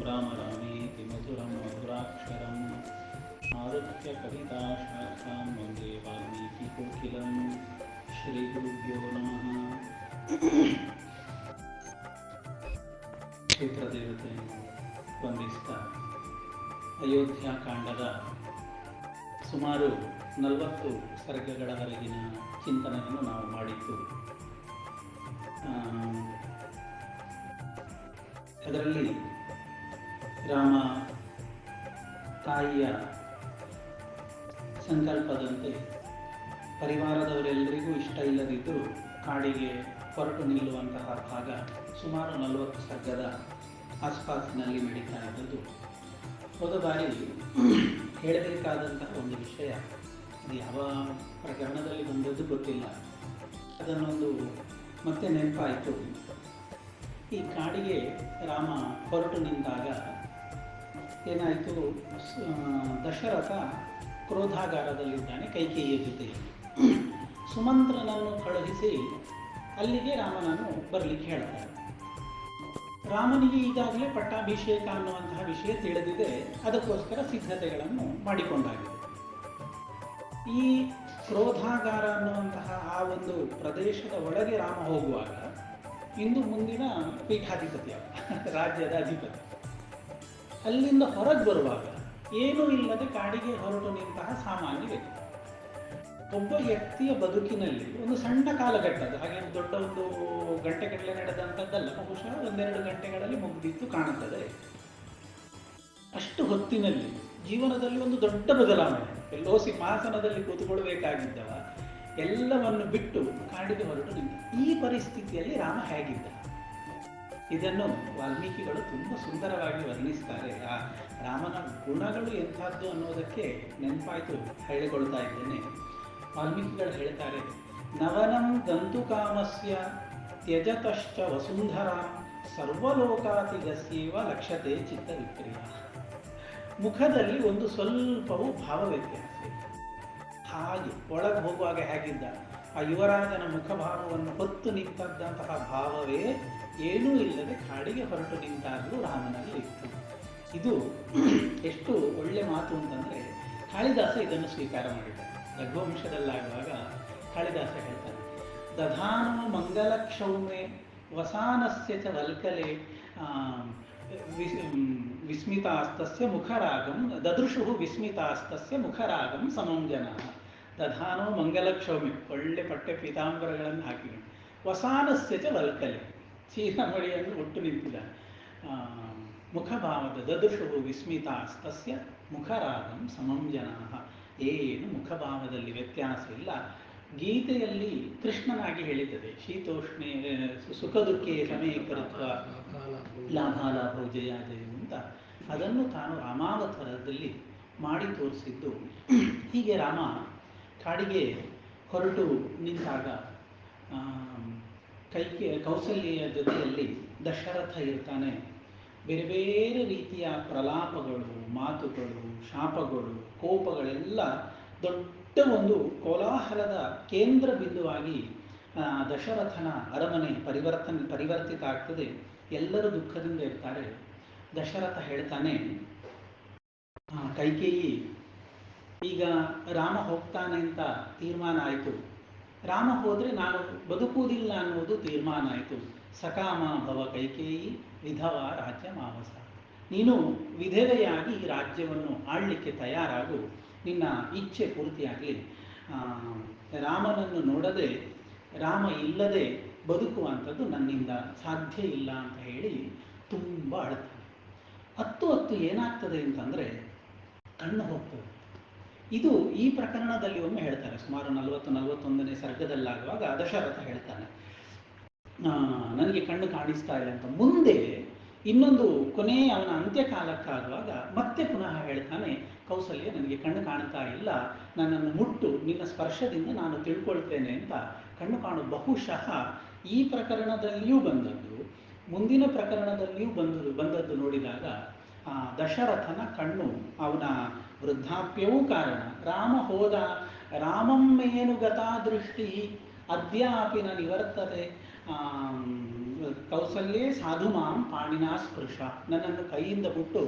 ರಾಮ ರಾಮೇತಿ ಮಧುರಂ ಮಧುರಾಕ್ಷರಂ ಆರುಹ್ಯ ಕವಿತಾಶಾಖಾಂ ವಂದೇ ವಾಲ್ಮೀಕಿ ಕೋಕಿಲಂ. ಶ್ರೀ ಗುರುಭ್ಯೋ ನಮಃ. ಕ್ಷೇತ್ರ ದೇವತೆಯನ್ನು ವಂದಿಸ್ತಾ ಅಯೋಧ್ಯಾಕಾಂಡದ ಸುಮಾರು 40 ಸರ್ಗಗಳವರೆಗಿನ ಚಿಂತನೆಯನ್ನು ನಾವು ಮಾಡಿದ್ದು. ಅದರಲ್ಲಿ ರಾಮ ತಾಯಿಯ ಸಂಕಲ್ಪದಂತೆ ಪರಿವಾರದವರೆಲ್ಲರಿಗೂ ಇಷ್ಟ ಇಲ್ಲದಿದ್ದರೂ ಕಾಡಿಗೆ ಹೊರಟು ನಿಲ್ಲುವಂತಹ ಭಾಗ ಸುಮಾರು 40 ಸರ್ಗದ ಆಸ್ಪಾಸಿನಲ್ಲಿ ನಡೀತಾ ಇದ್ದದ್ದು. ಹೋದ ಬಾರಿ ಹೇಳಬೇಕಾದಂತಹ ಒಂದು ವಿಷಯ, ಅದು ಯಾವ ಪ್ರಕರಣದಲ್ಲಿ ಬಂದದ್ದು ಗೊತ್ತಿಲ್ಲ, ಅದನ್ನೊಂದು ಮತ್ತೆ ನೆನಪಾಯಿತು. ಈ ಕಾಡಿಗೆ ರಾಮ ಹೊರಟು ನಿಂತಾಗ ಏನಾಯಿತು, ದಶರಥ ಕ್ರೋಧಾಗಾರದಲ್ಲಿದ್ದಾನೆ ಕೈಕೇಯಿಯ ಜೊತೆಯಲ್ಲಿ. ಸುಮಂತ್ರನನ್ನು ಕಳುಹಿಸಿ ಅಲ್ಲಿಗೆ ರಾಮನನ್ನು ಬರಲಿಕ್ಕೆ ಹೇಳ್ತಾರೆ. ರಾಮನಿಗೆ ಈಗಾಗಲೇ ಪಟ್ಟಾಭಿಷೇಕ ಅನ್ನುವಂತಹ ವಿಷಯ ತಿಳಿದಿದೆ, ಅದಕ್ಕೋಸ್ಕರ ಸಿದ್ಧತೆಗಳನ್ನು ಮಾಡಿಕೊಂಡಾಗಿದೆ. ಈ ಕ್ರೋಧಾಗಾರ ಅನ್ನುವಂತಹ ಆ ಒಂದು ಪ್ರದೇಶದ ಒಳಗೆ ರಾಮ ಹೋಗುವಾಗ ಇಂದು ಮುಂದಿನ ಪೀಠಾಧಿಪತಿ, ರಾಜ್ಯದ ಅಧಿಪತಿ, ಅಲ್ಲಿಂದ ಹೊರಗೆ ಬರುವಾಗ ಏನೂ ಇಲ್ಲದೆ ಕಾಡಿಗೆ ಹೊರಟು ನಿಂತಹ ಸಾಮಾನ್ಯ ವ್ಯಕ್ತಿ. ಒಬ್ಬ ವ್ಯಕ್ತಿಯ ಬದುಕಿನಲ್ಲಿ ಒಂದು ಸಣ್ಣ ಕಾಲಘಟ್ಟದ ಹಾಗೆ ದೊಡ್ಡ ಒಂದು ಗಂಟೆಗಟ್ಟಲೆ ನಡೆದಂಥದ್ದಲ್ಲ, ಬಹುಶಃ 1-2 ಗಂಟೆಗಳಲ್ಲಿ ಮುಗಿದಿತ್ತು ಕಾಣುತ್ತದೆ. ಅಷ್ಟು ಹೊತ್ತಿನಲ್ಲಿ ಜೀವನದಲ್ಲಿ ಒಂದು ದೊಡ್ಡ ಬದಲಾವಣೆ. ಎಲ್ಲೋ ಸಿಂಹಾಸನದಲ್ಲಿ ಕೂತ್ಕೊಳ್ಬೇಕಾಗಿದ್ದವ ಎಲ್ಲವನ್ನು ಬಿಟ್ಟು ಕಾಡಿಗೆ ಹೊರಟು ನಿಂತ. ಈ ಪರಿಸ್ಥಿತಿಯಲ್ಲಿ ರಾಮ ಹೇಗಿದ್ದ, ಇದನ್ನು ವಾಲ್ಮೀಕಿಗಳು ತುಂಬ ಸುಂದರವಾಗಿ ವರ್ಣಿಸ್ತಾರೆ. ಆ ರಾಮನ ಗುಣಗಳು ಎಂಥದ್ದು ಅನ್ನೋದಕ್ಕೆ ನೆನಪಾಯಿತು, ಹೇಳಿಕೊಳ್ತಾ ಇದ್ದೇನೆ. ವಾಲ್ಮೀಕಿಗಳು ಹೇಳ್ತಾರೆ, ನವನಂ ಗಂತು ಕಾಮಸ್ಯ ತ್ಯಜತಶ್ಚ ವಸುಂಧರ ಸರ್ವಲೋಕಾತಿಗಸ್ಯೇವ ಲಕ್ಷ್ಯತೆ ಚಿತ್ತ ವಿಕ್ರಿಯ. ಮುಖದಲ್ಲಿ ಒಂದು ಸ್ವಲ್ಪವೂ ಭಾವ ವ್ಯತ್ಯಾಸ. ಹಾಗೆ ಒಳಗೆ ಹೋಗುವಾಗ ಹೇಗಿದ್ದ, ಆ ಯುವರಾಜನ ಮುಖಭಾವವನ್ನು ಹೊತ್ತು ನಿಂತದ್ದಂತಹ ಭಾವವೇ ಏನೂ ಇಲ್ಲದೆ ಕಾಡಿಗೆ ಹೊರಟು ನಿಂತಾಗಲೂ ರಾಮನಲ್ಲಿ ಇತ್ತು. ಇದು ಎಷ್ಟು ಒಳ್ಳೆ ಮಾತು ಅಂತಂದರೆ, ಕಾಳಿದಾಸ ಇದನ್ನು ಸ್ವೀಕಾರ ಮಾಡಿದ್ದಾರೆ. ರಘುವಂಶದಲ್ಲಾಗುವಾಗ ಕಾಳಿದಾಸ ಹೇಳ್ತಾರೆ, ದಧಾನೋ ಮಂಗಲ ಕ್ಷೌಮೆ ವಸಾನಸ್ಯ ಚ ವಲ್ಕಲೆ ವಿಸ್ಮಿತಾಸ್ತಸ್ಯ ಮುಖರಾಗಂ ದದೃಶು ವಿಸ್ಮಿತಾಸ್ತಸ್ಯ ಮುಖರಾಗಂ ಸಮಂ ಜನ. ದಧಾನೋ ಮಂಗಲ ಕ್ಷೌಮೆ, ಒಳ್ಳೆ ಪಟ್ಟೆ ಪೀತಾಂಬರಗಳನ್ನು ಹಾಕಿದ್ರು. ವಸಾನಸ್ಯ ಚ ವಲ್ಕಲೆ, ಚೀನಮಣಿಯನ್ನು ಒಟ್ಟು ನಿಂತಿದ್ದ. ಮುಖಭಾವದ ದದೃಶು ವಿಸ್ಮಿತಾಸ್ತಸ್ಯ ಮುಖರಾಗಂ ಸಮಂ ಜನ. ಏನು ಮುಖಭಾವದಲ್ಲಿ ವ್ಯತ್ಯಾಸ ಇಲ್ಲ. ಗೀತೆಯಲ್ಲಿ ಕೃಷ್ಣನಾಗಿ ಹೇಳಿತ್ತದೆ, ಶೀತೋಷ್ಣೆ ಸುಖ ದುಃಖೇ ಸಮೇ ಕೃತ್ವ ಲಾಭಾಲಾಭೋ ಜಯ ಜಯ ಅಂತ. ಅದನ್ನು ತಾನು ರಾಮಾವತಾರದಲ್ಲಿ ಮಾಡಿ ತೋರಿಸಿದ್ದು. ಹೀಗೆ ರಾಮ ಕಾಡಿಗೆ ಹೊರಟು ನಿಂತಾಗ ಕೌಸಲ್ಯ ಜೊತೆಯಲ್ಲಿ ದಶರಥ ಇರ್ತಾನೆ. ಬೇರೆ ಬೇರೆ ರೀತಿಯ ಪ್ರಲಾಪಗಳು, ಮಾತುಗಳು, ಶಾಪಗಳು, ಕೋಪಗಳೆಲ್ಲ ದೊಡ್ಡ ಒಂದು ಕೋಲಾಹಲದ ಕೇಂದ್ರ ಬಿಂದುವಾಗಿ ದಶರಥನ ಅರಮನೆ ಪರಿವರ್ತಿತ ಆಗ್ತದೆ. ಎಲ್ಲರೂ ದುಃಖದಿಂದ ಇರ್ತಾರೆ. ದಶರಥ ಹೇಳ್ತಾನೆ, ಕೈಕೇಯಿ ಈಗ ರಾಮ ಹೋಗ್ತಾನೆ ಅಂತ ತೀರ್ಮಾನ ಆಯಿತು, ರಾಮ ಹೋದರೆ ನಾನು ಬದುಕುವುದಿಲ್ಲ ಅನ್ನೋದು ತೀರ್ಮಾನ ಆಯಿತು. ಸಕಾಮ ಭವ ಕೈಕೇಯಿ ವಿಧವ ರಾಜ್ಯ ಮಾವಸ. ನೀನು ವಿಧವೆಯಾಗಿ ಈ ರಾಜ್ಯವನ್ನು ಆಳಲಿಕ್ಕೆ ತಯಾರಾಗು, ನಿನ್ನ ಇಚ್ಛೆ ಪೂರ್ತಿಯಾಗಲಿ. ರಾಮನನ್ನು ನೋಡದೆ, ರಾಮ ಇಲ್ಲದೆ ಬದುಕುವಂಥದ್ದು ನನ್ನಿಂದ ಸಾಧ್ಯ ಇಲ್ಲ ಅಂತ ಹೇಳಿ ತುಂಬ ಅಳ್ತಾನೆ. ಹತ್ತು ಏನಾಗ್ತದೆ ಅಂತಂದರೆ ಕಣ್ಣು ಹೋಗ್ತದೆ. ಇದು ಈ ಪ್ರಕರಣದಲ್ಲಿ ಒಮ್ಮೆ ಹೇಳ್ತಾರೆ, ಸುಮಾರು 40-41ನೇ ಸರ್ಗದಲ್ಲಾಗುವಾಗ ದಶರಥ ಹೇಳ್ತಾನೆ, ನನಗೆ ಕಣ್ಣು ಕಾಣಿಸ್ತಾ ಇಲ್ಲ ಅಂತ. ಮುಂದೆ ಇನ್ನೊಂದು ಕೊನೆ ಅವನ ಅಂತ್ಯಕಾಲಕ್ಕಾಗುವಾಗ ಮತ್ತೆ ಪುನಃ ಹೇಳ್ತಾನೆ, ಕೌಸಲ್ಯ ನನಗೆ ಕಣ್ಣು ಕಾಣ್ತಾ ಇಲ್ಲ, ನನ್ನನ್ನು ಮುಟ್ಟು ನಿನ್ನ ಸ್ಪರ್ಶದಿಂದ ನಾನು ತಿಳ್ಕೊಳ್ತೇನೆ ಅಂತ ಕಣ್ಣು ಕಾಣು. ಬಹುಶಃ ಈ ಪ್ರಕರಣದಲ್ಲಿಯೂ ಬಂದದ್ದು, ಮುಂದಿನ ಪ್ರಕರಣದಲ್ಲಿಯೂ ಬಂದದ್ದು ನೋಡಿದಾಗ ದಶರಥನ ಕಣ್ಣು, ಅವನ ವೃದ್ಧಾಪ್ಯವೂ ಕಾರಣ. ರಾಮ ಹೋದ, ರಾಮಮ್ಮೇನು ಗತಾ ದೃಷ್ಟಿ ಅದ್ಯಾಪಿನ ನಿವರ್ತತೆ ಕೌಸಲ್ಯೇ ಸಾಧು ಮಾಂ ಪಾಣಿನಾ ಸ್ಪೃಶ, ನನ್ನನ್ನು ಕೈಯಿಂದ ಬಿಟ್ಟು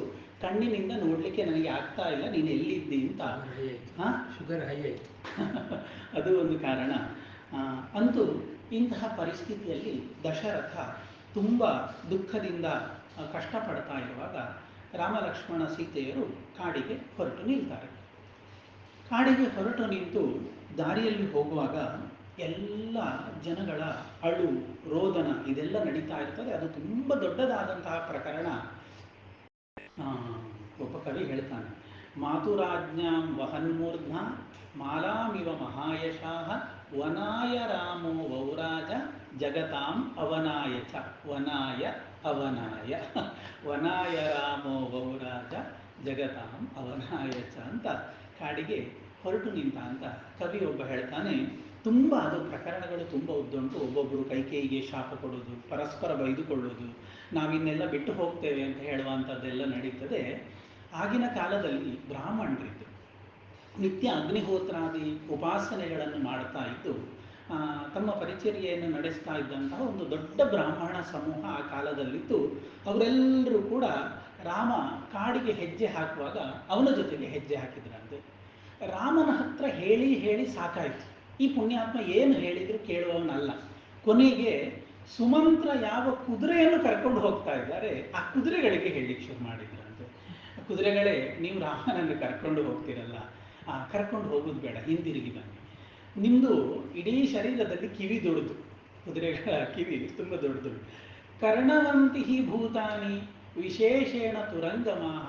ಕಣ್ಣಿನಿಂದ ನೋಡಲಿಕ್ಕೆ ನನಗೆ ಆಗ್ತಾ ಇಲ್ಲ, ನೀನು ಎಲ್ಲಿದ್ದಿ ಅಂತ. ಶುಗರ್ ಹೈ ಆಯಿತು. ಅದು ಒಂದು ಕಾರಣ. ಅಂತೂ ಇಂತಹ ಪರಿಸ್ಥಿತಿಯಲ್ಲಿ ದಶರಥ ತುಂಬ ದುಃಖದಿಂದ ಕಷ್ಟಪಡ್ತಾ ಇರುವಾಗ ರಾಮ ಲಕ್ಷ್ಮಣ ಸೀತೆಯರು ಕಾಡಿಗೆ ಹೊರಟು ನಿಲ್ತಾರೆ. ಕಾಡಿಗೆ ಹೊರಟು ನಿಂತು ದಾರಿಯಲ್ಲಿ ಹೋಗುವಾಗ ಎಲ್ಲ ಜನಗಳ ಅಳು ರೋದನ ಇದೆಲ್ಲ ನಡೀತಾ ಇರ್ತದೆ. ಅದು ತುಂಬ ದೊಡ್ಡದಾದಂತಹ ಪ್ರಕರಣ. ಒಬ್ಬ ಕವಿ ಹೇಳ್ತಾನೆ, ಮಾತುರಾಜ್ಞಾಂ ವಹನ್ಮೂರ್ಧ್ನ ಮಾಲಾಮಿವ ಮಹಾಯಶಾಹ ವನಾಯ ರಾಮೋ ವೌರಾಜ ಜಗತಾಂ ಅವನಾಯ ಚ. ವನಾಯ ಅವನಾಯ ವನಾಯ ರಾಮೋ ವೌರಾಜ ಜಗತಾಂ ಅವನಾಯ ಚ ಅಂತ ಕಾಡಿಗೆ ಹೊರಟು ನಿಂತ ಅಂತ ಕವಿ ಒಬ್ಬ ಹೇಳ್ತಾನೆ. ತುಂಬ ಅದು ಪ್ರಕರಣಗಳು ತುಂಬ ಉದ್ದುಂಟು. ಒಬ್ಬೊಬ್ಬರು ಕೈಕೇಯಿಗೆ ಶಾಪ ಕೊಡೋದು, ಪರಸ್ಪರ ಬೈದುಕೊಳ್ಳೋದು, ನಾವಿನ್ನೆಲ್ಲ ಬಿಟ್ಟು ಹೋಗ್ತೇವೆ ಅಂತ ಹೇಳುವಂಥದ್ದೆಲ್ಲ ನಡೀತದೆ. ಆಗಿನ ಕಾಲದಲ್ಲಿ ಬ್ರಾಹ್ಮಣರಿದ್ದು ನಿತ್ಯ ಅಗ್ನಿಹೋತ್ರಾದಿ ಉಪಾಸನೆಗಳನ್ನು ಮಾಡ್ತಾ ಇದ್ದು ತಮ್ಮ ಪರಿಚರ್ಯೆಯನ್ನು ನಡೆಸ್ತಾ ಇದ್ದಂತಹ ಒಂದು ದೊಡ್ಡ ಬ್ರಾಹ್ಮಣ ಸಮೂಹ ಆ ಕಾಲದಲ್ಲಿದ್ದು, ಅವರೆಲ್ಲರೂ ಕೂಡ ರಾಮ ಕಾಡಿಗೆ ಹೆಜ್ಜೆ ಹಾಕುವಾಗ ಅವನ ಜೊತೆಗೆ ಹೆಜ್ಜೆ ಹಾಕಿದ್ರಂತೆ. ರಾಮನ ಹತ್ರ ಹೇಳಿ ಹೇಳಿ ಸಾಕಾಯಿತು. ಈ ಪುಣ್ಯಾತ್ಮ ಏನು ಹೇಳಿದ್ರು ಕೇಳುವವನಲ್ಲ. ಕೊನೆಗೆ ಸುಮಂತ್ರ ಯಾವ ಕುದುರೆಯನ್ನು ಕರ್ಕೊಂಡು ಹೋಗ್ತಾ ಇದ್ದಾರೆ ಆ ಕುದುರೆಗಳಿಗೆ ಹೇಳಲಿಕ್ಕೆ ಶುರು ಮಾಡಿದ್ರಂತೆ. ಕುದುರೆಗಳೇ, ನೀವು ರಾಮನನ್ನು ಕರ್ಕೊಂಡು ಹೋಗ್ತಿರಲ್ಲ, ಕರ್ಕೊಂಡು ಹೋಗೋದು ಬೇಡ, ಹಿಂದಿರುಗಿ ಬನ್ನಿ. ನಿಮ್ಮದು ಇಡೀ ಶರೀರದಲ್ಲಿ ಕಿವಿ ದೊಡ್ಡದು, ಕುದುರೆಗಳ ಕಿವಿ ತುಂಬ ದೊಡ್ಡದು. ಕರ್ಣವಂತಿ ಭೂತಾನಿ ವಿಶೇಷೇಣ ತುರಂಗಮಾಹ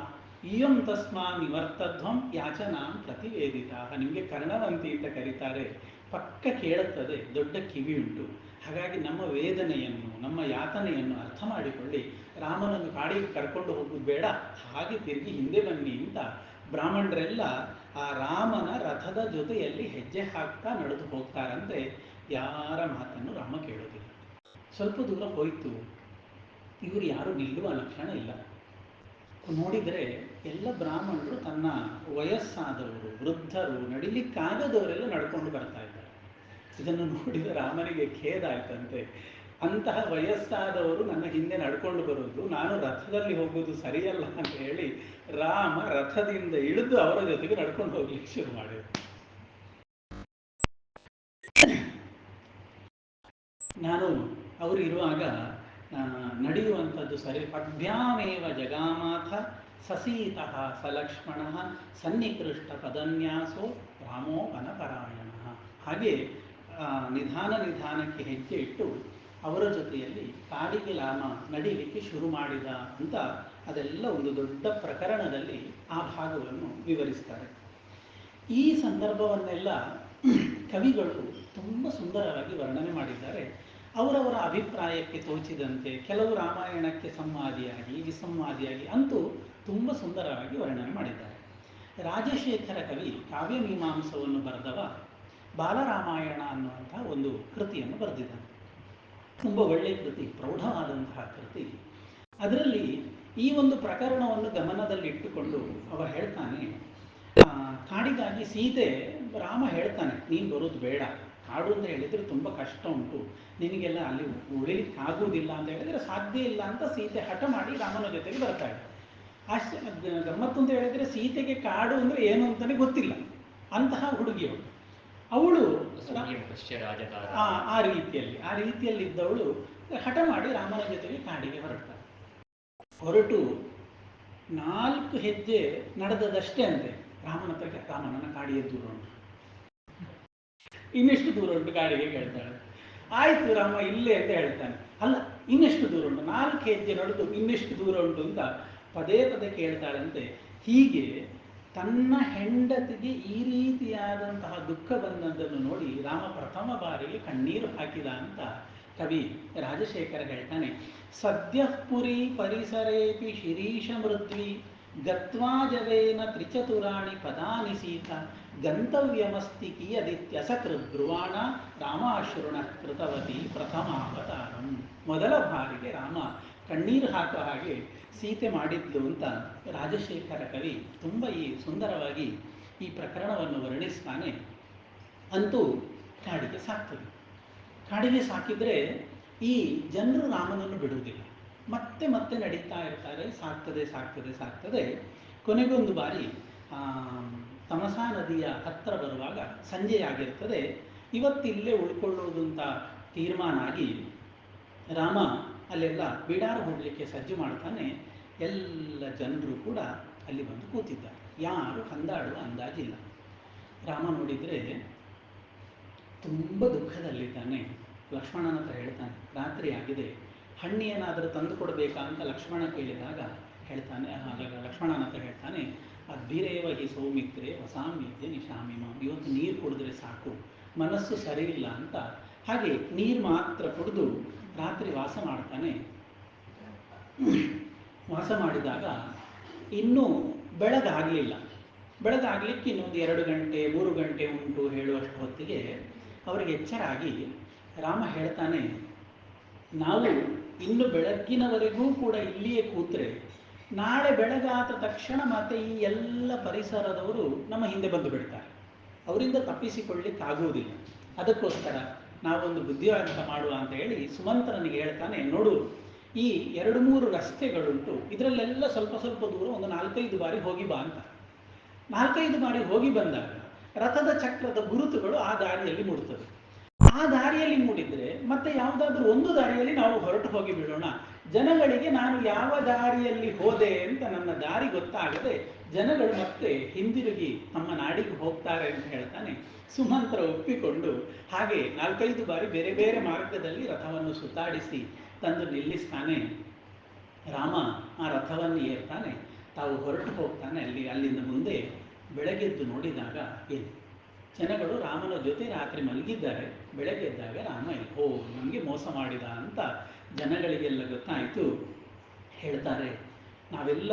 ಇಯಂ ತಸ್ಮಾ ನಿವರ್ತಧ್ವಂ ಯಾಚನಾಂ ಪ್ರತಿವೇದಿತ. ನಿಮಗೆ ಕರ್ಣವಂತಿ ಅಂತ ಕರೀತಾರೆ, ಪಕ್ಕ ಕೇಳುತ್ತದೆ, ದೊಡ್ಡ ಕಿವಿ ಉಂಟು. ಹಾಗಾಗಿ ನಮ್ಮ ವೇದನೆಯನ್ನು, ನಮ್ಮ ಯಾತನೆಯನ್ನು ಅರ್ಥ ಮಾಡಿಕೊಳ್ಳಿ. ರಾಮನನ್ನು ಕಾಡಿಗೆ ಕರ್ಕೊಂಡು ಹೋಗೋದು ಬೇಡ, ಹಾಗೆ ತಿರುಗಿ ಹಿಂದೆ ಬನ್ನಿ ಅಂತ ಬ್ರಾಹ್ಮಣರೆಲ್ಲ ಆ ರಾಮನ ರಥದ ಜೊತೆಯಲ್ಲಿ ಹೆಜ್ಜೆ ಹಾಕ್ತಾ ನಡೆದು ಹೋಗ್ತಾರಂತೆ. ಯಾರ ಮಾತನ್ನು ರಾಮ ಕೇಳೋದಿಲ್ಲ. ಸ್ವಲ್ಪ ದೂರ ಹೋಯಿತು, ಇವರು ಯಾರು ನಿಲ್ಲುವ ಲಕ್ಷಣ ಇಲ್ಲ. ನೋಡಿದರೆ ಎಲ್ಲ ಬ್ರಾಹ್ಮಣರು ತನ್ನ ವಯಸ್ಸಾದವರು, ವೃದ್ಧರು, ನಡಿಲಿಕ್ಕಾಗದವರೆಲ್ಲ ನಡ್ಕೊಂಡು ಬರ್ತಾ ಇದ್ದಾರೆ. ಇದನ್ನು ನೋಡಿದ ರಾಮನಿಗೆ ಖೇದ ಆಯ್ತಂತೆ. ಅಂತಹ ವಯಸ್ಸಾದವರು ನನ್ನ ಹಿಂದೆ ನಡ್ಕೊಂಡು ಬರೋದು, ನಾನು ರಥದಲ್ಲಿ ಹೋಗೋದು ಸರಿಯಲ್ಲ ಅಂತ ಹೇಳಿ ರಾಮ ರಥದಿಂದ ಇಳಿದು ಅವರ ಜೊತೆಗೆ ನಡ್ಕೊಂಡು ಹೋಗ್ಲಿಕ್ಕೆ ಶುರು ಮಾಡಿದ್ರು. ನಾನು ಅವರು ಇರುವಾಗ ನಡೆಯುವಂಥದ್ದು ಸರಿ. ಪದ್ಭ್ಯಾಮೇವ ಜಗಾಮಾಥ ಸಸೀತಃ ಸಲಕ್ಷ್ಮಣ ಸನ್ನಿಕೃಷ್ಟ ಪದನ್ಯಾಸೋ ರಾಮೋ ವನಪರಾಯಣ. ಹಾಗೆ ನಿಧಾನಕ್ಕೆ ಹೆಜ್ಜೆ ಇಟ್ಟು ಅವರ ಜೊತೆಯಲ್ಲಿ ಕಾಡಿಗೆ ರಾಮ ನಡೀಲಿಕ್ಕೆ ಶುರು ಮಾಡಿದ ಅಂತ ಅದೆಲ್ಲ ಒಂದು ದೊಡ್ಡ ಪ್ರಕರಣದಲ್ಲಿ ಆ ಭಾಗವನ್ನು ವಿವರಿಸ್ತಾರೆ. ಈ ಸಂದರ್ಭವನ್ನೆಲ್ಲ ಕವಿಗಳು ತುಂಬ ಸುಂದರವಾಗಿ ವರ್ಣನೆ ಮಾಡಿದ್ದಾರೆ. ಅವರವರ ಅಭಿಪ್ರಾಯಕ್ಕೆ ತೋಚಿದಂತೆ ಕೆಲವು ರಾಮಾಯಣಕ್ಕೆ ಸಂವಾದಿಯಾಗಿ ವಿಸಂವಾದಿಯಾಗಿ ಅಂತೂ ತುಂಬ ಸುಂದರವಾಗಿ ವರ್ಣನೆ ಮಾಡಿದ್ದಾರೆ. ರಾಜಶೇಖರ ಕವಿ ಕಾವ್ಯಮೀಮಾಂಸವನ್ನು ಬರೆದವ ಬಾಲರಾಮಾಯಣ ಅನ್ನುವಂಥ ಒಂದು ಕೃತಿಯನ್ನು ಬರೆದಿದ್ದಾನೆ. ತುಂಬ ಒಳ್ಳೆಯ ಕೃತಿ, ಪ್ರೌಢವಾದಂತಹ ಕೃತಿ. ಅದರಲ್ಲಿ ಈ ಒಂದು ಪ್ರಕರಣವನ್ನು ಗಮನದಲ್ಲಿಟ್ಟುಕೊಂಡು ಅವ ಹೇಳ್ತಾನೆ, ಕಾಡಿಗಾಗಿ ಸೀತೆ, ರಾಮ ಹೇಳ್ತಾನೆ ನೀನು ಬರೋದು ಬೇಡ, ಕಾಡು ಅಂತ ಹೇಳಿದರೆ ತುಂಬ ಕಷ್ಟ ಉಂಟು, ನಿನಗೆಲ್ಲ ಅಲ್ಲಿ ಉಳಿಲಿಕ್ಕಾಗುವುದಿಲ್ಲ ಅಂತ ಹೇಳಿದರೆ ಸಾಧ್ಯ ಇಲ್ಲ ಅಂತ ಸೀತೆ ಹಠ ಮಾಡಿ ರಾಮನ ಜೊತೆಗೆ ಬರ್ತಾ ಇದ್ದ. ಗಮ್ಮತ್ತು ಅಂತ ಹೇಳಿದರೆ ಸೀತೆಗೆ ಕಾಡು ಅಂದರೆ ಏನು ಅಂತಲೇ ಗೊತ್ತಿಲ್ಲ, ಅಂತಹ ಹುಡುಗಿಯವಳು. ಅವಳು ಆ ರೀತಿಯಲ್ಲಿ ಇದ್ದವಳು ಹಠ ಮಾಡಿ ರಾಮನ ಜೊತೆಗೆ ಕಾಡಿಗೆ ಹೊರಡ್ತಾಳೆ. ಹೊರಟು 4 ಹೆಜ್ಜೆ ನಡೆದದಷ್ಟೇ ಅಂತೆ ರಾಮನ ಹತ್ರ, ರಾಮ ನನ್ನ ಕಾಡಿಗೆ ದೂರ ಉಂಟು, ಇನ್ನೆಷ್ಟು ದೂರ ಉಂಟು ಕಾಡಿಗೆ ಕೇಳ್ತಾಳೆ. ಆಯ್ತು ರಾಮ ಇಲ್ಲೇ ಅಂತ ಹೇಳ್ತಾನೆ. ಅಲ್ಲ, ಇನ್ನೆಷ್ಟು ದೂರ ಉಂಟು, 4 ಹೆಜ್ಜೆ ನಡೆದು ಇನ್ನೆಷ್ಟು ದೂರ ಉಂಟು ಅಂತ ಪದೇ ಕೇಳ್ತಾಳಂತೆ. ಹೀಗೆ ತನ್ನ ಹೆಂಡತಿಗೆ ಈ ರೀತಿಯಾದಂತಹ ದುಃಖ ಬಂದದ್ದನ್ನು ನೋಡಿ ರಾಮ ಪ್ರಥಮ ಬಾರಿಗೆ ಕಣ್ಣೀರು ಹಾಕಿದ ಅಂತ ಕವಿ ರಾಜಶೇಖರ ಹೇಳ್ತಾನೆ. ಸದ್ಯಃ ಪುರಿ ಪರಿಸರೇಪಿ ಶಿರೀಷ ಮೃದ್ವಿ ಗತ್ವಾ ಜವೇನ ತ್ರಿಚತುರಾಣಿ ಪದಾನಿ ಸೀತ ಗಂತವ್ಯಮಸ್ತಿ ಕಿಯದಿತ್ಯಸಕೃದ್ಬ್ರುವಾಣ ರಾಮಾಶ್ರುಣ ಕೃತವತಿ ಪ್ರಥಮಾವತಾರಂ. ಮೊದಲ ಬಾರಿಗೆ ರಾಮ ಕಣ್ಣೀರು ಹಾಕೋ ಹಾಗೆ ಸೀತೆ ಮಾಡಿದ್ಲು ಅಂತ ರಾಜಶೇಖರ ಕವಿ ತುಂಬ ಸುಂದರವಾಗಿ ಈ ಪ್ರಕರಣವನ್ನು ವರ್ಣಿಸ್ತಾನೆ. ಅಂತೂ ಕಾಡಿಗೆ ಸಾಕ್ತದೆ. ಕಾಡಿಗೆ ಸಾಕಿದರೆ ಈ ಜನರು ರಾಮನನ್ನು ಬಿಡುವುದಿಲ್ಲ, ಮತ್ತೆ ಮತ್ತೆ ನಡೀತಾ ಇರ್ತಾರೆ. ಸಾಕ್ತದೆ ಸಾಕ್ತದೆ ಸಾಕ್ತದೆ. ಕೊನೆಗೊಂದು ಬಾರಿ ತಮಸಾ ನದಿಯ ಹತ್ತಿರ ಬರುವಾಗ ಸಂಜೆಯಾಗಿರ್ತದೆ. ಇವತ್ತಿಲ್ಲೇ ಉಳ್ಕೊಳ್ಳೋದು ಅಂತ ತೀರ್ಮಾನ ಆಗಿ ರಾಮ ಅಲ್ಲೆಲ್ಲ ಬಿಡಾರ ಹೂಡಲಿಕ್ಕೆ ಸಜ್ಜು ಮಾಡ್ತಾನೆ. ಎಲ್ಲ ಜನರು ಕೂಡ ಅಲ್ಲಿ ಬಂದು ಕೂತಿದ್ದಾರೆ. ಯಾರು ಕಂದಾಡುವ ಅಂದಾಜಿಲ್ಲ. ರಾಮ ನೋಡಿದರೆ ತುಂಬ ದುಃಖದಲ್ಲಿದ್ದಾನೆ. ಲಕ್ಷ್ಮಣನ ಹತ್ರ ಹೇಳ್ತಾನೆ, ರಾತ್ರಿ ಆಗಿದೆ, ಹಣ್ಣು ಏನಾದರೂ ತಂದು ಕೊಡಬೇಕಾ ಅಂತ ಲಕ್ಷ್ಮಣ ಕೇಳಿದಾಗ ಹೇಳ್ತಾನೆ, ಲಕ್ಷ್ಮಣನ ಹತ್ರ ಹೇಳ್ತಾನೆ, ಅದ್ಭಿರೇವ ಹಿ ಸೌಮಿತ್ರೆ ವಸಾಮ್ಯದ್ಯ ನಿಶಾಮಿಮ. ಇವತ್ತು ನೀರು ಕುಡಿದ್ರೆ ಸಾಕು, ಮನಸ್ಸು ಸರಿ ಇಲ್ಲ ಅಂತ ಹಾಗೆ ನೀರು ಮಾತ್ರ ಕುಡಿದು ರಾತ್ರಿ ವಾಸ ಮಾಡ್ತಾನೆ. ವಾಸ ಮಾಡಿದಾಗ ಇನ್ನೂ ಬೆಳಗಾಗಲಿಲ್ಲ. ಬೆಳಗಾಗಲಿಕ್ಕೆ ಇನ್ನೊಂದು 2 ಗಂಟೆ 3 ಗಂಟೆ ಉಂಟು ಹೇಳುವಷ್ಟು ಹೊತ್ತಿಗೆ ಅವರಿಗೆ ಎಚ್ಚರ ಆಗಿ ರಾಮ ಹೇಳ್ತಾನೆ, ನಾವು ಇನ್ನು ಬೆಳಗ್ಗಿನವರೆಗೂ ಕೂಡ ಇಲ್ಲಿಯೇ ಕೂತ್ರೆ ನಾಳೆ ಬೆಳಗಾದ ತಕ್ಷಣ ಮತ್ತೆ ಈ ಎಲ್ಲ ಪರಿಸರದವರು ನಮ್ಮ ಹಿಂದೆ ಬಂದು ಬಿಡ್ತಾರೆ, ಅವರಿಂದ ತಪ್ಪಿಸಿಕೊಳ್ಳಿಕ್ಕಾಗುವುದಿಲ್ಲ. ಅದಕ್ಕೋಸ್ಕರ ನಾವೊಂದು ಬುದ್ಧಿವಂತ ಮಾಡುವ ಅಂತ ಹೇಳಿ ಸುಮಂತ್ರನಿಗೆ ಹೇಳ್ತಾನೆ, ನೋಡು ಈ 2-3 ರಸ್ತೆಗಳುಂಟು, ಇದರಲ್ಲೆಲ್ಲ ಸ್ವಲ್ಪ ಸ್ವಲ್ಪ ದೂರ ಒಂದು 4-5 ಬಾರಿ ಹೋಗಿ ಬಾ ಅಂತ. 4-5 ಬಾರಿ ಹೋಗಿ ಬಂದಾಗ ರಥದ ಚಕ್ರದ ಗುರುತುಗಳು ಆ ದಾರಿಯಲ್ಲಿ ಮೂಡುತ್ತದೆ. ಆ ದಾರಿಯಲ್ಲಿ ಮೂಡಿದ್ರೆ ಮತ್ತೆ ಯಾವುದಾದ್ರೂ ಒಂದು ದಾರಿಯಲ್ಲಿ ನಾವು ಹೊರಟು ಹೋಗಿ ಬಿಡೋಣ. ಜನಗಳಿಗೆ ನಾನು ಯಾವ ದಾರಿಯಲ್ಲಿ ಹೋದೆ ಅಂತ ನನ್ನ ದಾರಿ ಗೊತ್ತಾಗದೆ ಜನಗಳು ಮತ್ತೆ ಹಿಂದಿರುಗಿ ನಮ್ಮ ನಾಡಿಗೆ ಹೋಗ್ತಾರೆ ಅಂತ ಹೇಳ್ತಾನೆ. ಸುಮಂತ್ರ ಒಪ್ಪಿಕೊಂಡು ಹಾಗೆ 4-5 ಬಾರಿ ಬೇರೆ ಬೇರೆ ಮಾರ್ಗದಲ್ಲಿ ರಥವನ್ನು ಸುತ್ತಾಡಿಸಿ ತಂದು ನಿಲ್ಲಿಸ್ತಾನೆ. ರಾಮ ಆ ರಥವನ್ನು ಏರ್ತಾನೆ, ತಾವು ಹೊರಟು ಹೋಗ್ತಾನೆ. ಅಲ್ಲಿಂದ ಮುಂದೆ ಬೆಳಗ್ಗೆದ್ದು ನೋಡಿದಾಗ ಏನು, ಜನಗಳು ರಾಮನ ಜೊತೆ ರಾತ್ರಿ ಮಲಗಿದ್ದಾರೆ. ಬೆಳಗ್ಗೆದ್ದಾಗ ರಾಮ ನಮಗೆ ಮೋಸ ಮಾಡಿದ ಅಂತ ಜನಗಳಿಗೆಲ್ಲ ಗೊತ್ತಾಯಿತು. ಹೇಳ್ತಾರೆ, ನಾವೆಲ್ಲ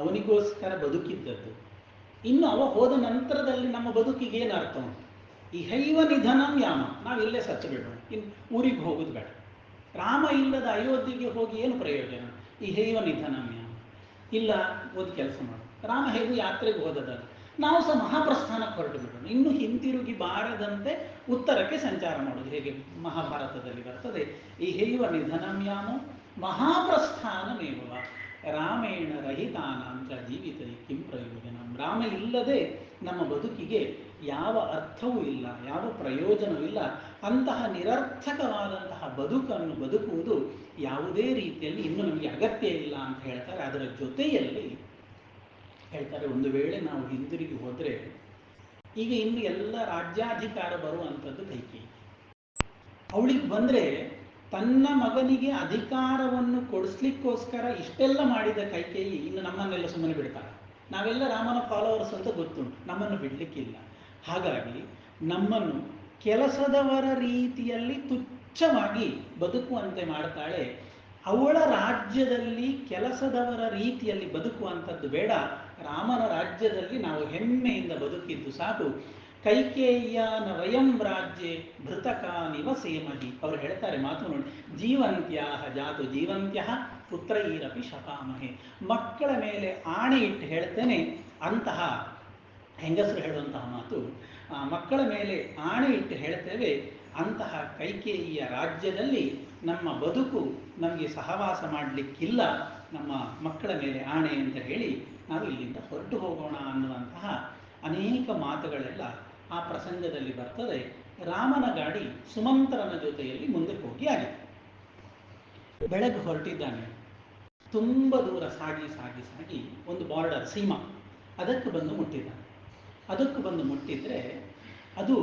ಅವನಿಗೋಸ್ಕರ ಬದುಕಿದ್ದದ್ದು, ಇನ್ನು ಅವ ಹೋದ ನಂತರದಲ್ಲಿ ನಮ್ಮ ಬದುಕಿಗೆ ಏನು ಅರ್ಥ ಉಂಟು? ಇಹೈವ ನಿಧನಂ ಯಾಮ, ನಾವಿಲ್ಲೇ ಸತ್ತು ಬಿಡೋಣ, ಇನ್ನು ಊರಿಗೆ ಹೋಗೋದು ಬೇಡ. ರಾಮ ಇಲ್ಲದ ಅಯೋಧ್ಯೆಗೆ ಹೋಗಿ ಏನು ಪ್ರಯೋಜನ? ಇಹೈವ ನಿಧನಂ ಯಾಮ. ಇಲ್ಲ, ಒಂದು ಕೆಲಸ ಮಾಡು, ರಾಮ ಹೇಗೂ ಯಾತ್ರೆಗೆ ಹೋದದಲ್ಲ, ನಾವು ಸಹ ಮಹಾಪ್ರಸ್ಥಾನಕ್ಕೆ ಹೊರಟು ಬಿಡೋಣ, ಇನ್ನು ಹಿಂತಿರುಗಿ ಬಾರದಂತೆ ಉತ್ತರಕ್ಕೆ ಸಂಚಾರ ಮಾಡೋದು. ಹೇಗೆ ಮಹಾಭಾರತದಲ್ಲಿ ಬರ್ತದೆ, ಇಹೈವ ನಿಧನಂ ಯಾಮೋ ಮಹಾಪ್ರಸ್ಥಾನಮೇವ ರಾಮೇಣ ರಹಿತಾನಾಂಚ ಜೀವಿತೈ ಕಿಂ ಪ್ರಯೋಜನಂ. ರಾಮ ಇಲ್ಲದೆ ನಮ್ಮ ಬದುಕಿಗೆ ಯಾವ ಅರ್ಥವೂ ಇಲ್ಲ, ಯಾವ ಪ್ರಯೋಜನವೂ ಇಲ್ಲ. ಅಂತಹ ನಿರರ್ಥಕವಾದಂತಹ ಬದುಕನ್ನು ಬದುಕುವುದು ಯಾವುದೇ ರೀತಿಯಲ್ಲಿ ಇನ್ನು ನಮಗೆ ಅಗತ್ಯ ಇಲ್ಲ ಅಂತ ಹೇಳ್ತಾರೆ. ಅದರ ಜೊತೆಯಲ್ಲಿ ಹೇಳ್ತಾರೆ, ಒಂದು ವೇಳೆ ನಾವು ಹಿಂದಿರುಗಿ ಹೋದರೆ ಈಗ ಇನ್ನು ಎಲ್ಲ ರಾಜ್ಯಾಧಿಕಾರ ಬರುವಂಥದ್ದು ಕೈಕೇಯಿ. ಅವಳಿಗೆ ಬಂದರೆ ತನ್ನ ಮಗನಿಗೆ ಅಧಿಕಾರವನ್ನು ಕೊಡಿಸ್ಲಿಕ್ಕೋಸ್ಕರ ಇಷ್ಟೆಲ್ಲ ಮಾಡಿದ ಕೈಕೇಯಿ ಇನ್ನು ನಮ್ಮನ್ನೆಲ್ಲ ಸುಮ್ಮನೆ ಬಿಡ್ತಾರೆ. ನಾವೆಲ್ಲ ರಾಮನ ಫಾಲೋವರ್ಸ್ ಅಂತ ಗೊತ್ತುಂಟು, ನಮ್ಮನ್ನು ಬಿಡಲಿಕ್ಕಿಲ್ಲ. ಹಾಗಾಗಿ ನಮ್ಮನ್ನು ಕೆಲಸದವರ ರೀತಿಯಲ್ಲಿ ತುಚ್ಛವಾಗಿ ಬದುಕುವಂತೆ ಮಾಡ್ತಾಳೆ. ಅವಳ ರಾಜ್ಯದಲ್ಲಿ ಕೆಲಸದವರ ರೀತಿಯಲ್ಲಿ ಬದುಕುವಂಥದ್ದು ಬೇಡ, ರಾಮನ ರಾಜ್ಯದಲ್ಲಿ ನಾವು ಹೆಮ್ಮೆಯಿಂದ ಬದುಕಿದ್ದು ಸಾಕು. ಕೈಕೇಯ್ಯನ ವಯಂ ರಾಜ್ಯೆ ಭೃತಕ ನಿವಸೇಮಹಿ. ಅವರು ಹೇಳ್ತಾರೆ ಮಾತು ನೋಡಿ, ಜೀವಂತ್ಯಾ ಜಾತು ಜೀವಂತ್ಯ ಪುತ್ರೈರಪಿ ಶಪಾಮಹೆ. ಮಕ್ಕಳ ಮೇಲೆ ಆಣೆ ಇಟ್ಟು ಹೇಳ್ತೇನೆ, ಅಂತಹ ಹೆಂಗಸರು ಹೇಳುವಂತಹ ಮಾತು, ಮಕ್ಕಳ ಮೇಲೆ ಆಣೆ ಇಟ್ಟು ಹೇಳ್ತೇವೆ, ಅಂತಹ ಕೈಕೇಯಿಯ ರಾಜ್ಯದಲ್ಲಿ ನಮ್ಮ ಬದುಕು ನಮಗೆ ಸಹವಾಸ ಮಾಡಲಿಕ್ಕಿಲ್ಲ, ನಮ್ಮ ಮಕ್ಕಳ ಮೇಲೆ ಆಣೆ ಅಂತ ಹೇಳಿ ನಾವು ಇಲ್ಲಿಂದ ಹೊರಟು ಹೋಗೋಣ ಅನ್ನುವಂತಹ ಅನೇಕ ಮಾತುಗಳೆಲ್ಲ ಆ ಪ್ರಸಂಗದಲ್ಲಿ ಬರ್ತದೆ. ರಾಮನ ಗಾಡಿ ಸುಮಂತ್ರನ ಜೊತೆಯಲ್ಲಿ ಮುಂದೆ ಹೋಗಿ ಆಗಿದೆ. ಬೆಳಗ್ಗೆ ಹೊರಟಿದ್ದಾನೆ. ತುಂಬ ದೂರ ಸಾಗಿ ಸಾಗಿ ಸಾಗಿ ಒಂದು ಬಾರ್ಡರ್ ಸೀಮಾ, ಅದಕ್ಕೆ ಬಂದು ಮುಟ್ಟಿದ್ದಾನೆ. ಅದಕ್ಕೆ ಬಂದು ಮುಟ್ಟಿದರೆ ಅದು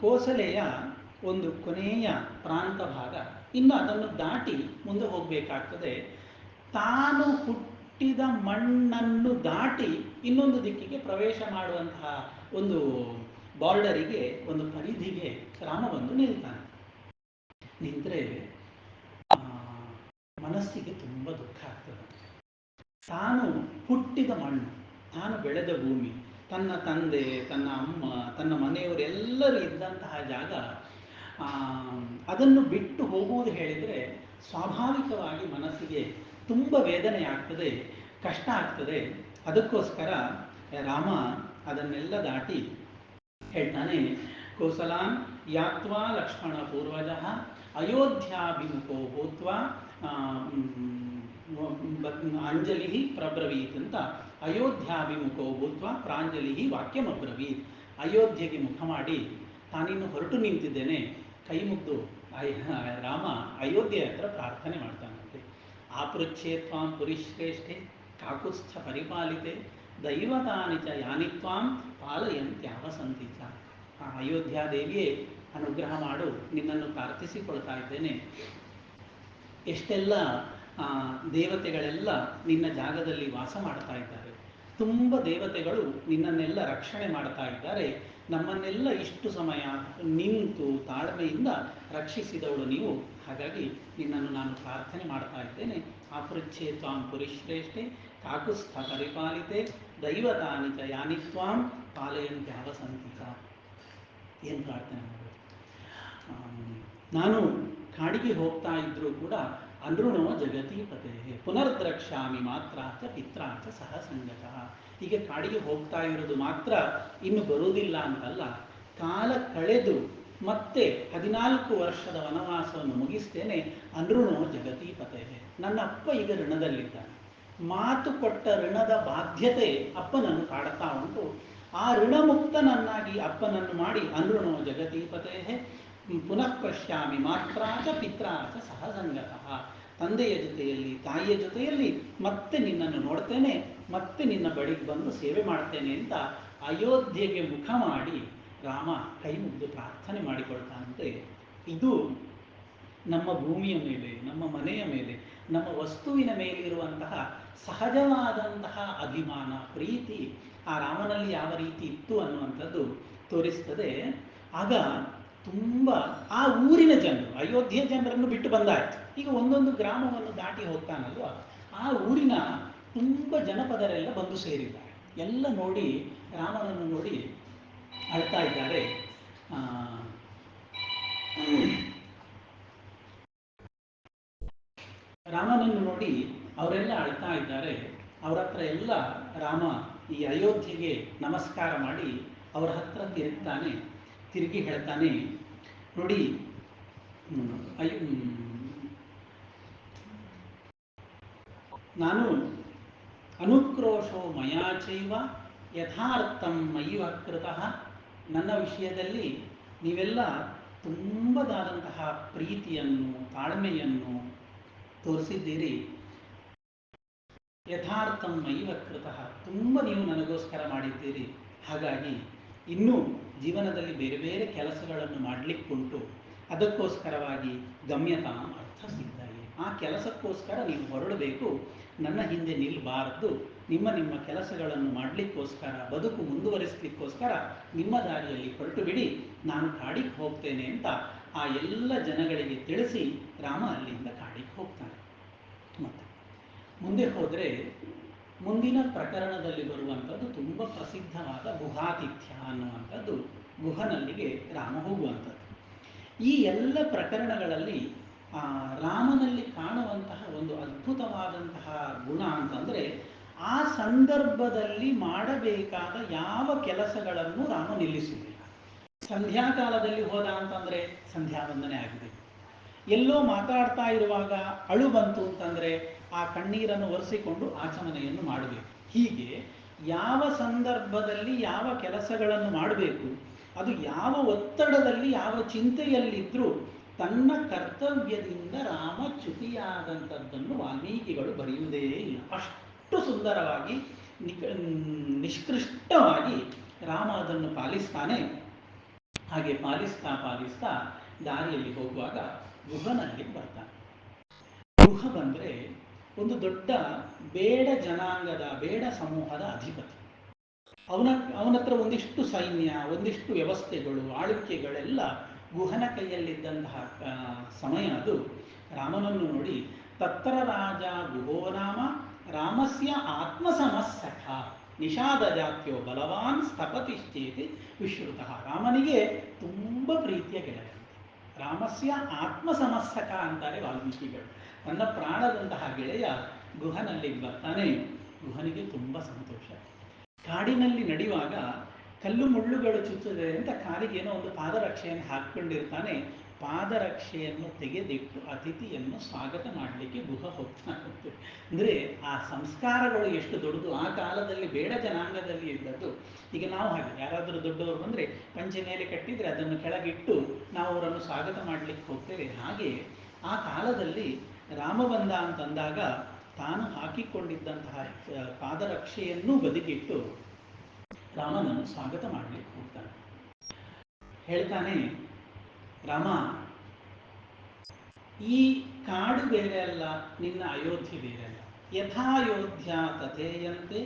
ಕೋಸಲೆಯ ಒಂದು ಕೊನೆಯ ಪ್ರಾಂತ ಭಾಗ. ಇನ್ನು ಅದನ್ನು ದಾಟಿ ಮುಂದೆ ಹೋಗಬೇಕಾಗ್ತದೆ. ತಾನು ಹುಟ್ಟಿದ ಮಣ್ಣನ್ನು ದಾಟಿ ಇನ್ನೊಂದು ದಿಕ್ಕಿಗೆ ಪ್ರವೇಶ ಮಾಡುವಂತಹ ಒಂದು ಬಾರ್ಡರಿಗೆ, ಒಂದು ಪರಿಧಿಗೆ ರಾಮ ಬಂದು ನಿಲ್ತಾನೆ. ನಿಂತರೆ ಮನಸ್ಸಿಗೆ ತುಂಬ ದುಃಖ ಆಗ್ತದೆ. ತಾನು ಹುಟ್ಟಿದ ಮಣ್ಣು, ತಾನು ಬೆಳೆದ ಭೂಮಿ, ತನ್ನ ತಂದೆ, ತನ್ನ ಅಮ್ಮ, ತನ್ನ ಮನೆಯವರೆಲ್ಲರೂ ಇದ್ದಂತಹ ಜಾಗ, ಅದನ್ನು ಬಿಟ್ಟು ಹೋಗುವುದು ಹೇಳಿದರೆ ಸ್ವಾಭಾವಿಕವಾಗಿ ಮನಸ್ಸಿಗೆ ತುಂಬ ವೇದನೆ ಆಗ್ತದೆ, ಕಷ್ಟ ಆಗ್ತದೆ. ಅದಕ್ಕೋಸ್ಕರ ರಾಮ ಅದನ್ನೆಲ್ಲ ದಾಟಿ ಹೇಳ್ತಾನೆ, ಕೋಸಲಾನ್ ಯಾತ್ವಾ ಲಕ್ಷ್ಮಣ ಪೂರ್ವಜ ಅಯೋಧ್ಯಾಭಿಮುಖೋ ಭೂತ್ವ ಅಂಜಲಿ ಪ್ರಬ್ರವೀತ್ ಅಂತ. ಅಯೋಧ್ಯಾಭಿಮುಖೋ ಭೂತ್ವ ಪ್ರಾಂಜಲಿ ವಾಕ್ಯಮಬ್ರವೀತ್. ಅಯೋಧ್ಯೆಗೆ ಮುಖ ಮಾಡಿ ತಾನಿನ್ನು ಹೊರಟು ನಿಂತಿದ್ದೇನೆ, ಕೈ ಮುಗ್ದು ರಾಮ ಅಯೋಧ್ಯೆ ಹತ್ರ ಪ್ರಾರ್ಥನೆ ಮಾಡ್ತಾನಂತೆ. ಆಪೃಚ್ಛೇ ತ್ವಾಂ ಪುರಿಶ್ರೇಷ್ಠೆ ಕಾಕುತ್ಸ್ಥ ಪರಿಪಾಲಿತೆ ದೈವತಾನಿ ಚ ಯಾನಿ ತ್ವಾಂ ಪಾಲಯಂತ್ಯಾವ ಸಂತಿ ಚ. ಅಯೋಧ್ಯಾದೇವಿಯೇ ಅನುಗ್ರಹ ಮಾಡು, ನಿನ್ನನ್ನು ಪ್ರಾರ್ಥಿಸಿಕೊಳ್ತಾ ಇದ್ದೇನೆ. ಎಷ್ಟೆಲ್ಲ ದೇವತೆಗಳೆಲ್ಲ ನಿನ್ನ ಜಾಗದಲ್ಲಿ ವಾಸ ಮಾಡ್ತಾ ಇದ್ದಾರೆ, ತುಂಬ ದೇವತೆಗಳು ನಿನ್ನನ್ನೆಲ್ಲ ರಕ್ಷಣೆ ಮಾಡ್ತಾ ಇದ್ದಾರೆ. ನಮ್ಮನ್ನೆಲ್ಲ ಇಷ್ಟು ಸಮಯ ನಿಂತು ತಾಳ್ಮೆಯಿಂದ ರಕ್ಷಿಸಿದವಳು ನೀವು. ಹಾಗಾಗಿ ನಿನ್ನನ್ನು ನಾನು ಪ್ರಾರ್ಥನೆ ಮಾಡ್ತಾ ಇದ್ದೇನೆ. ಆಪೃಚ್ಛೇ ತ್ವಾಂ ಪುರಿಶ್ರೇಷ್ಠೆ ಕಾಕುತ್ಸ್ಥ ಪರಿಪಾಲಿತೆ ದೈವತಾನಿ ಚ ಯಾನಿ ತ್ವಾಂ ಪಾಲಯಂತ್ಯಾವ ಸಂತಿ ಚ. ಏನು ಪ್ರಾರ್ಥನೆ ಮಾಡಬೇಕು? ನಾನು ಕಾಡಿಗೆ ಹೋಗ್ತಾ ಇದ್ರೂ ಕೂಡ ಅನೃಣೋ ಜಗತೀಪತೆ ಪುನರ್ದ್ರಕ್ಷ್ಯಾಮಿ ಮಾತ್ರ ಚ ಪಿತ್ರ ಚ ಸಹ ಸಂಗತಃ. ಹೀಗೆ ಕಾಡಿಗೆ ಹೋಗ್ತಾ ಇರೋದು ಮಾತ್ರ, ಇನ್ನು ಬರುವುದಿಲ್ಲ ಅಂತಲ್ಲ, ಕಾಲ ಕಳೆದು ಮತ್ತೆ 14 ವರ್ಷದ ವನವಾಸವನ್ನು ಮುಗಿಸ್ತೇನೆ. ಅನೃಣೋ ಜಗತೀಪತೆ. ನನ್ನ ಅಪ್ಪ ಈಗ ಋಣದಲ್ಲಿದ್ದಾನೆ, ಮಾತು ಕೊಟ್ಟ ಋಣದ ಬಾಧ್ಯತೆ ಅಪ್ಪನನ್ನು ಕಾಡ್ತಾ ಉಂಟು. ಆ ಋಣಮುಕ್ತನನ್ನಾಗಿ ಅಪ್ಪನನ್ನು ಮಾಡಿ ಅನೃಣೋ ಜಗತೀಪತೆ ಪುನಃ ಪಶ್ಯಾಮಿ ಮಾತ್ರಾಚ ಪಿತ್ರಾಚ ಸಹ ಸಂಗತಃ. ತಂದೆಯ ಜೊತೆಯಲ್ಲಿ ತಾಯಿಯ ಜೊತೆಯಲ್ಲಿ ಮತ್ತೆ ನಿನ್ನನ್ನು ನೋಡ್ತೇನೆ, ಮತ್ತೆ ನಿನ್ನ ಬಳಿಗೆ ಬಂದು ಸೇವೆ ಮಾಡ್ತೇನೆ ಅಂತ ಅಯೋಧ್ಯೆಗೆ ಮುಖ ಮಾಡಿ ರಾಮ ಕೈ ಮುಗಿದು ಪ್ರಾರ್ಥನೆ ಮಾಡಿಕೊಳ್ತಾನಂತೆ. ಇದು ನಮ್ಮ ಭೂಮಿಯ ಮೇಲೆ, ನಮ್ಮ ಮನೆಯ ಮೇಲೆ, ನಮ್ಮ ವಸ್ತುವಿನ ಮೇಲಿರುವಂತಹ ಸಹಜವಾದಂತಹ ಅಭಿಮಾನ, ಪ್ರೀತಿ ಆ ರಾಮನಲ್ಲಿ ಯಾವ ರೀತಿ ಇತ್ತು ಅನ್ನುವಂಥದ್ದು ತೋರಿಸ್ತದೆ. ಆಗ ತುಂಬ ಆ ಊರಿನ ಜನರು, ಅಯೋಧ್ಯೆ ಜನರನ್ನು ಬಿಟ್ಟು ಬಂದಾಯ್ತು, ಈಗ ಒಂದೊಂದು ಗ್ರಾಮವನ್ನು ದಾಟಿ ಹೋಗ್ತಾನಲ್ವ, ಆ ಊರಿನ ತುಂಬ ಜನಪದರೆಲ್ಲ ಬಂದು ಸೇರಿದ್ದಾರೆ. ಎಲ್ಲ ನೋಡಿ ರಾಮನನ್ನು ನೋಡಿ ಅಳ್ತಾ ಇದ್ದಾರೆ. ರಾಮನನ್ನು ನೋಡಿ ಅವರೆಲ್ಲ ಅಳ್ತಾ ಇದ್ದಾರೆ. ಅವರ ಹತ್ರ ಎಲ್ಲ ರಾಮ ಈ ಅಯೋಧ್ಯೆಗೆ ನಮಸ್ಕಾರ ಮಾಡಿ ಅವರ ಹತ್ರ ತಿರುಗಿ ಹೇಳ್ತಾನೆ, ನೋಡಿ ನಾನು ಅನುಕ್ರೋಶೋ ಮಯಾಚೈವ ಯಥಾರ್ಥಂ ಮೈವ ಕೃತಃ. ನನ್ನ ವಿಷಯದಲ್ಲಿ ನೀವೆಲ್ಲ ತುಂಬದಾದಂತಹ ಪ್ರೀತಿಯನ್ನು, ತಾಳ್ಮೆಯನ್ನು ತೋರಿಸಿದ್ದೀರಿ. ಯಥಾರ್ಥಂ ಮೈವ ಕೃತಃ, ತುಂಬ ನೀವು ನನಗೋಸ್ಕರ ಮಾಡಿದ್ದೀರಿ. ಹಾಗಾಗಿ ಇನ್ನೂ ಜೀವನದಲ್ಲಿ ಬೇರೆ ಬೇರೆ ಕೆಲಸಗಳನ್ನು ಮಾಡಲಿಕ್ಕುಂಟು. ಅದಕ್ಕೋಸ್ಕರವಾಗಿ ಗಮ್ಯತಾಂ ಅರ್ಥ ಸಿದ್ಧಾಯಿ. ಆ ಕೆಲಸಕ್ಕೋಸ್ಕರ ನೀವು ಹೊರಡಬೇಕು, ನನ್ನ ಹಿಂದೆ ನಿಲ್ಲಬಾರದು. ನಿಮ್ಮ ಕೆಲಸಗಳನ್ನು ಮಾಡಲಿಕ್ಕೋಸ್ಕರ, ಬದುಕು ಮುಂದುವರಿಸಲಿಕ್ಕೋಸ್ಕರ ನಿಮ್ಮ ದಾರಿಯಲ್ಲಿ ಹೊರಟು ಬಿಡಿ, ನಾನು ಕಾಡಿಗೆ ಹೋಗ್ತೇನೆ ಅಂತ ಆ ಎಲ್ಲ ಜನಗಳಿಗೆ ತಿಳಿಸಿ ರಾಮ ಅಲ್ಲಿಂದ ಕಾಡಿಗೆ ಹೋಗ್ತಾನೆ. ಮತ್ತೆ ಮುಂದೆ ಹೋದರೆ ಮುಂದಿನ ಪ್ರಕರಣದಲ್ಲಿ ಬರುವಂಥದ್ದು ತುಂಬ ಪ್ರಸಿದ್ಧವಾದ ಗುಹಾತಿಥ್ಯ ಅನ್ನುವಂಥದ್ದು. ಗುಹನಲ್ಲಿಗೆ ರಾಮ ಹೋಗುವಂಥದ್ದು. ಈ ಎಲ್ಲ ಪ್ರಕರಣಗಳಲ್ಲಿ ರಾಮನಲ್ಲಿ ಕಾಣುವಂತಹ ಒಂದು ಅದ್ಭುತವಾದಂತಹ ಗುಣ ಅಂತಂದರೆ, ಆ ಸಂದರ್ಭದಲ್ಲಿ ಮಾಡಬೇಕಾದ ಯಾವ ಕೆಲಸಗಳನ್ನು ರಾಮ ನಿಲ್ಲಿಸುವುದಿಲ್ಲ. ಸಂಧ್ಯಾಕಾಲದಲ್ಲಿ ಹೋದ ಅಂತಂದರೆ ಸಂಧ್ಯಾ ವಂದನೆ ಆಗಿದೆ. ಎಲ್ಲೋ ಮಾತಾಡ್ತಾ ಇರುವಾಗ ಅಳು ಬಂತು ಅಂತಂದರೆ ಆ ಕಣ್ಣೀರನ್ನು ಒರೆಸಿಕೊಂಡು ಆಚಮನೆಯನ್ನು ಮಾಡಬೇಕು. ಹೀಗೆ ಯಾವ ಸಂದರ್ಭದಲ್ಲಿ ಯಾವ ಕೆಲಸಗಳನ್ನು ಮಾಡಬೇಕು, ಅದು ಯಾವ ಒತ್ತಡದಲ್ಲಿ ಯಾವ ಚಿಂತೆಯಲ್ಲಿದ್ದರೂ ತನ್ನ ಕರ್ತವ್ಯದಿಂದ ರಾಮ ಚ್ಯುತಿಯಾದಂಥದ್ದನ್ನು ವಾಲ್ಮೀಕಿಗಳು ಬರೆಯುವುದೇ ಇಲ್ಲ. ಅಷ್ಟು ಸುಂದರವಾಗಿ ನಿಷ್ಕೃಷ್ಟವಾಗಿ ರಾಮ ಅದನ್ನು ಪಾಲಿಸ್ತಾನೆ. ಹಾಗೆ ಪಾಲಿಸ್ತಾ ದಾರಿಯಲ್ಲಿ ಹೋಗುವಾಗ ಗುಹನಲ್ಲಿ ಬರ್ತಾನೆ. ಗುಹ ಬಂದರೆ ಒಂದು ದೊಡ್ಡ ಬೇಡ ಜನಾಂಗದ, ಬೇಡ ಸಮೂಹದ ಅಧಿಪತಿ. ಅವನತ್ರ ಒಂದಿಷ್ಟು ಸೈನ್ಯ, ಒಂದಿಷ್ಟು ವ್ಯವಸ್ಥೆಗಳು, ಆಳ್ವಿಕೆಗಳೆಲ್ಲ ಗುಹನ ಕೈಯಲ್ಲಿದ್ದಂತಹ ಸಮಯ ಅದು. ರಾಮನನ್ನು ನೋಡಿ ತತ್ರ ರಾಜ ಗುಹೋ ನಾಮ ರಾಮಸ್ಯ ಆತ್ಮಸಮಸ್ಸಖ ನಿಷಾದ ಜಾತ್ಯೋ ಬಲವಾನ್ ಸ್ಥಪತಿಶ್ಚೇತಿ ವಿಶ್ರುತಃ. ರಾಮನಿಗೆ ತುಂಬ ಪ್ರೀತಿಯ ಗೆಳೆಯ. ರಾಮಸ್ಯ ಆತ್ಮಸಮಸ್ಸಖ ಅಂತಾರೆ ವಾಲ್ಮೀಕಿಗಳು. ನನ್ನ ಪ್ರಾಣದಂತಹ ಗೆಳೆಯ ಗುಹನಲ್ಲಿಗೆ ಬರ್ತಾನೆ. ಗುಹನಿಗೆ ತುಂಬ ಸಂತೋಷ. ಕಾಡಿನಲ್ಲಿ ನಡೆಯುವಾಗ ಕಲ್ಲು ಮುಳ್ಳುಗಳು ಚುಚ್ಚಿದೆ ಅಂತ ಕಾಲಿಗೆ ಏನೋ ಒಂದು ಪಾದರಕ್ಷೆಯನ್ನು ಹಾಕ್ಕೊಂಡಿರ್ತಾನೆ. ಪಾದರಕ್ಷೆಯನ್ನು ತೆಗೆದಿಟ್ಟು ಅತಿಥಿಯನ್ನು ಸ್ವಾಗತ ಮಾಡಲಿಕ್ಕೆ ಗುಹ ಹೋಗ್ತಾನಂತೆ. ಅಂದರೆ ಆ ಸಂಸ್ಕಾರಗಳು ಎಷ್ಟು ದೊಡ್ಡದು. ಆ ಕಾಲದಲ್ಲಿ ಬೇಡ ಜನಾಂಗದಲ್ಲಿ ಇದ್ದದ್ದು. ಈಗ ನಾವು ಹಾಗೆ ಯಾರಾದರೂ ದೊಡ್ಡವರು ಬಂದರೆ ಪಂಚೆ ಮೇಲೆ ಕಟ್ಟಿದರೆ ಅದನ್ನು ಕೆಳಗಿಟ್ಟು ನಾವು ಅವರನ್ನು ಸ್ವಾಗತ ಮಾಡಲಿಕ್ಕೆ ಹೋಗ್ತೇವೆ. ಹಾಗೆ ಆ ಕಾಲದಲ್ಲಿ ರಾಮ ಬಂದ ಅಂತಂದಾಗ ತಾನು ಹಾಕಿಕೊಂಡಿದ್ದಂತಹ ಪಾದರಕ್ಷೆಯನ್ನೂ ಬದಿಗಿಟ್ಟು ರಾಮನನ್ನು ಸ್ವಾಗತ ಮಾಡಲಿಕ್ಕೆ ಹೋಗ್ತಾನೆ. ಹೇಳ್ತಾನೆ ರಾಮ, ಈ ಕಾಡು ಬೇರೆ ಅಲ್ಲ, ನಿನ್ನ ಅಯೋಧ್ಯೆ ಬೇರೆ ಅಲ್ಲ. ಯಥಾಯೋಧ್ಯ ತಥೇಯಂತೆ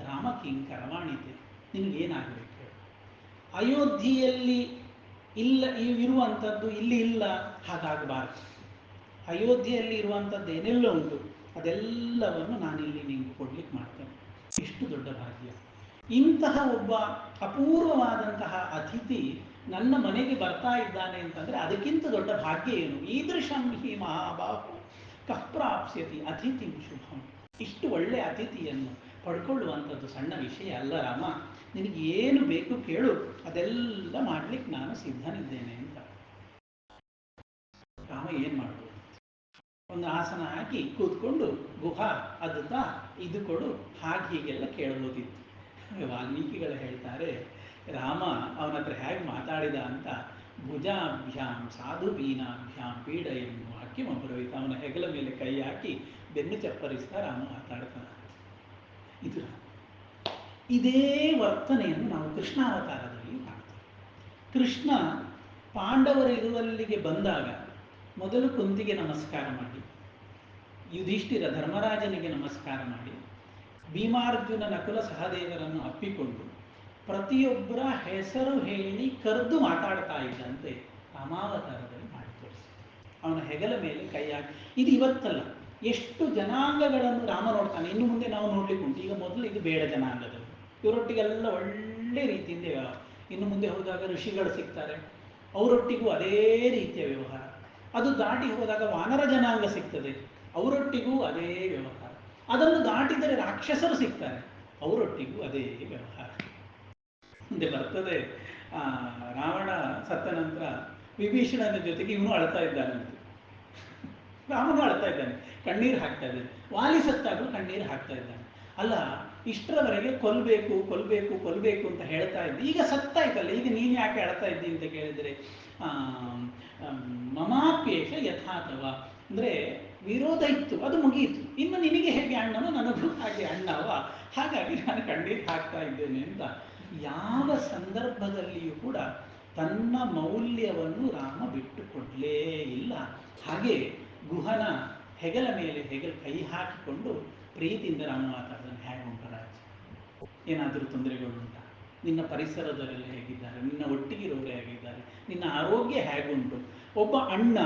ರಾಮ ಕಿಂಕರವಾಣಿತೆ. ನಿನಗೇನಾಗಬೇಕು ಹೇಳು. ಅಯೋಧ್ಯೆಯಲ್ಲಿ ಇಲ್ಲ ಇರುವಂಥದ್ದು ಇಲ್ಲಿ ಇಲ್ಲ, ಹಾಗಾಗಬಾರ್ದು. ಅಯೋಧ್ಯೆಯಲ್ಲಿ ಇರುವಂಥದ್ದು ಏನೆಲ್ಲ ಉಂಟು ಅದೆಲ್ಲವನ್ನು ನಾನಿಲ್ಲಿ ನಿಂಗೆ ಕೊಡ್ಲಿಕ್ಕೆ ಮಾಡ್ತೇನೆ. ಎಷ್ಟು ದೊಡ್ಡ ಭಾಗ್ಯ. ಇಂತಹ ಒಬ್ಬ ಅಪೂರ್ವವಾದಂತಹ ಅತಿಥಿ ನನ್ನ ಮನೆಗೆ ಬರ್ತಾ ಇದ್ದಾನೆ ಅಂತಂದರೆ ಅದಕ್ಕಿಂತ ದೊಡ್ಡ ಭಾಗ್ಯ ಏನು? ಈದೃಶಂ ಹಿ ಮಹಾಬಾಹು ಕಃ ಪ್ರಾಪ್ಸ್ಯತಿ ಅತಿಥಿ ಶುಭಂ. ಇಷ್ಟು ಒಳ್ಳೆಯ ಅತಿಥಿಯನ್ನು ಪಡ್ಕೊಳ್ಳುವಂಥದ್ದು ಸಣ್ಣ ವಿಷಯ ಅಲ್ಲ ರಾಮ. ನಿನಗೆ ಏನು ಬೇಕು ಕೇಳು, ಅದೆಲ್ಲ ಮಾಡ್ಲಿಕ್ಕೆ ನಾನು ಸಿದ್ಧನಿದ್ದೇನೆ ಅಂತ. ರಾಮ ಏನು ಮಾಡ್ಬೋದು? ಒಂದು ಆಸನ ಹಾಕಿ ಕೂತ್ಕೊಂಡು ಗುಹಾ ಅದುತ್ತಾ ಇದು ಕೊಡು ಹಾಗೆ ಹೀಗೆಲ್ಲ ಕೇಳ್ಬೋದಿತ್ತು. ವಾಲ್ಮೀಕಿಗಳು ಹೇಳ್ತಾರೆ, ರಾಮ ಅವನ ಹತ್ರ ಹೇಗೆ ಮಾತಾಡಿದ ಅಂತ, ಭುಜಾಭ್ಯಾಂ ಸಾಧು ಬೀನಾಭ್ಯಾಂ ಪೀಡೆಯನ್ನು ಹಾಕಿ ಮಬ್ಬರವಿತ. ಅವನ ಹೆಗಲ ಮೇಲೆ ಕೈ ಹಾಕಿ ಬೆನ್ನು ಚಪ್ಪರಿಸ್ತಾ ರಾಮ ಮಾತಾಡ್ತಾನೆ. ಇದು ಇದೇ ವರ್ತನೆಯನ್ನು ನಾವು ಕೃಷ್ಣಾವತಾರದಲ್ಲಿ ಕಾಣ್ತೇವೆ. ಕೃಷ್ಣ ಪಾಂಡವರಿರುವಲ್ಲಿಗೆ ಬಂದಾಗ ಮೊದಲು ಕುಂತಿಗೆ ನಮಸ್ಕಾರ ಮಾಡಿ, ಯುಧಿಷ್ಠಿರ ಧರ್ಮರಾಜನಿಗೆ ನಮಸ್ಕಾರ ಮಾಡಿ, ಭೀಮಾರ್ಜುನ ನಕುಲ ಸಹದೇವರನ್ನು ಅಪ್ಪಿಕೊಂಡು ಪ್ರತಿಯೊಬ್ಬರ ಹೆಸರು ಹೇಳಿ ಕರೆದು ಮಾತಾಡ್ತಾ ಇದ್ದಂತೆ ರಾಮಾವತಾರದಲ್ಲಿ ಮಾಡಿ ತೋರಿಸಿ. ಅವನ ಹೆಗಲ ಮೇಲೆ ಕೈ ಹಾಕಿ. ಇದು ಇವತ್ತಲ್ಲ, ಎಷ್ಟು ಜನಾಂಗಗಳನ್ನು ರಾಮ ನೋಡ್ತಾನೆ. ಇನ್ನು ಮುಂದೆ ನಾವು ನೋಡ್ಲಿಕ್ಕೆ ಉಂಟು. ಈಗ ಮೊದಲು ಇದು ಬೇಡ ಜನಾಂಗದವರು, ಇವರೊಟ್ಟಿಗೆಲ್ಲ ಒಳ್ಳೆ ರೀತಿಯಿಂದ ವ್ಯವಹಾರ. ಇನ್ನು ಮುಂದೆ ಹೋದಾಗ ಋಷಿಗಳು ಸಿಗ್ತಾರೆ, ಅವರೊಟ್ಟಿಗೂ ಅದೇ ರೀತಿಯ ವ್ಯವಹಾರ. ಅದು ದಾಟಿ ಹೋದಾಗ ವಾನರ ಜನಾಂಗ ಸಿಗ್ತದೆ, ಅವರೊಟ್ಟಿಗೂ ಅದೇ ವ್ಯವಹಾರ. ಅದನ್ನು ದಾಟಿದರೆ ರಾಕ್ಷಸರು ಸಿಗ್ತಾರೆ, ಅವರೊಟ್ಟಿಗೂ ಅದೇ ವ್ಯವಹಾರ. ಮುಂದೆ ಬರ್ತದೆ ರಾವಣ ಸತ್ತ ನಂತರ ವಿಭೀಷಣನ ಜೊತೆಗೆ ಇವನು ಅಳ್ತಾ ಇದ್ದಾನಂತೆ. ರಾಮನು ಅಳ್ತಾ ಇದ್ದಾನೆ, ಕಣ್ಣೀರು ಹಾಕ್ತಾ ಇದ್ದಾನೆ. ವಾಲಿ ಸತ್ತಾಗಲೂ ಕಣ್ಣೀರು ಹಾಕ್ತಾ ಇದ್ದಾನೆ. ಅಲ್ಲ, ಇಷ್ಟರವರೆಗೆ ಕೊಲ್ಲಬೇಕು ಕೊಲ್ಲಬೇಕು ಕೊಲ್ಲಬೇಕು ಅಂತ ಹೇಳ್ತಾ ಇದ್ದೆ, ಈಗ ಸತ್ತಾಯ್ತಲ್ಲ, ಈಗ ನೀನು ಯಾಕೆ ಅಳ್ತಾ ಇದ್ದಿ ಅಂತ ಕೇಳಿದರೆ ಮಮಾಪ್ಯೇಷ ಯಥಾತವ. ಅಂದರೆ ವಿರೋಧ ಇತ್ತು, ಅದು ಮುಗಿಯಿತು. ಇನ್ನು ನಿನಗೆ ಹೇಗೆ ಅಣ್ಣನೋ ನನಗೂ ಹಾಗೆ ಅಣ್ಣವ, ಹಾಗಾಗಿ ನಾನು ಕಣ್ಣೀರು ಹಾಕ್ತಾ ಇದ್ದೇನೆ ಅಂತ. ಯಾವ ಸಂದರ್ಭದಲ್ಲಿಯೂ ಕೂಡ ತನ್ನ ಮೌಲ್ಯವನ್ನು ರಾಮ ಬಿಟ್ಟುಕೊಡಲೇ ಇಲ್ಲ. ಹಾಗೆ ಗುಹನ ಹೆಗಲ ಮೇಲೆ ಕೈ ಹಾಕಿಕೊಂಡು ಪ್ರೀತಿಯಿಂದ ರಾಮ ಮಾತಾಡ್ತಾನೆ. ಹೇಗೆ ಉಂಟು ರಾಜ? ಏನಾದರೂ ತೊಂದರೆಗಳುಂಟಾ? ನಿನ್ನ ಪರಿಸರದವರೆಲ್ಲ ಹೇಗಿದ್ದಾರೆ? ನಿನ್ನ ಒಟ್ಟಿಗಿರೋರು ಹೇಗಿದ್ದಾರೆ? ನಿನ್ನ ಆರೋಗ್ಯ ಹೇಗುಂಟು? ಒಬ್ಬ ಅಣ್ಣ,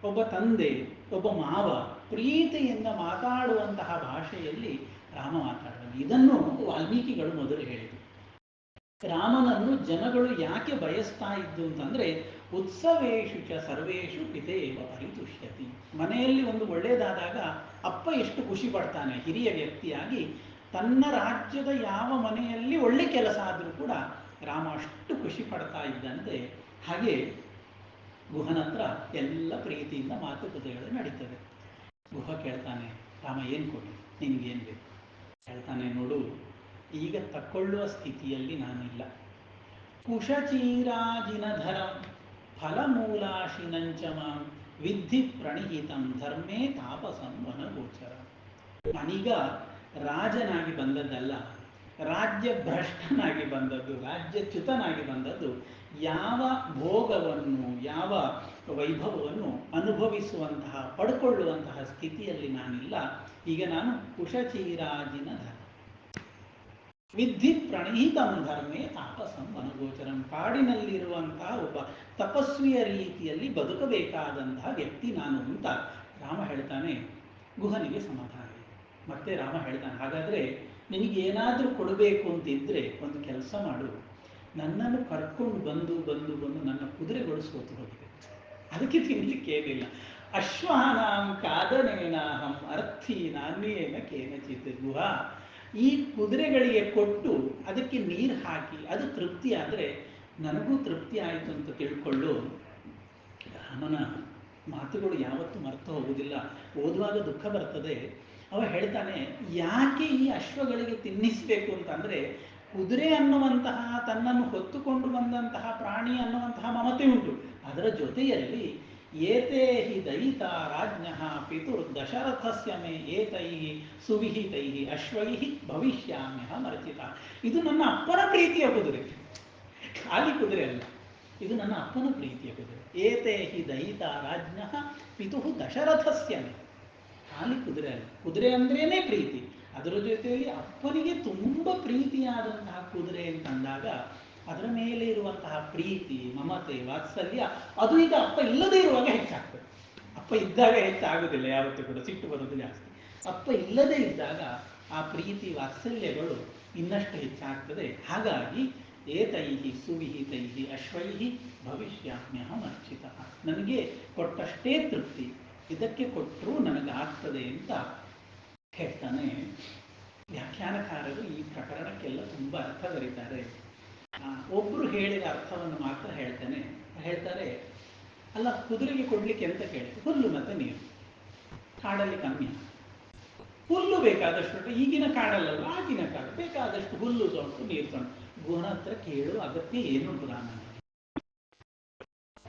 ಒಬ್ಬ ತಂದೆ, ಒಬ್ಬ ಮಾವ ಪ್ರೀತಿಯಿಂದ ಮಾತಾಡುವಂತಹ ಭಾಷೆಯಲ್ಲಿ ರಾಮ ಮಾತಾಡ್ತಾನೆ. ಇದನ್ನು ವಾಲ್ಮೀಕಿಗಳು ಮೊದಲು ಹೇಳಿದರು. ರಾಮನನ್ನು ಜನಗಳು ಯಾಕೆ ಬಯಸ್ತಾ ಇದ್ದು ಅಂತಂದರೆ, ಉತ್ಸವೇಶು ಚ ಸರ್ವೇಶು ಪಿತೇವ ಪರಿತುಷ್ಯತಿ. ಮನೆಯಲ್ಲಿ ಒಂದು ಒಳ್ಳೆಯದಾದಾಗ ಅಪ್ಪ ಎಷ್ಟು ಖುಷಿ ಪಡ್ತಾನೆ. ಹಿರಿಯ ವ್ಯಕ್ತಿಯಾಗಿ ತನ್ನ ರಾಜ್ಯದ ಯಾವ ಮನೆಯಲ್ಲಿ ಒಳ್ಳೆ ಕೆಲಸ ಆದರೂ ಕೂಡ ರಾಮ ಅಷ್ಟು ಖುಷಿ ಪಡ್ತಾ ಇದ್ದಂತೆ. ಹಾಗೆ ಗುಹನ ಹತ್ರ ಎಲ್ಲ ಪ್ರೀತಿಯಿಂದ ಮಾತುಕತೆಗಳು ನಡೀತದೆ. ಗುಹ ಕೇಳ್ತಾನೆ, ರಾಮ ಏನು ಕೊಡಿ, ನಿನಗೇನು ಬೇಕು? ಹೇಳ್ತಾನೆ, ನೋಡು, ಈಗ ತಕ್ಕೊಳ್ಳುವ ಸ್ಥಿತಿಯಲ್ಲಿ ನಾನಿಲ್ಲ. ಕುಶಚೀರಾಜಿನಧರಂ ಫಲಮೂಲಾಶಿನಂಚಮಾಂ ವಿದ್ಧಿ ಪ್ರಣಿಹಿತಂ ಧರ್ಮೇ ತಾಪಸಂ ವನಗೋಚರ. ನಾನೀಗ ರಾಜನಾಗಿ ಬಂದದ್ದಲ್ಲ, ರಾಜ್ಯ ಭ್ರಷ್ಟನಾಗಿ ಬಂದದ್ದು, ರಾಜ್ಯಚ್ಯುತನಾಗಿ ಬಂದದ್ದು. ಯಾವ ಭೋಗವನ್ನು, ಯಾವ ವೈಭವವನ್ನು ಅನುಭವಿಸುವಂತಹ, ಪಡ್ಕೊಳ್ಳುವಂತಹ ಸ್ಥಿತಿಯಲ್ಲಿ ನಾನಿಲ್ಲ. ಈಗ ನಾನು ಕುಶಚೀರಾಜಿನ ಧರ್ಮ ವಿದ್ಧಿ ಪ್ರಣೀತಂ ಧರ್ಮೇ ತಾಪಸಂ ವನಗೋಚರಂ. ಕಾಡಿನಲ್ಲಿರುವಂತಹ ಒಬ್ಬ ತಪಸ್ವಿಯ ರೀತಿಯಲ್ಲಿ ಬದುಕಬೇಕಾದಂತಹ ವ್ಯಕ್ತಿ ನಾನು ಅಂತ ರಾಮ ಹೇಳ್ತಾನೆ. ಗುಹನಿಗೆ ಸಮಾಧಾನ ಇದೆ. ಮತ್ತೆ ರಾಮ ಹೇಳ್ತಾನೆ, ಹಾಗಾದರೆ ನಿನಗೇನಾದರೂ ಕೊಡಬೇಕು ಅಂತಿದ್ದರೆ ಒಂದು ಕೆಲಸ ಮಾಡು, ನನ್ನನ್ನು ಕರ್ಕೊಂಡು ಬಂದು ನನ್ನ ಕುದುರೆಗಳು ಸೋತು ಹೋಗಿದೆ, ಅದಕ್ಕೆ ತಿನ್ನಲಿಕ್ಕೆ ಏನಿಲ್ಲ. ಅಶ್ವಾನಾಂ ಕಾದನೇನಾಹಂ ಅರ್ಥಿ ನಾಣ್ಯೇನ ಕೇನಚಿತ್. ಗುಹ, ಈ ಕುದುರೆಗಳಿಗೆ ಕೊಟ್ಟು ಅದಕ್ಕೆ ನೀರು ಹಾಕಿ ಅದು ತೃಪ್ತಿ ಆದರೆ ನನಗೂ ತೃಪ್ತಿ ಆಯಿತು ಅಂತ ತಿಳ್ಕೊಳ್ಳು. ರಾಮನ ಮಾತುಗಳು ಯಾವತ್ತೂ ಮರೆತು ಹೋಗುವುದಿಲ್ಲ. ಓದುವಾಗ ದುಃಖ ಬರ್ತದೆ. ಅವ ಹೇಳ್ತಾನೆ, ಯಾಕೆ ಈ ಅಶ್ವಗಳಿಗೆ ತಿನ್ನಿಸಬೇಕು ಅಂತಂದರೆ, ಕುದುರೆ ಅನ್ನುವಂತಹ ತನ್ನನ್ನು ಹೊತ್ತುಕೊಂಡು ಬಂದಂತಹ ಪ್ರಾಣಿ ಅನ್ನುವಂತಹ ಮಮತೆ ಉಂಟು. ಅದರ ಜೊತೆಯಲ್ಲಿ ಏತೇ ಹಿ ದಯಿತ ರಾಜ್ಞ ಪಿತುರ್ ದಶರಥಸ್ಯ ಮೇ ಏತೈ ಸುವಿಹಿತೈ ಅಶ್ವೈ ಭವಿಷ್ಯಾಮ್ಯಹ ಮರ್ಚಿತ. ಇದು ನನ್ನ ಅಪ್ಪನ ಪ್ರೀತಿಯ ಕುದುರೆ, ಖಾಲಿ ಕುದುರೆ ಅಲ್ಲ, ಇದು ನನ್ನ ಅಪ್ಪನ ಪ್ರೀತಿಯ ಕುದುರೆ. ಏತೇ ಹಿ ದಯಿತ ರಾಜ್ಞ ಪಿತುಃ ದಶರಥಸ್ಯ ಮೇ. ಖಾಲಿ ಕುದುರೆ ಅಲ್ಲ, ಕುದುರೆ ಅಂದ್ರೇನೆ ಪ್ರೀತಿ. ಅದರ ಜೊತೆಯಲ್ಲಿ ಅಪ್ಪನಿಗೆ ತುಂಬ ಪ್ರೀತಿಯಾದಂತಹ ಕುದುರೆ ಅಂತಂದಾಗ ಅದರ ಮೇಲೆ ಇರುವಂತಹ ಪ್ರೀತಿ, ಮಮತೆ, ವಾತ್ಸಲ್ಯ ಅದು ಈಗ ಅಪ್ಪ ಇಲ್ಲದೇ ಇರುವಾಗ ಹೆಚ್ಚಾಗ್ತದೆ. ಅಪ್ಪ ಇದ್ದಾಗ ಹೆಚ್ಚಾಗುವುದಿಲ್ಲ, ಯಾವತ್ತೂ ಕೂಡ ಸಿಟ್ಟು ಬರೋದು ಜಾಸ್ತಿ. ಅಪ್ಪ ಇಲ್ಲದೇ ಇದ್ದಾಗ ಆ ಪ್ರೀತಿ ವಾತ್ಸಲ್ಯಗಳು ಇನ್ನಷ್ಟು ಹೆಚ್ಚಾಗ್ತದೆ. ಹಾಗಾಗಿ ಏತೈಹಿ ಸುವಿಹಿತೈಹಿ ಅಶ್ವೈಹಿ ಭವಿಷ್ಯಾಮ್ಯಹಂ ಅರ್ಚಿತಃ. ನನಗೆ ಕೊಟ್ಟಷ್ಟೇ ತೃಪ್ತಿ, ಇದಕ್ಕೆ ಕೊಟ್ಟರೂ ನನಗಾಗ್ತದೆ ಅಂತ ಹೇಳ್ತಾನೆ. ವ್ಯಾಖ್ಯಾನಕಾರರು ಈ ಪ್ರಕರಣಕ್ಕೆಲ್ಲ ತುಂಬ ಅರ್ಥ ಬರೀತಾರೆ. ಒಬ್ಬರು ಹೇಳಿದ ಅರ್ಥವನ್ನು ಮಾತ್ರ ಹೇಳ್ತಾರೆ. ಅಲ್ಲ, ಕುದುರೆಗೆ ಕೊಡ್ಲಿಕ್ಕೆ ಎಂತ ಕೇಳಿದೆ? ಹುಲ್ಲು ಮತ್ತೆ ನೀರು. ಕಾಡಲ್ಲಿ ಕಮ್ಮಿ ಹುಲ್ಲು ಬೇಕಾದಷ್ಟು, ಈಗಿನ ಕಾಡಲ್ಲಲ್ಲ ಆಗಿನ ಕಾಡು, ಬೇಕಾದಷ್ಟು ಹುಲ್ಲು ತೊಗೊಂಡು ನೀರು ತೊಗೊಂಡು ಗುಹನ ಹತ್ರ ಕೇಳು ಅಗತ್ಯ ಏನುಂಟು ರಾಮನ?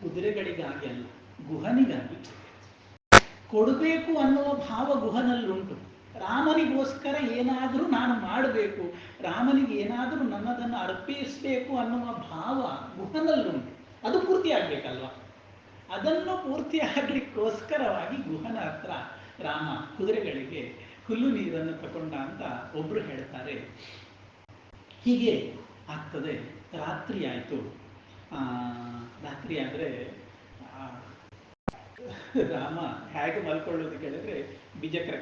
ಕುದುರೆಗಳಿಗಾಗಿ ಅಲ್ಲ, ಗುಹನಿಗಾಗಿ ಕೊಡಬೇಕು ಅನ್ನುವ ಭಾವ ಗುಹನಲ್ಲುಂಟು. ರಾಮನಿಗೋಸ್ಕರ ಏನಾದರೂ ನಾನು ಮಾಡಬೇಕು, ರಾಮನಿಗೆ ಏನಾದರೂ ನನ್ನದನ್ನು ಅರ್ಪಿಸಬೇಕು ಅನ್ನುವ ಭಾವ ಗುಹನಲ್ಲುಂಟು. ಅದು ಪೂರ್ತಿ ಆಗ್ಬೇಕಲ್ವ? ಅದನ್ನು ಪೂರ್ತಿ ಆಗಲಿಕ್ಕೋಸ್ಕರವಾಗಿ ಗುಹನ ಹತ್ರ ರಾಮ ಕುದುರೆಗಳಿಗೆ ಹುಲ್ಲು ನೀರನ್ನು ತಗೊಂಡ ಅಂತ ಒಬ್ರು ಹೇಳ್ತಾರೆ. ಹೀಗೆ ಆಗ್ತದೆ. ರಾತ್ರಿ ಆಯಿತು. ರಾತ್ರಿ ಆದರೆ ರಾಮ ಹೇಗೆ ಮಲ್ಕೊಳ್ಳೋದು ಕೇಳಿದ್ರೆ, ಬಿಜಕ್ರೆ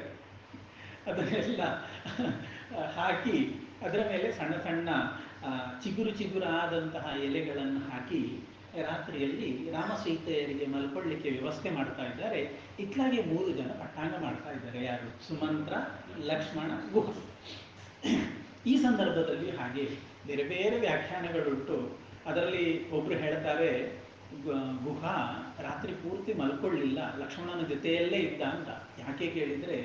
ಅದನ್ನೆಲ್ಲ ಹಾಕಿ ಅದರ ಮೇಲೆ ಸಣ್ಣ ಸಣ್ಣ ಚಿಗುರಾದಂತಹ ಎಲೆಗಳನ್ನು ಹಾಕಿ ರಾತ್ರಿಯಲ್ಲಿ ರಾಮ ಸೀತೆಯರಿಗೆ ಮಲ್ಕೊಳ್ಳಿಕ್ಕೆ ವ್ಯವಸ್ಥೆ ಮಾಡ್ತಾ ಇದ್ದಾರೆ. ಇತ್ಲಾಗೆ 3 ಜನ ಪಟ್ಟಾಂಗ ಮಾಡ್ತಾ ಇದ್ದಾರೆ. ಯಾರು? ಸುಮಂತ್ರ, ಲಕ್ಷ್ಮಣ, ಗುಹ. ಈ ಸಂದರ್ಭದಲ್ಲಿ ಹಾಗೆ ಬೇರೆ ಬೇರೆ ವ್ಯಾಖ್ಯಾನಗಳುಂಟು. ಅದರಲ್ಲಿ ಒಬ್ರು ಹೇಳ್ತಾರೆ, ಗುಹ ರಾತ್ರಿ ಪೂರ್ತಿ ಮಲ್ಕೊಳ್ಳಿಲ್ಲ, ಲಕ್ಷ್ಮಣನ ಜೊತೆಯಲ್ಲೇ ಇದ್ದ ಅಂತ. ಯಾಕೆ ಕೇಳಿದರೆ,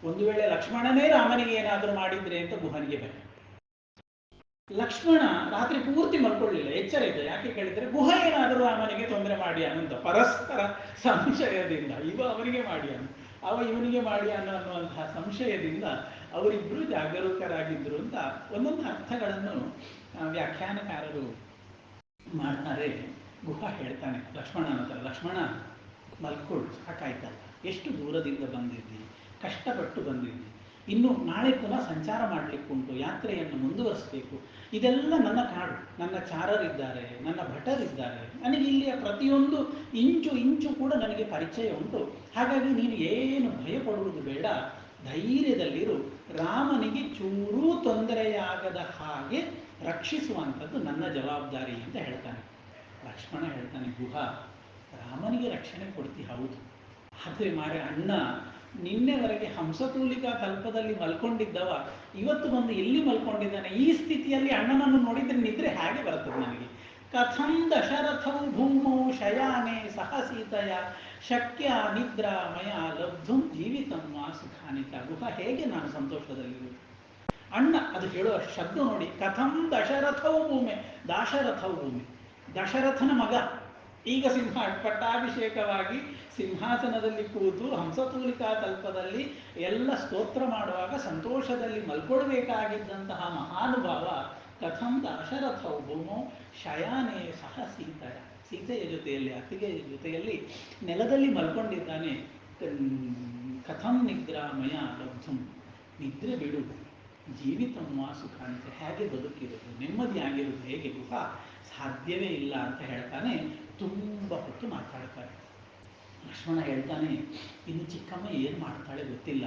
ಒಂದು ವೇಳೆ ಲಕ್ಷ್ಮಣನೇ ರಾಮನಿಗೆ ಏನಾದರೂ ಮಾಡಿದ್ರೆ ಅಂತ ಗುಹನಿಗೆ ಭಯ. ಲಕ್ಷ್ಮಣ ರಾತ್ರಿ ಪೂರ್ತಿ ಮಲ್ಕೊಳ್ಳಿಲ್ಲ, ಎಚ್ಚರ ಇದ್ದ. ಯಾಕೆ ಕೇಳಿದರೆ, ಗುಹ ಏನಾದರೂ ರಾಮನಿಗೆ ತೊಂದರೆ ಮಾಡ್ಯಾನಂತ ಪರಸ್ಪರ ಸಂಶಯದಿಂದ, ಇವ ಅವನಿಗೆ ಮಾಡ್ಯಾನ, ಅವ ಇವನಿಗೆ ಮಾಡ್ಯಾನ ಅನ್ನುವಂತಹ ಸಂಶಯದಿಂದ ಅವರಿಬ್ಬರು ಜಾಗರೂಕರಾಗಿದ್ದರು ಅಂತ ಒಂದೊಂದು ಅರ್ಥಗಳನ್ನು ವ್ಯಾಖ್ಯಾನಕಾರರು ಮಾಡ್ತಾರೆ. ಗುಹ ಹೇಳ್ತಾನೆ ಲಕ್ಷ್ಮಣನ ಹತ್ರ, ಲಕ್ಷ್ಮಣ ಮಲ್ಕೊಳ್ಳು, ಸಾಕಾಯ್ತಲ್ಲ, ಎಷ್ಟು ದೂರದಿಂದ ಬಂದಿದ್ದಿ, ಕಷ್ಟಪಟ್ಟು ಬಂದಿದ್ದಿ, ಇನ್ನು ನಾಳೆ ಪುನಃ ಸಂಚಾರ ಮಾಡಲಿಕ್ಕುಂಟು, ಯಾತ್ರೆಯನ್ನು ಮುಂದುವರಿಸಬೇಕು. ಇದೆಲ್ಲ ನನ್ನ ಕಾಡು, ನನ್ನ ಚಾರರಿದ್ದಾರೆ, ನನ್ನ ಭಟರಿದ್ದಾರೆ, ನನಗೆ ಇಲ್ಲಿಯ ಪ್ರತಿಯೊಂದು ಇಂಚು ಕೂಡ ನನಗೆ ಪರಿಚಯ ಉಂಟು. ಹಾಗಾಗಿ ನೀನು ಏನು ಭಯಪಡುವುದು ಬೇಡ, ಧೈರ್ಯದಲ್ಲಿರು. ರಾಮನಿಗೆ ಚೂರೂ ತೊಂದರೆಯಾಗದ ಹಾಗೆ ರಕ್ಷಿಸುವಂಥದ್ದು ನನ್ನ ಜವಾಬ್ದಾರಿ ಅಂತ ಹೇಳ್ತಾನೆ. ಲಕ್ಷ್ಮಣ ಹೇಳ್ತಾನೆ, ಗುಹ ರಾಮನಿಗೆ ರಕ್ಷಣೆ ಕೊಡ್ತಿ ಹೌದು, ಆದರೆ ಮಾರೆ ಅಣ್ಣ ನಿನ್ನೆವರೆಗೆ ಹಂಸತೂಲಿಕಾ ಕಲ್ಪದಲ್ಲಿ ಮಲ್ಕೊಂಡಿದ್ದವ ಇವತ್ತು ಬಂದು ಎಲ್ಲಿ ಮಲ್ಕೊಂಡಿದ್ದಾನೆ? ಈ ಸ್ಥಿತಿಯಲ್ಲಿ ಅಣ್ಣನನ್ನು ನೋಡಿದರೆ ನಿದ್ರೆ ಹೇಗೆ ಬರ್ತದೆ ನನಗೆ? ಕಥಂ ದಶರಥವು ಭೂಮೌ ಶಯಾನೆ ಸಹ ಸೀತೆಯ ಶಕ್ಯ ನಿದ್ರಾ ಮಯ ಲಬ್ಧುಂ ಜೀವಿತಂ ವಾ ಸುಖಾನಿತ. ಗುಹ ಹೇಗೆ ನಾನು ಸಂತೋಷದಲ್ಲಿರುವುದು? ಅಣ್ಣ ಅದು ಹೇಳುವ ಶಬ್ದ ನೋಡಿ, ಕಥಂ ದಶರಥವು ಭೂಮೆ, ದಾಶರಥವು ಭೂಮಿ, ದಶರಥನ ಮಗ ಈಗ ಪಟ್ಟಾಭಿಷೇಕವಾಗಿ ಸಿಂಹಾಸನದಲ್ಲಿ ಕೂತು ಹಂಸತೂಲಿಕಾ ಕಲ್ಪದಲ್ಲಿ ಎಲ್ಲ ಸ್ತೋತ್ರ ಮಾಡುವಾಗ ಸಂತೋಷದಲ್ಲಿ ಮಲ್ಕೊಳ್ಬೇಕಾಗಿದ್ದಂತಹ ಮಹಾನುಭಾವ ಕಥಂ ದಾಶರಥವು ಭೂಮೋ ಶಯಾನೆ ಸಹ ಸೀತೆಯ ಜೊತೆಯಲ್ಲಿ, ಅತ್ತಿಗೆಯ ಜೊತೆಯಲ್ಲಿ ನೆಲದಲ್ಲಿ ಮಲ್ಕೊಂಡಿದ್ದಾನೆ. ಕಥಂ ನಿದ್ರಾಮಯ ಲಬ್ಧುಂ, ನಿದ್ರೆ ಬಿಡು, ಜೀವಿತಮ್ಮ ಸುಖಾಂತ, ಹೇಗೆ ಬದುಕಿರೋದು, ನೆಮ್ಮದಿಯಾಗಿರೋದು ಹೇಗೆ? ಗುಹ ಸಾಧ್ಯವೇ ಇಲ್ಲ ಅಂತ ಹೇಳ್ತಾನೆ. ತುಂಬ ಹೊತ್ತು ಮಾತಾಡ್ತಾರೆ. ಲಕ್ಷ್ಮಣ ಹೇಳ್ತಾನೆ, ಇನ್ನು ಚಿಕ್ಕಮ್ಮ ಏನು ಮಾಡ್ತಾಳೆ ಗೊತ್ತಿಲ್ಲ,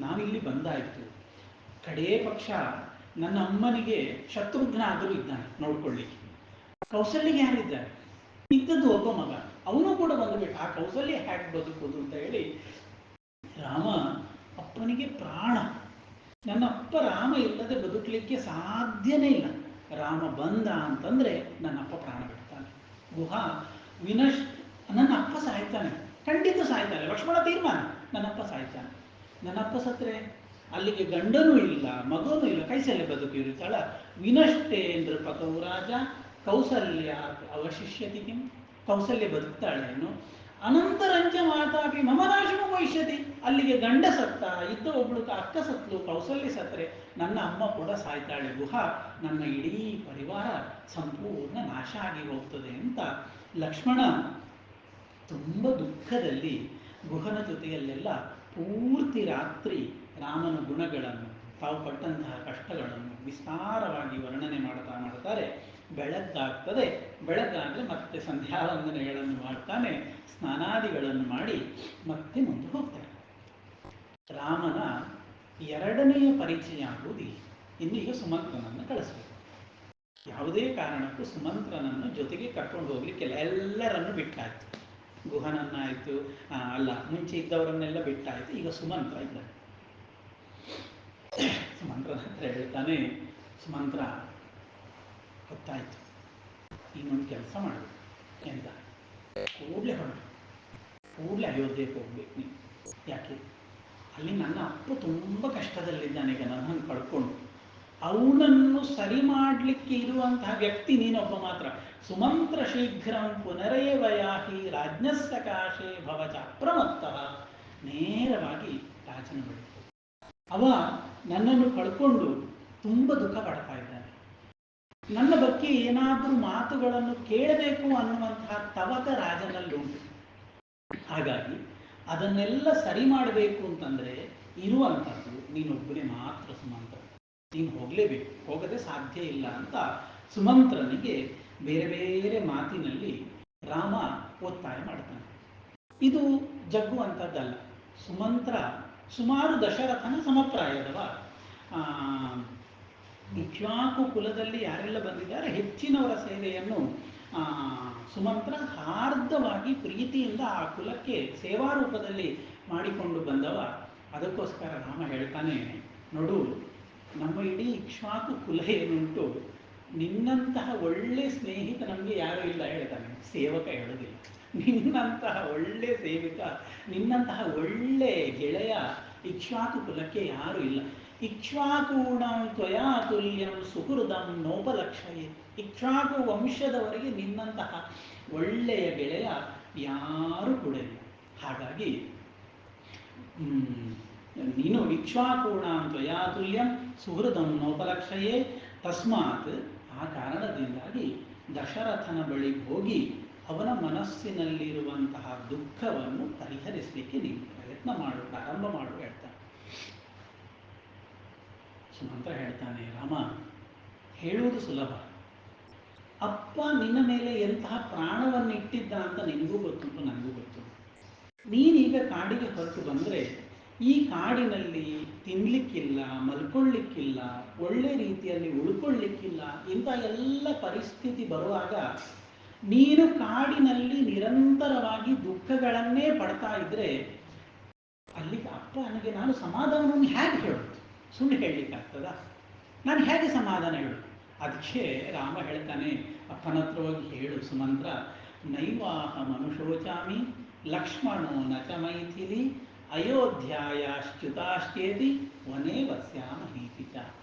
ನಾವಿಲ್ಲಿ ಬಂದಾಯಿತು, ಕಡೇ ಪಕ್ಷ ನನ್ನ ಅಮ್ಮನಿಗೆ ಶತ್ರುಘ್ನ ಆದರೂ ಇದ್ದಾನೆ ನೋಡ್ಕೊಳ್ಳಿಕ್ಕೆ, ಕೌಸಲ್ಯಗೆ ಯಾರಿದ್ದಾರೆ? ಇದ್ದದ್ದು ಒಬ್ಬ ಮಗ, ಅವನು ಕೂಡ ಬಂದುಬಿಟ್ಟು ಆ ಕೌಸಲ್ಯ ಹೇಗೆ ಬದುಕೋದು ಅಂತ ಹೇಳಿ ರಾಮ ಅಪ್ಪನಿಗೆ ಪ್ರಾಣ. ನನ್ನ ಅಪ್ಪ ರಾಮ ಇಲ್ಲದೆ ಬದುಕಲಿಕ್ಕೆ ಸಾಧ್ಯನೇ ಇಲ್ಲ. ರಾಮ ಬಂದ ಅಂತಂದರೆ ನನ್ನಪ್ಪ ಪ್ರಾಣ ಬಿಡ್ತಾನೆ. ಗುಹ ನನ್ನ ಅಪ್ಪ ಸಾಯ್ತಾನೆ, ಖಂಡಿತ ಸಾಯ್ತಾನೆ, ಲಕ್ಷ್ಮಣ ತೀರ್ಮಾನ, ನನ್ನಪ್ಪ ಸಾಯ್ತಾನೆ. ನನ್ನಪ್ಪ ಸತ್ರೆ ಅಲ್ಲಿಗೆ ಗಂಡನೂ ಇಲ್ಲ, ಮಗನೂ ಇಲ್ಲ, ಕೈಸಲ್ಯ ಬದುಕಿರುತ್ತಾಳ. ವಿನಷ್ಟೇ ನೃಪತೌ ರಾಜ ಕೌಸಲ್ಯ ಅವಶಿಷ್ಯತಿ ಕಿಂ. ಕೌಸಲ್ಯ ಬದುಕ್ತಾಳೇನು? ಅನಂತರಂಜ ಮಾತಾಪಿ ಮಮ ನಾಶಮ ಭವಿಷ್ಯತಿ. ಅಲ್ಲಿಗೆ ಗಂಡ ಸತ್ತ, ಇದ್ದ ಒಬ್ಳು ಅಕ್ಕ ಸತ್ಲು, ಕೌಸಲ್ಯ ಸತ್ರೆ ನನ್ನ ಅಮ್ಮ ಕೂಡ ಸಾಯ್ತಾಳೆ. ಗುಹ, ನನ್ನ ಇಡೀ ಪರಿವಾರ ಸಂಪೂರ್ಣ ನಾಶ ಆಗಿ ಹೋಗ್ತದೆ ಅಂತ ಲಕ್ಷ್ಮಣ ತುಂಬ ದುಃಖದಲ್ಲಿ ಗುಹನ ಜೊತೆಯಲ್ಲೆಲ್ಲ ಪೂರ್ತಿ ರಾತ್ರಿ ರಾಮನ ಗುಣಗಳನ್ನು, ತಾವು ಪಟ್ಟಂತಹ ಕಷ್ಟಗಳನ್ನು ವಿಸ್ತಾರವಾಗಿ ವರ್ಣನೆ ಮಾಡ್ತಾರೆ. ಬೆಳಗ್ಗಾಗ್ತದೆ. ಬೆಳಗ್ಗಾದರೆ ಮತ್ತೆ ಸಂಧ್ಯಾವಂದನೆಗಳನ್ನು ಮಾಡ್ತಾನೆ, ಸ್ನಾನಾದಿಗಳನ್ನು ಮಾಡಿ ಮತ್ತೆ ಮುಂದೆ ಹೋಗ್ತಾರೆ. ರಾಮನ ಎರಡನೆಯ ಪರಿಚಯ ಆಗುವುದಿಲ್ಲ. ಇನ್ನು ಈಗ ಸುಮಂತ್ರನನ್ನು ಕಳಿಸ್ಬೇಕು. ಯಾವುದೇ ಕಾರಣಕ್ಕೂ ಸುಮಂತ್ರನನ್ನು ಜೊತೆಗೆ ಕರ್ಕೊಂಡು ಹೋಗ್ಲಿಕ್ಕೆಲ್ಲ, ಎಲ್ಲರನ್ನು ಬಿಟ್ಟಾಯ್ತು. ಗುಹನನ್ನಾಯಿತು, ಅಲ್ಲ ಮುಂಚೆ ಇದ್ದವರನ್ನೆಲ್ಲ ಬಿಟ್ಟಾಯಿತು. ಈಗ ಸುಮಂತ್ರ ಇದ್ದಾನೆ. ಸುಮಂತ್ರನ ಹತ್ರ ಹೇಳ್ತಾನೆ, ಸುಮಂತ್ರ ಗೊತ್ತಾಯ್ತು, ಇನ್ನೊಂದು ಕೆಲಸ ಮಾಡಬೇಕು. ಎಂತ? ಕೂಡಲೇ ಹೊರಡು, ಕೂಡಲೇ ಅಯೋಧ್ಯೆಗೆ ಹೋಗ್ಬೇಕು ನೀನು. ಯಾಕೆ? ಅಲ್ಲಿ ನನ್ನ ಅಪ್ಪ ತುಂಬ ಕಷ್ಟದಲ್ಲಿದ್ದಾನೆ, ಈಗ ನನ್ನನ್ನು ಕಳ್ಕೊಂಡು. ಅವನನ್ನು ಸರಿ ಮಾಡಲಿಕ್ಕೆ ಇರುವಂತಹ ವ್ಯಕ್ತಿ ನೀನೊಬ್ಬ ಮಾತ್ರ. ಸುಮಂತ್ರ ಶೀಘ್ರಂ ಪುನರೇವ ಯಾಹಿ ರಾಜ್ಞಸ್ಸಕಾಶೆ ಭವಚ ಅಪ್ರಮತ್ತಃ. ನೇರವಾಗಿ ರಾಜನ ಬಳಿ. ಅವ ನನ್ನನ್ನು ಕಳ್ಕೊಂಡು ತುಂಬ ದುಃಖ ಪಡ್ತಾ ಇದ್ದಾನೆ. ನನ್ನ ಬಗ್ಗೆ ಏನಾದರೂ ಮಾತುಗಳನ್ನು ಕೇಳಬೇಕು ಅನ್ನುವಂತಹ ತವಕ ರಾಜನಲ್ಲುಂಟು. ಹಾಗಾಗಿ ಅದನ್ನೆಲ್ಲ ಸರಿ ಮಾಡಬೇಕು ಅಂತಂದರೆ ಇರುವಂಥದ್ದು ನೀನೊಬ್ಬನೇ ಮಾತ್ರ ಸುಮಂತ್ರ. ನೀನು ಹೋಗಲೇಬೇಕು, ಹೋಗದೆ ಸಾಧ್ಯ ಇಲ್ಲ ಅಂತ ಸುಮಂತ್ರನಿಗೆ ಬೇರೆ ಬೇರೆ ಮಾತಿನಲ್ಲಿ ರಾಮ ಒತ್ತಾಯ ಮಾಡ್ತಾನೆ. ಇದು ಜಗ್ಗುವಂಥದ್ದಲ್ಲ. ಸುಮಂತ್ರ ಸುಮಾರು ದಶರಥನ ಸಮಪ್ರಾಯದವ. ಇಕ್ಷ್ವಾಕು ಕುಲದಲ್ಲಿ ಯಾರೆಲ್ಲ ಬಂದಿದ್ದಾರೆ ಹೆಚ್ಚಿನವರ ಸೇವೆಯನ್ನು ಸುಮಂತ್ರ ಹಾರ್ದವಾಗಿ ಪ್ರೀತಿಯಿಂದ ಆ ಕುಲಕ್ಕೆ ಸೇವಾರೂಪದಲ್ಲಿ ಮಾಡಿಕೊಂಡು ಬಂದವ. ಅದಕ್ಕೋಸ್ಕರ ರಾಮ ಹೇಳ್ತಾನೆ, ನೋಡು, ನಮ್ಮ ಇಡೀ ಇಕ್ಷ್ವಾಕು ಕುಲ ಏನುಂಟು, ನಿನ್ನಂತಹ ಒಳ್ಳೆ ಸ್ನೇಹಿತ ನಮಗೆ ಯಾರೂ ಇಲ್ಲ ಹೇಳ್ತಾನೆ. ಸೇವಕ ಹೇಳೋದಿಲ್ಲ. ನಿನ್ನಂತಹ ಒಳ್ಳೆ ಸೇವಿಕ, ನಿನ್ನಂತಹ ಒಳ್ಳೆ ಗೆಳೆಯ ಇಕ್ಷ್ವಾಕು ಕುಲಕ್ಕೆ ಯಾರೂ ಇಲ್ಲ. ಇಕ್ಷ್ವಾಕೂಣಂ ತ್ವಯಾ ತುಲ್ಯಂ ಸುಹೃದಂ ನೋಪಲಕ್ಷಯೇ. ಇಕ್ಷ್ವಾಕು ವಂಶದವರೆಗೆ ನಿನ್ನಂತಹ ಒಳ್ಳೆಯ ಗೆಳೆಯ ಯಾರೂ ಕೂಡ ಇಲ್ಲ. ಹಾಗಾಗಿ ನೀನು ಇಕ್ಷ್ವಾಕೂಣಾಂ ತ್ವಯಾ ತುಲ್ಯಂ ಸುಹೃದಂ ನೋಪಲಕ್ಷಯೇ. ತಸ್ಮಾತ್, ಆ ಕಾರಣದಿಂದಾಗಿ ದಶರಥನ ಬಳಿ ಹೋಗಿ ಅವನ ಮನಸ್ಸಿನಲ್ಲಿರುವಂತಹ ದುಃಖವನ್ನು ಪರಿಹರಿಸಲಿಕ್ಕೆ ನೀನು ಪ್ರಯತ್ನ ಮಾಡು, ಪ್ರಾರಂಭ ಮಾಡು ಹೇಳ್ತಾನೆ. ಸುಮಂತ್ರ ಹೇಳ್ತಾನೆ, ರಾಮ, ಹೇಳುವುದು ಸುಲಭ. ಅಪ್ಪ ನಿನ್ನ ಮೇಲೆ ಎಂತಹ ಪ್ರಾಣವನ್ನು ಇಟ್ಟಿದ್ದ ಅಂತ ನಿನಗೂ ಗೊತ್ತುಂಟು, ನನಗೂ ಗೊತ್ತು. ನೀನೀಗ ಕಾಡಿಗೆ ಹೊರಟು ಬಂದರೆ ಈ ಕಾಡಿನಲ್ಲಿ ತಿನ್ನಲಿಕ್ಕಿಲ್ಲ, ಮಲ್ಕೊಳ್ಳಿಕ್ಕಿಲ್ಲ, ಒಳ್ಳೆ ರೀತಿಯಲ್ಲಿ ಉಳ್ಕೊಳ್ಳಿಕ್ಕಿಲ್ಲ, ಇಂಥ ಎಲ್ಲ ಪರಿಸ್ಥಿತಿ ಬರುವಾಗ ನೀನು ಕಾಡಿನಲ್ಲಿ ನಿರಂತರವಾಗಿ ದುಃಖಗಳನ್ನೇ ಪಡ್ತಾ ಇದ್ರೆ ಅಲ್ಲಿಗೆ ಅಪ್ಪ ನನಗೆ ನಾನು ಸಮಾಧಾನವನ್ನು ಹೇಗೆ ಹೇಳೋದು? ಸುಳ್ಳು ಹೇಳಲಿಕ್ಕಾಗ್ತದ? ನಾನು ಹೇಗೆ ಸಮಾಧಾನ ಹೇಳೋದು? ಅದಕ್ಕೆ ರಾಮ ಹೇಳ್ತಾನೆ, ಅಪ್ಪನ ಹತ್ರ ಹೋಗಿ ಹೇಳು ಸುಮಂತ್ರ, ನೈವಾಹ ಮನುಷೋಚಾಮಿ ಲಕ್ಷ್ಮಣೋ ನಚ ಮೈಥಿಲಿ ಅಯೋಧ್ಯಾಯಾಶ್ಚ್ಯುತಾಶ್ಚೇತಿ ವನೇ ವಸ್ಯಾಮಹೀತಿ ಚ.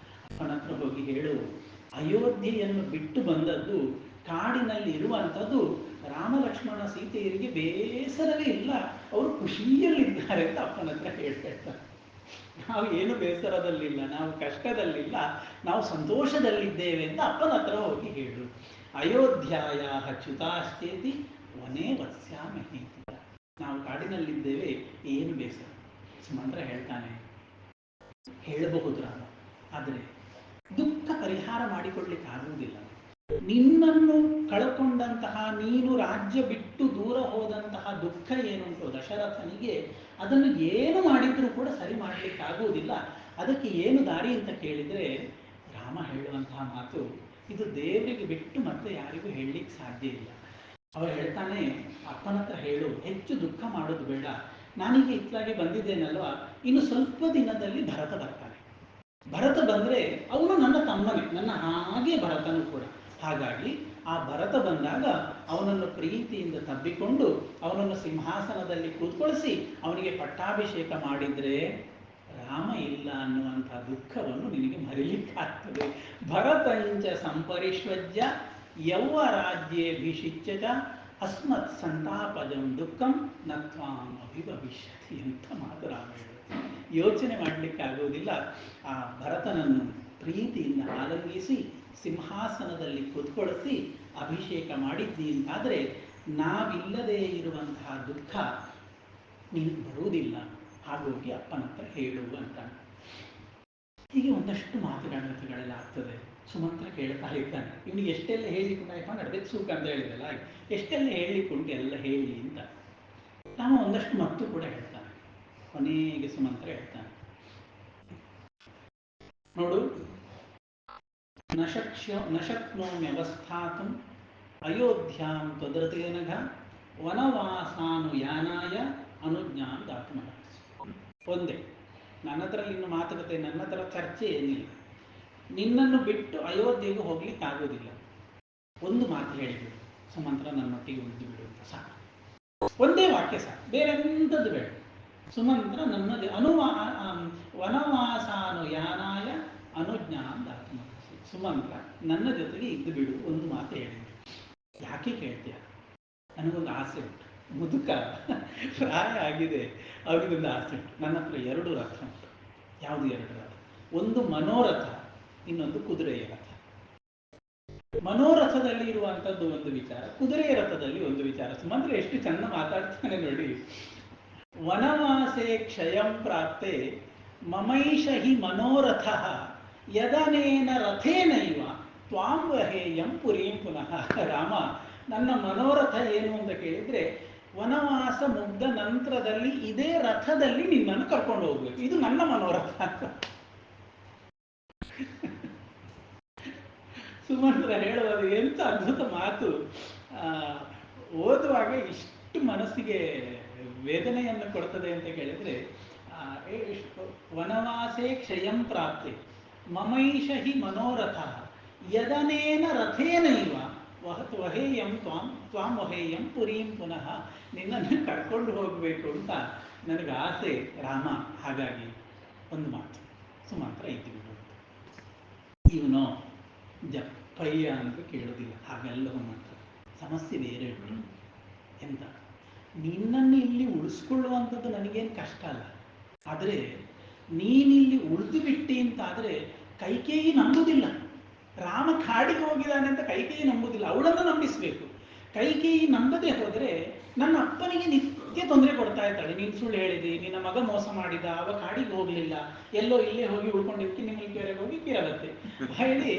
ಅಪ್ಪನ ಹತ್ರ ಹೋಗಿ ಹೇಳು, ಅಯೋಧ್ಯೆಯನ್ನು ಬಿಟ್ಟು ಬಂದದ್ದು, ಕಾಡಿನಲ್ಲಿ ಇರುವಂಥದ್ದು ರಾಮ ಲಕ್ಷ್ಮಣ ಸೀತೆಯರಿಗೆ ಬೇಸರವೇ ಇಲ್ಲ, ಅವರು ಖುಷಿಯಲ್ಲಿದ್ದಾರೆ ಅಂತ ಅಪ್ಪನ ಹತ್ರ ಹೇಳ್ತಾರೆ. ನಾವು ಏನು ಬೇಸರದಲ್ಲಿಲ್ಲ, ನಾವು ಕಷ್ಟದಲ್ಲಿಲ್ಲ, ನಾವು ಸಂತೋಷದಲ್ಲಿದ್ದೇವೆ ಅಂತ ಅಪ್ಪನ ಹತ್ರ ಹೋಗಿ ಹೇಳು. ಅಯೋಧ್ಯಾಯ ಚ್ಯುತಾಶ್ಚೇತಿ ವನೇ ವಸ್ಯಾಮಹೀತಿ. ನಾವು ಕಾಡಿನಲ್ಲಿದ್ದೇವೆ, ಏನು ಬೇಸರ? ಸುಮಂತ್ರ ಹೇಳ್ತಾನೆ, ಹೇಳಬಹುದು ರಾಮ, ಆದರೆ ದುಃಖ ಪರಿಹಾರ ಮಾಡಿಕೊಳ್ಳಿಕ್ಕಾಗುವುದಿಲ್ಲ. ನಿನ್ನನ್ನು ಕಳಕೊಂಡಂತಹ, ನೀನು ರಾಜ್ಯ ಬಿಟ್ಟು ದೂರ ಹೋದಂತಹ ದುಃಖ ಏನುಂಟು ದಶರಥನಿಗೆ, ಅದನ್ನು ಏನು ಮಾಡಿದರೂ ಕೂಡ ಸರಿ ಮಾಡಲಿಕ್ಕಾಗುವುದಿಲ್ಲ. ಅದಕ್ಕೆ ಏನು ದಾರಿ ಅಂತ ಕೇಳಿದರೆ ರಾಮ ಹೇಳುವಂತಹ ಮಾತು, ಇದು ದೇವರಿಗೆ ಬಿಟ್ಟು ಮತ್ತೆ ಯಾರಿಗೂ ಹೇಳಲಿಕ್ಕೆ ಸಾಧ್ಯ ಇಲ್ಲ. ಅವರು ಹೇಳ್ತಾನೆ, ಅಪ್ಪನ ಹತ್ರ ಹೇಳು, ಹೆಚ್ಚು ದುಃಖ ಮಾಡೋದು ಬೇಡ. ನಾನೀಗ ಇತ್ಲಾಗಿ ಬಂದಿದ್ದೇನಲ್ವಾ, ಇನ್ನು ಸ್ವಲ್ಪ ದಿನದಲ್ಲಿ ಭರತ ಬರ್ತಾನೆ. ಭರತ ಬಂದರೆ ಅವನು ನನ್ನ ತಮ್ಮನೇ, ನನ್ನ ಹಾಗೆ ಭರತನು ಕೂಡ. ಹಾಗಾಗಿ ಆ ಭರತ ಬಂದಾಗ ಅವನನ್ನು ಪ್ರೀತಿಯಿಂದ ತಬ್ಬಿಕೊಂಡು ಅವನನ್ನು ಸಿಂಹಾಸನದಲ್ಲಿ ಕೂತ್ಕೊಳಿಸಿ ಅವನಿಗೆ ಪಟ್ಟಾಭಿಷೇಕ ಮಾಡಿದರೆ ರಾಮ ಇಲ್ಲ ಅನ್ನುವಂಥ ದುಃಖವನ್ನು ನಿನಗೆ ಮರಿಲಿಕ್ಕಾಗ್ತದೆ. ಭರತಂಚ ಸಂಪರಿಷ್ವಜ್ಯ ಯೌವ ರಾಜ್ಯೇಭಿಷಿಚ್ಯ ಅಸ್ಮತ್ ಸಂತಾಪಜಂ ದುಃಖಂ ನತ್ವಾಂ ಅಭಿಭವಿಷ್ಯತಿ ಅಂತ ಮಾತು ರಾಮ ಹೇಳುತ್ತೆ. ಯೋಚನೆ ಮಾಡಲಿಕ್ಕಾಗುವುದಿಲ್ಲ. ಆ ಭರತನನ್ನು ಪ್ರೀತಿಯಿಂದ ಆಲಂಗಿಸಿ ಸಿಂಹಾಸನದಲ್ಲಿ ಕೂತ್ಕೊಳಿಸಿ ಅಭಿಷೇಕ ಮಾಡಿದ್ದಿ ಅಂತಾದರೆ ನಾವಿಲ್ಲದೇ ಇರುವಂತಹ ದುಃಖ ನೀನು ಬರುವುದಿಲ್ಲ, ಹಾಗೋಗಿ ಅಪ್ಪನ ಹತ್ರ ಹೇಳು ಅಂತ. ಹೀಗೆ ಒಂದಷ್ಟು ಮಾತುಗಳೆಲ್ಲ ಆಗ್ತದೆ. ಸುಮಂತ್ರ ಕೇಳ್ತಾ ಇದ್ದಾನೆ, ಇವನಿಗೆ ಎಷ್ಟೆಲ್ಲ ಹೇಳಿಕೊಂಡು ನಡ್ಬೇಕು ಸುಖ ಅಂತ ಹೇಳಿದಲ್ಲ, ಎಷ್ಟೆಲ್ಲ ಹೇಳಿಕೊಂಡು ಎಲ್ಲ ಹೇಳಿ ಅಂತ. ರಾಮ ಒಂದಷ್ಟು ಮತ್ತು ಕೂಡ ಹೇಳ್ತಾನೆ. ಕೊನೆಗೆ ಸುಮಂತ್ರ ಹೇಳ್ತಾನೆ, ನೋಡು, ನಶಕ್ನೋಮ್ಯವಸ್ಥಾತುಂ ಅಯೋಧ್ಯಾಂ ತ್ವದೃತೇನಘ ವನವಾಸಾನುಯಾನಾಯ ಅನುಜ್ಞಾಂ ದಾತುಮರ್ಹಸಿ. ಒಂದೇ, ನನ್ನ ಹತ್ರ ಇನ್ನು ಮಾತುಕತೆ, ನನ್ನ ಹತ್ರ ಚರ್ಚೆ ಏನಿಲ್ಲ. ನಿನ್ನನ್ನು ಬಿಟ್ಟು ಅಯೋಧ್ಯೆಗೆ ಹೋಗ್ಲಿಕ್ಕೆ ಆಗೋದಿಲ್ಲ. ಒಂದು ಮಾತು ಹೇಳಿಬಿಡು, ಸುಮಂತ್ರ ನನ್ನೊಟ್ಟಿಗೆ ಉಳಿದು ಬಿಡು ಅಂತ ಸಾಕು. ಒಂದೇ ವಾಕ್ಯ ಸಾಕು, ಬೇರೆ ಎಂಥದ್ದು ಬೇಡ. ಸುಮಂತ್ರ ನನ್ನದೇ ವನವಾಸಾನುಯಾನಾಯ ಅನುಜ್ಞಾಂ ದಾತುಮರ್ಹಸಿ. ಸುಮಂತ್ರ ನನ್ನ ಜೊತೆಗೆ ಇದ್ದು ಬಿಡು, ಒಂದು ಮಾತು ಹೇಳಿಬಿಡು. ಯಾಕೆ ಕೇಳ್ತೀಯ? ನನಗೊಂದು ಆಸೆ ಉಂಟು. ಮುದುಕ ಪ್ರಾಯ ಆಗಿದೆ, ಅವರಿಗೊಂದು ಆಸೆ ಉಂಟು. ನನ್ನ ಹತ್ರ 2 ರಥ ಉಂಟು. ಯಾವುದು 2 ರಥ? ಒಂದು ಮನೋರಥ, ಇನ್ನೊಂದು ಕುದುರೆಯ ರಥ. ಮನೋರಥದಲ್ಲಿ ಇರುವಂಥದ್ದು ಒಂದು ವಿಚಾರ, ಕುದುರೆಯ ರಥದಲ್ಲಿ ಒಂದು ವಿಚಾರ. ಸುಮಂತ್ರ ಎಷ್ಟು ಚಂದ ಮಾತಾಡ್ತಾನೆ ನೋಡಿ. ವನವಾಸೆ ಕ್ಷಯಂ ಪ್ರಾಪ್ತೆ ಮಮೈಷ ಹಿ ಮನೋರಥ ಯದನೇನ ರಥೇನೈವ ತ್ವಾಂ ವಹೇಯಂ ಪುರೀಂ ಪುನಃ. ರಾಮ, ನನ್ನ ಮನೋರಥ ಏನು ಅಂತ ಕೇಳಿದ್ರೆ, ವನವಾಸ ಮುಗ್ದ ನಂತರದಲ್ಲಿ ಇದೇ ರಥದಲ್ಲಿ ನಿನ್ನನ್ನು ಕರ್ಕೊಂಡು ಹೋಗ್ಬೇಕು. ಇದು ನನ್ನ ಮನೋರಥ ಅಂತ ಸುಮಂತ್ರ ಹೇಳುವುದು ಎಂತ ಅದ್ಭುತ ಮಾತು. ಓದುವಾಗ ಇಷ್ಟು ಮನಸ್ಸಿಗೆ ವೇದನೆಯನ್ನು ಕೊಡ್ತದೆ ಅಂತ ಕೇಳಿದ್ರೆ, ವನವಾಸೆ ಕ್ಷಯಂ ಪ್ರಾಪ್ತೆ ಮಮೈಷ ಹಿ ಮನೋರಥ ಯದನೇನ ರಥೇನೈವ ವಹೇಯಂ ತ್ವಾಂ ವಹೇಯಂ ಪುರೀಂ ಪುನಃ. ನಿನ್ನನ್ನು ಕರ್ಕೊಂಡು ಹೋಗಬೇಕು ಅಂತ ನನಗೆ ಆಸೆ ರಾಮ. ಹಾಗಾಗಿ ಒಂದು ಮಾತು, ಸುಮಂತ್ರ ಇದ್ದು ಬಿಡು. ಇವನೋ ಜಪ್ಪಯ್ಯ ಅಂತ ಕೇಳೋದಿಲ್ಲ, ಹಾಗೆಲ್ಲವೂ ಮಾಡ್ತಾರೆ. ಸಮಸ್ಯೆ ಬೇರೆ ಉಂಟು. ಎಂತ, ನಿನ್ನನ್ನು ಇಲ್ಲಿ ಉಳಿಸ್ಕೊಳ್ಳುವಂಥದ್ದು ನನಗೇನು ಕಷ್ಟ ಅಲ್ಲ. ಆದರೆ ನೀನಿಲ್ಲಿ ಉಳಿದು ಬಿಟ್ಟಿ ಅಂತಾದರೆ ಕೈಕೇಯಿ ನಂಬುವುದಿಲ್ಲ. ರಾಮ ಕಾಡಿಗೆ ಹೋಗಿದ್ದಾನೆ ಅಂತ ಕೈಕೇಯಿ ನಂಬುವುದಿಲ್ಲ, ಅವಳನ್ನು ನಂಬಿಸಬೇಕು. ಕೈಕೇಯಿ ನಂಬದೇ ಹೋದರೆ ನನ್ನ ಅಪ್ಪನಿಗೆ ನಿತ್ಯ ತೊಂದರೆ ಕೊಡ್ತಾ ಇರ್ತಾಳೆ. ನೀನು ಸುಳ್ಳು ಹೇಳಿದೆ, ನಿನ್ನ ಮಗ ಮೋಸ ಮಾಡಿದ, ಅವ ಕಾಡಿಗೆ ಹೋಗಲಿಲ್ಲ, ಎಲ್ಲೋ ಇಲ್ಲೇ ಹೋಗಿ ಉಳ್ಕೊಂಡಿದ್ದಕ್ಕೆ ನಿಮ್ಮಲ್ಲಿ ಕೆರೆಗೆ ಹೋಗಿ ಕೇಳತ್ತೆ ಹೇಳಿ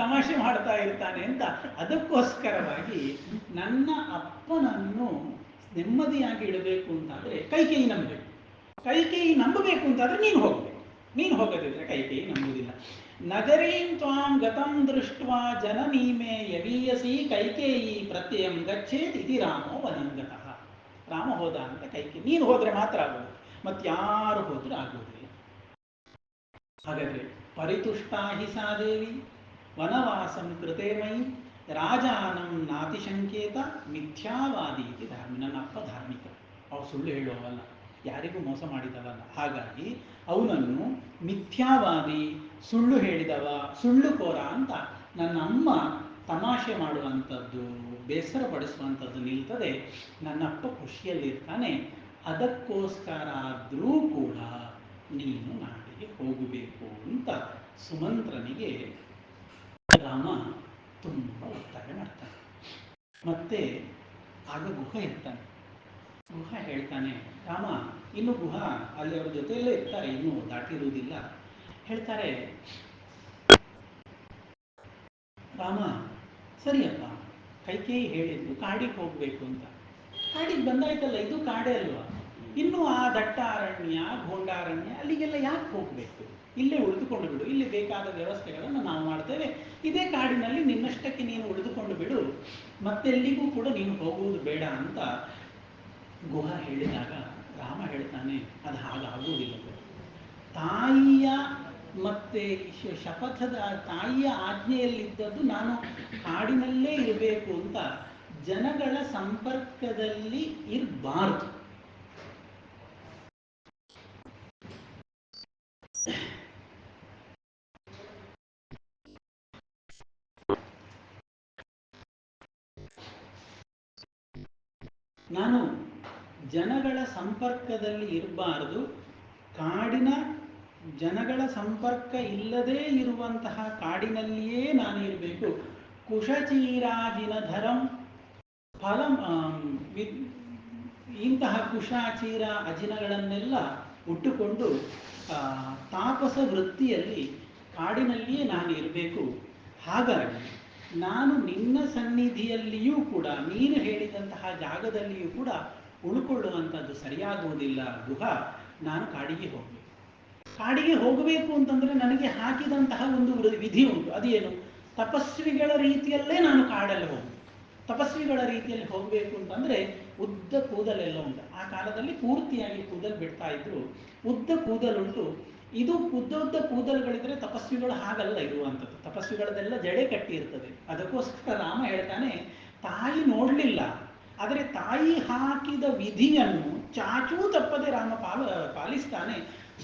ತಮಾಷೆ ಮಾಡ್ತಾ ಇರ್ತಾನೆ ಅಂತ. ಅದಕ್ಕೋಸ್ಕರವಾಗಿ ನನ್ನ ಅಪ್ಪನನ್ನು ನೆಮ್ಮದಿಯಾಗಿ ಇಡಬೇಕು ಅಂತಾದರೆ ಕೈಕೇಯಿ ನಂಬಬೇಕು. ಕೈಕೇಯಿ ನಂಬಬೇಕು ಅಂತಾದರೆ ನೀನು ಹೋಗಬೇಕು. ನೀನು ಹೋಗದಿದ್ರೆ ಕೈಕೇಯಿ ನಂಬುವುದಿಲ್ಲ. ನಗರೀಂ ತ್ವಾಂ ಗತಂ ದೃಷ್ಟ್ವಾ ಜನನೀಮೆ ಯವೀಯಸಿ ಕೈಕೇಯಿ ಪ್ರತ್ಯಯಂ ಗಚ್ಚೇತ್ ಇತಿ ರಾಮೋ ವನಂಗತಃ. ರಾಮ ಹೋದ ಅಂತ ಕೈಕೇಯಿ, ನೀನು ಹೋದರೆ ಮಾತ್ರ ಆಗೋದು, ಮತ್ತಾರು ಹೋದ್ರೆ ಆಗೋದಿಲ್ಲ. ಹಾಗಾದ್ರೆ ಪರಿತುಷ್ಟಾ ಹಿ ಸಾ ದೇವಿ ವನವಾಸಂ ಕೃತೆ ಮಯಿ ರಾಜಾನಂ ನಾತಿಶಂಕೇತ ಮಿಥ್ಯಾವಾದಿ ಇತಿ ಧಾರ್ಮಿ. ನನ್ನ ಅಪ್ಪ ಧಾರ್ಮಿಕ, ಅವು ಸುಳ್ಳು ಹೇಳುವವಲ್ಲ, ಯಾರಿಗೂ ಮೋಸ ಮಾಡಿದವಲ್ಲ. ಹಾಗಾಗಿ ಅವನನ್ನು ಮಿಥ್ಯಾವಾದಿ, ಸುಳ್ಳು ಹೇಳಿದವ, ಸುಳ್ಳುಕೋರ ಅಂತ ನನ್ನ ಅಮ್ಮ ತಮಾಷೆ ಮಾಡುವಂಥದ್ದು, ಬೇಸರ ಪಡಿಸುವಂಥದ್ದು ನಿಲ್ತದೆ. ನನ್ನಪ್ಪ ಖುಷಿಯಲ್ಲಿರ್ತಾನೆ. ಅದಕ್ಕೋಸ್ಕರ ಆದರೂ ಕೂಡ ನೀನು ನಾಡಿಗೆ ಹೋಗಬೇಕು ಅಂತ ಸುಮಂತ್ರನಿಗೆ ರಾಮ ತುಂಬ ಒತ್ತಾಯ ಮಾಡ್ತಾನೆ. ಮತ್ತೆ ಆಗ ಗುಹ ಇರ್ತಾನೆ. ಗುಹ ಹೇಳ್ತಾನೆ, ರಾಮ ಇನ್ನು ಗುಹ ಅಲ್ಲಿ ಅವ್ರ ಜೊತೆಯಲ್ಲೇ ಇರ್ತಾರೆ, ಇನ್ನೂ ದಾಟಿರುವುದಿಲ್ಲ. ಹೇಳ್ತಾರೆ, ರಾಮ ಸರಿಯಪ್ಪ, ಕೈಕೇಯಿ ಹೇಳಿದ್ರು ಕಾಡಿಗೆ ಹೋಗಬೇಕು ಅಂತ. ಕಾಡಿಗೆ ಬಂದಾಯ್ತಲ್ಲ, ಇದು ಕಾಡೇ ಅಲ್ವಾ, ಇನ್ನು ಆ ದಟ್ಟ ಅರಣ್ಯ, ಘೋಂಡಾರಣ್ಯ ಅಲ್ಲಿಗೆಲ್ಲ ಯಾಕೆ ಹೋಗಬೇಕು? ಇಲ್ಲೇ ಉಳಿದುಕೊಂಡು ಬಿಡು, ಇಲ್ಲಿ ಬೇಕಾದ ವ್ಯವಸ್ಥೆಗಳನ್ನು ನಾವು ಮಾಡ್ತೇವೆ. ಇದೇ ಕಾಡಿನಲ್ಲಿ ನಿನ್ನಷ್ಟಕ್ಕೆ ನೀನು ಉಳಿದುಕೊಂಡು ಬಿಡು, ಮತ್ತೆಲ್ಲಿಗೂ ಕೂಡ ನೀನು ಹೋಗುವುದು ಬೇಡ ಅಂತ ಗುಹ ಹೇಳಿದಾಗ ರಾಮ ಹೇಳ್ತಾನೆ, ಅದು ಹಾಗಾಗುವುದಿಲ್ಲ. ತಾಯಿಯ ಮತ್ತೆ ಶಪಥದ ತಾಯಿಯ ಆಜ್ಞೆಯಲ್ಲಿದ್ದದ್ದು ನಾನು ಕಾಡಿನಲ್ಲೇ ಇರಬೇಕು ಅಂತ ಜನಗಳ ಸಂಪರ್ಕದಲ್ಲಿ ಇರಬಾರ್ದು. ನಾನು ಜನಗಳ ಸಂಪರ್ಕದಲ್ಲಿ ಇರಬಾರದು, ಕಾಡಿನ ಜನಗಳ ಸಂಪರ್ಕ ಇಲ್ಲದೇ ಇರುವಂತಹ ಕಾಡಿನಲ್ಲಿಯೇ ನಾನು ಇರಬೇಕು. ಕುಶಚೀರಾಜಿನಧರಂ ಫಲಂ ಇಂತಹ ಕುಶಾಚೀರ ಅಜಿನಗಳನ್ನೆಲ್ಲ ಉಟ್ಟುಕೊಂಡು ತಾಪಸ ವೃತ್ತಿಯಲ್ಲಿ ಕಾಡಿನಲ್ಲಿಯೇ ನಾನು ಇರಬೇಕು. ಹಾಗಾಗಿ ನಾನು ನಿನ್ನ ಸನ್ನಿಧಿಯಲ್ಲಿಯೂ ಕೂಡ, ನೀನು ಹೇಳಿದಂತಹ ಜಾಗದಲ್ಲಿಯೂ ಕೂಡ ಉಳ್ಕೊಳ್ಳುವಂಥದ್ದು ಸರಿಯಾಗುವುದಿಲ್ಲ ಗುಹ. ನಾನು ಕಾಡಿಗೆ ಹೋಗಬೇಕು. ಕಾಡಿಗೆ ಹೋಗಬೇಕು ಅಂತಂದರೆ ನನಗೆ ಹಾಕಿದಂತಹ ಒಂದು ವಿಧಿ ಉಂಟು. ಅದೇನು? ತಪಸ್ವಿಗಳ ರೀತಿಯಲ್ಲೇ ನಾನು ಕಾಡಲ್ಲಿ ಹೋಗಬೇಕು. ತಪಸ್ವಿಗಳ ರೀತಿಯಲ್ಲಿ ಹೋಗಬೇಕು ಅಂತಂದರೆ ಉದ್ದ ಕೂದಲೆಲ್ಲ ಉಂಟು. ಆ ಕಾಲದಲ್ಲಿ ಪೂರ್ತಿಯಾಗಿ ಕೂದಲು ಬಿಡ್ತಾ ಇದ್ರು. ಉದ್ದ ಕೂದಲುಂಟು. ಇದು ಉದ್ದ ಕೂದಲುಗಳಿದ್ರೆ ತಪಸ್ವಿಗಳು ಹಾಗಲ್ಲ ಇರುವಂಥದ್ದು. ತಪಸ್ವಿಗಳದೆಲ್ಲ ಜಡೆ ಕಟ್ಟಿ ಇರ್ತದೆ. ಅದಕ್ಕೋಸ್ಕರ ರಾಮ ಹೇಳ್ತಾನೆ, ತಾಯಿ ನೋಡಲಿಲ್ಲ, ಆದರೆ ತಾಯಿ ಹಾಕಿದ ವಿಧಿಯನ್ನು ಚಾಚೂ ತಪ್ಪದೆ ರಾಮ ಪಾಲಿಸ್ತಾನೆ.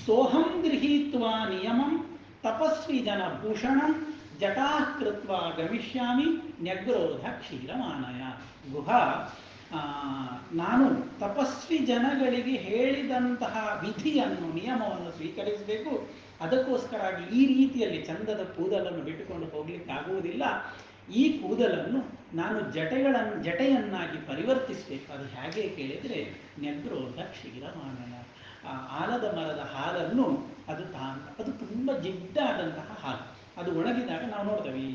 ಸೋಹಂ ಗೃಹೀತ್ವಾ ನಿಯಮಂ ತಪಸ್ವಿ ಜನ ಭೂಷಣಂ ಜಟಾಕೃತ್ವ ಗಮಿಷ್ಯಾಮಿ ನ್ಯಗ್ರೋಧ ಕ್ಷೀರಮಾನಯ. ಗುಹ, ನಾನು ತಪಸ್ವಿ ಜನಗಳಿಗೆ ಹೇಳಿದಂತಹ ವಿಧಿಯನ್ನು, ನಿಯಮವನ್ನು ಸ್ವೀಕರಿಸಬೇಕು. ಅದಕ್ಕೋಸ್ಕರಾಗಿ ಈ ರೀತಿಯಲ್ಲಿ ಚಂದದ ಕೂದಲನ್ನು ಬಿಟ್ಟುಕೊಂಡು ಹೋಗ್ಲಿಕ್ಕೆ ಆಗುವುದಿಲ್ಲ. ಈ ಕೂದಲನ್ನು ನಾನು ಜಟೆಯನ್ನಾಗಿ ಪರಿವರ್ತಿಸಬೇಕು. ಅದು ಹೇಗೆ ಕೇಳಿದರೆ, ನ್ಯಗ್ರೋಧ ಕ್ಷೀರಮಾನಯ. ಆಲದ ಮರದ ಹಾಲನ್ನು ಅದು ತುಂಬ ಜಿಡ್ಡಾದಂತಹ ಹಾಲು. ಅದು ಒಣಗಿದಾಗ ನಾವು ನೋಡ್ತೇವೆ, ಈ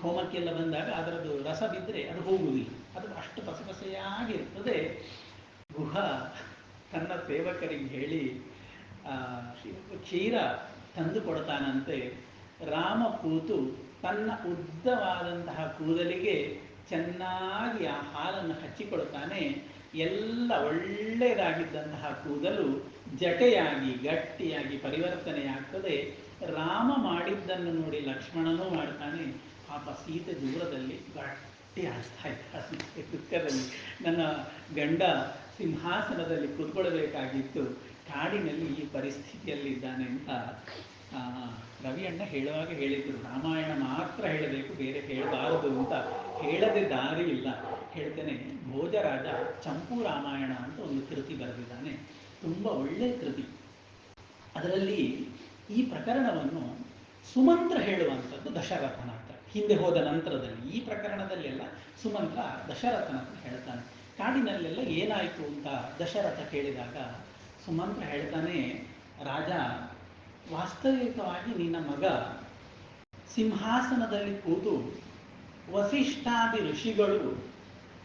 ಹೋಮಕ್ಕೆಲ್ಲ ಬಂದಾಗ ಅದರದ್ದು ರಸ ಬಿದ್ದರೆ ಅದು ಹೋಗುವುದಿಲ್ಲ. ಅದು ಅಷ್ಟು ಪಸಪಸೆಯಾಗಿರ್ತದೆ. ಗುಹ ತನ್ನ ಸೇವಕರಿಗೆ ಹೇಳಿ ಕ್ಷೀರ ತಂದು ಕೊಡ್ತಾನಂತೆ. ರಾಮ ಕೂತು ತನ್ನ ಉದ್ದವಾದಂತಹ ಕೂದಲಿಗೆ ಚೆನ್ನಾಗಿ ಆ ಹಾಲನ್ನು ಹಚ್ಚಿಕೊಳ್ತಾನೆ. ಎಲ್ಲ ಒಳ್ಳೆಯದಾಗಿದ್ದಂತಹ ಕೂದಲು ಜಟೆಯಾಗಿ ಗಟ್ಟಿಯಾಗಿ ಪರಿವರ್ತನೆಯಾಗ್ತದೆ. ರಾಮ ಮಾಡಿದ್ದನ್ನು ನೋಡಿ ಲಕ್ಷ್ಮಣನೂ ಮಾಡ್ತಾನೆ. ಪಾಪ ಸೀತೆ ದೂರದಲ್ಲಿ ಗಟ್ಟಿ ಆಡ್ತಾ ಇದ್ದಾಳೆ ದುಃಖದಲ್ಲಿ. ನನ್ನ ಗಂಡ ಸಿಂಹಾಸನದಲ್ಲಿ ಕೂತ್ಕೊಳ್ಬೇಕಾಗಿತ್ತು, ಕಾಡಿನಲ್ಲಿ ಈ ಪರಿಸ್ಥಿತಿಯಲ್ಲಿದ್ದಾನೆ ಅಂತ ರವಿಯಣ್ಣ ಹೇಳುವಾಗ ಹೇಳಿದ್ರು. ರಾಮಾಯಣ ಮಾತ್ರ ಹೇಳಬೇಕು, ಬೇರೆ ಹೇಳಬಾರದು ಅಂತ. ಹೇಳದೆ ದಾರಿ ಇಲ್ಲ. ಹೇಳ್ತೇನೆ. ಭೋಜರಾಜ ಚಂಪು ರಾಮಾಯಣ ಅಂತ ಒಂದು ಕೃತಿ ಬರೆದಿದ್ದಾನೆ. ತುಂಬ ಒಳ್ಳೆಯ ಕೃತಿ. ಅದರಲ್ಲಿ ಈ ಪ್ರಕರಣವನ್ನು ಸುಮಂತ್ರ ಹೇಳುವಂಥದ್ದು ದಶರಥನ ಹತ್ರ. ಹಿಂದೆ ಹೋದ ನಂತರದಲ್ಲಿ ಈ ಪ್ರಕರಣದಲ್ಲೆಲ್ಲ ಸುಮಂತ್ರ ದಶರಥನ ಹತ್ರ ಹೇಳ್ತಾನೆ. ಕಾಡಿನಲ್ಲೆಲ್ಲ ಏನಾಯಿತು ಅಂತ ದಶರಥ ಕೇಳಿದಾಗ ಸುಮಂತ್ರ ಹೇಳ್ತಾನೆ, ರಾಜ, ವಾಸ್ತವಿಕವಾಗಿ ನಿನ್ನ ಮಗ ಸಿಂಹಾಸನದಲ್ಲಿ ಕೂತು ವಸಿಷ್ಠಾದಿ ಋಷಿಗಳು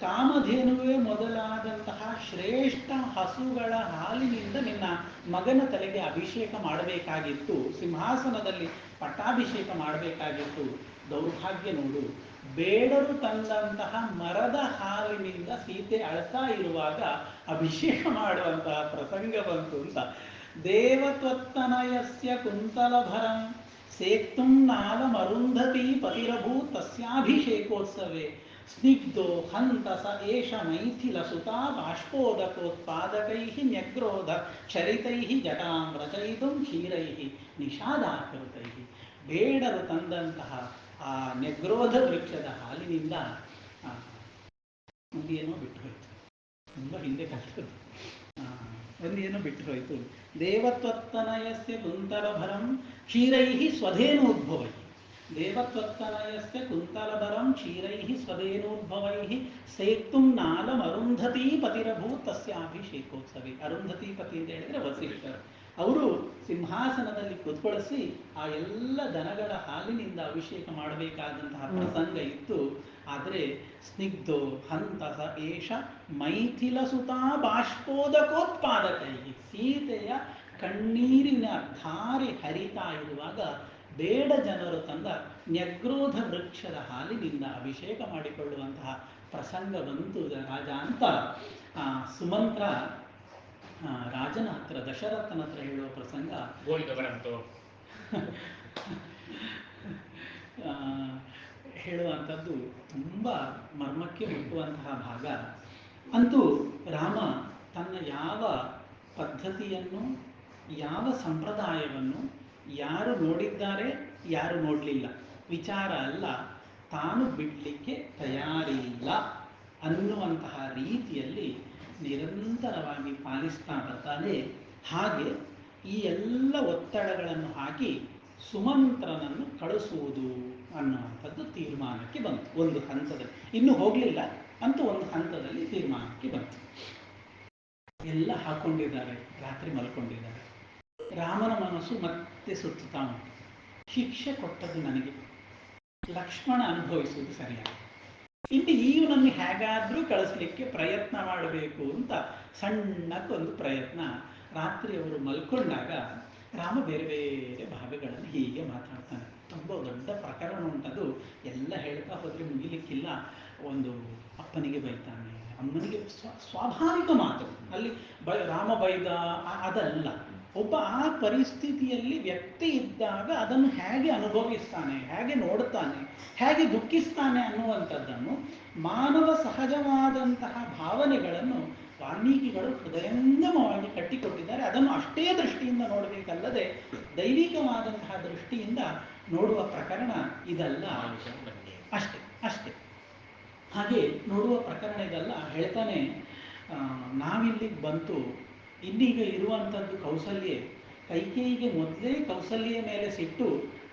ಕಾಮಧೇನುವೆ ಮೊದಲಾದಂತಹ ಶ್ರೇಷ್ಠ ಹಸುಗಳ ಹಾಲಿನಿಂದ ನಿನ್ನ ಮಗನ ತಲೆಗೆ ಅಭಿಷೇಕ ಮಾಡಬೇಕಾಗಿತ್ತು, ಸಿಂಹಾಸನದಲ್ಲಿ ಪಟ್ಟಾಭಿಷೇಕ ಮಾಡಬೇಕಾಗಿತ್ತು. ದೌರ್ಭಾಗ್ಯ ನೋಡು, ಬೇಡರು ತಂದಂತಹ ಮರದ ಹಾಲಿನಿಂದ ಸೀತೆ ಅಳ್ತಾ ಇರುವಾಗ ಅಭಿಷೇಕ ಮಾಡುವಂತಹ ಪ್ರಸಂಗ ಬಂತು ಅಂತ. ದೇವತ್ವತ್ತನಯಸ್ಯ ಕುಂತಲಭರಂ ಸೇಕ್ತುಂ ನಾಲಮರುಂಧತಿ ಪತಿರಭೂ ತಸ್ಯಾಭಿಷೇಕೋತ್ಸವೇ ಸ್ನಿಗ್ಧೋ ಹಂತ ಸ ಏಷ ಮೈಥಿಲ ಸುತಾ ಬಾಷ್ಪೋದಕೋತ್ಪಾದಕೈ ನ್ಯಗ್ರೋಧ ಕ್ಷರಿತೈ ಜಟಾಂ ರಚಯಿತುಂ ಕ್ಷೀರೈ ನಿಷಾದಾಕೃತೈ. ಬೇಡರು ತಂದಂತಹ ಆ ನ್ಯಗ್ರೋಧ ವೃಕ್ಷದ ಹಾಲಿನಿಂದ ಒಂದೇನೋ ಬಿಟ್ಟು ಹೋಯಿತು. ತುಂಬ ಹಿಂದೆ ಕಲಿತದ್ದು. ಒಂದೇನೋ ಬಿಟ್ಟು ಹೋಯಿತು. ದೇವತ್ವತ್ತನಯಸ್ಯ ಕುಂತಲಭರಂ ಕ್ಷೀರೈ ಸ್ವಧೇನೋದ್ಭವೈ. ದೇವತ್ವತ್ತನಯಸ್ಯ ಕುಂತಲಭರಂ ಕ್ಷೀರೈ ಸ್ವಧೇನೋದ್ಭವೈ ಸೇಕ್ತುಂ ನಾಲಂ ಅರುಂಧತಿ ಪತಿರಭೂ ತಸ್ಯಾಭಿಷೇಕೋತ್ಸವೇ. ಅರುಂಧತಿ ಪತಿ ಅಂತ ಹೇಳಿದರೆ ವಸಿಷ್ಠರು. ಅವರು ಸಿಂಹಾಸನದಲ್ಲಿ ಕೂತ್ಕೊಳಿಸಿ ಆ ಎಲ್ಲ ದನಗಳ ಹಾಲಿನಿಂದ ಅಭಿಷೇಕ ಮಾಡಬೇಕಾದಂತಹ ಪ್ರಸಂಗ ಇತ್ತು. ಆದರೆ ಸ್ನಿಗ್ಧೋ ಹಂತಸ ಏಷ ಮೈಥಿಲ ಸುತಾ ಬಾಷ್ಪೋದಕೋತ್ಪಾದಕೈ. ಸೀತೆಯ ಕಣ್ಣೀರಿನ ಧಾರೆ ಹರಿತಾ ಇರುವಾಗ ಬೇಡ ಜನರು ತಂದ ನ್ಯಗ್ರೋಧ ವೃಕ್ಷದ ಹಾಲಿನಿಂದ ಅಭಿಷೇಕ ಮಾಡಿಕೊಳ್ಳುವಂತಹ ಪ್ರಸಂಗ ಬಂತು ರಾಜ ಅಂತ ಸುಮಂತ್ರ ರಾಜನ ಹತ್ರ, ದಶರಥನ ಹತ್ರ ಹೇಳುವ ಪ್ರಸಂಗ ಹೇಳುವಂಥದ್ದು ತುಂಬ ಮರ್ಮಕ್ಕೆ ಮುಟ್ಟುವಂತಹ ಭಾಗ. ಅಂತೂ ರಾಮ ತನ್ನ ಯಾವ ಪದ್ಧತಿಯನ್ನು, ಯಾವ ಸಂಪ್ರದಾಯವನ್ನು ಯಾರು ನೋಡಿದ್ದಾರೆ ಯಾರು ನೋಡಲಿಲ್ಲ ವಿಚಾರ ಅಲ್ಲ, ತಾನು ಬಿಡಲಿಕ್ಕೆ ತಯಾರಿಲ್ಲ ಅನ್ನುವಂತಹ ರೀತಿಯಲ್ಲಿ ನಿರಂತರವಾಗಿ ಪಾಲಿಸ್ತಾ ಬರ್ತಾನೆ. ಹಾಗೆ ಈ ಎಲ್ಲ ಒತ್ತಡಗಳನ್ನು ಹಾಕಿ ಸುಮಂತ್ರನನ್ನು ಕಳಿಸುವುದು ಅನ್ನುವಂಥದ್ದು ತೀರ್ಮಾನಕ್ಕೆ ಬಂತು. ಒಂದು ಹಂತದಲ್ಲಿ, ಇನ್ನೂ ಹೋಗಲಿಲ್ಲ ಅಂತೂ ಒಂದು ಹಂತದಲ್ಲಿ ತೀರ್ಮಾನಕ್ಕೆ ಬಂತು. ಎಲ್ಲ ಹಾಕೊಂಡಿದ್ದಾರೆ, ರಾತ್ರಿ ಮಲ್ಕೊಂಡಿದ್ದಾರೆ. ರಾಮನ ಮನಸ್ಸು ಮತ್ತೆ ಸುತ್ತುತ್ತಾ ಉಂಟು. ಶಿಕ್ಷೆ ಕೊಟ್ಟದ್ದು ನನಗೆ, ಲಕ್ಷ್ಮಣ ಅನುಭವಿಸುವುದು ಸರಿಯಾಗಿ, ಇನ್ನು ಇವನನ್ನು ಹೇಗಾದರೂ ಕಳಿಸ್ಲಿಕ್ಕೆ ಪ್ರಯತ್ನ ಮಾಡಬೇಕು ಅಂತ ಸಣ್ಣಕ್ಕೊಂದು ಪ್ರಯತ್ನ. ರಾತ್ರಿ ಅವರು ಮಲ್ಕೊಂಡಾಗ ರಾಮ ಬೇರೆ ಬೇರೆ ಭಾಗಗಳಲ್ಲಿ ಹೀಗೆ ಮಾತಾಡ್ತಾನೆ. ತುಂಬ ದೊಡ್ಡ ಪ್ರಕರಣ ಉಂಟದು, ಎಲ್ಲ ಹೇಳ್ತಾ ಹೋದರೆ ಮುಗಿಲಿಕ್ಕಿಲ್ಲ. ಒಂದು ಅಪ್ಪನಿಗೆ ಬೈತಾನೆ, ಅಮ್ಮನಿಗೆ ಸ್ವಾಭಾವಿಕ ಮಾತು. ಅಲ್ಲಿ ರಾಮ ಬೈದ ಅದಲ್ಲ, ಒಬ್ಬ ಆ ಪರಿಸ್ಥಿತಿಯಲ್ಲಿ ವ್ಯಕ್ತಿ ಇದ್ದಾಗ ಅದನ್ನು ಹೇಗೆ ಅನುಭವಿಸ್ತಾನೆ, ಹೇಗೆ ನೋಡುತ್ತಾನೆ, ಹೇಗೆ ದುಃಖಿಸ್ತಾನೆ ಅನ್ನುವಂಥದ್ದನ್ನು, ಮಾನವ ಸಹಜವಾದಂತಹ ಭಾವನೆಗಳನ್ನು ವಾಲ್ಮೀಕಿಗಳು ಹೃದಯಂಗಮವಾಗಿ ಕಟ್ಟಿಕೊಟ್ಟಿದ್ದಾರೆ. ಅದನ್ನು ಅಷ್ಟೇ ದೃಷ್ಟಿಯಿಂದ ನೋಡಬೇಕಲ್ಲದೆ ದೈವಿಕವಾದಂತಹ ದೃಷ್ಟಿಯಿಂದ ನೋಡುವ ಪ್ರಕರಣ ಇದಲ್ಲ. ಅಷ್ಟೇ ಅಷ್ಟೇ ಹಾಗೆ ನೋಡುವ ಪ್ರಕರಣ ಇದಲ್ಲ. ಹೇಳ್ತಾನೆ, ನಾವಿಲ್ಲಿಗೆ ಬಂತು, ಇನ್ನೀಗ ಇರುವಂಥದ್ದು ಕೌಸಲ್ಯೆ. ಕೈಕೇಯಿಗೆ ಮೊದಲೇ ಕೌಸಲ್ಯ ಮೇಲೆ ಸಿಟ್ಟು,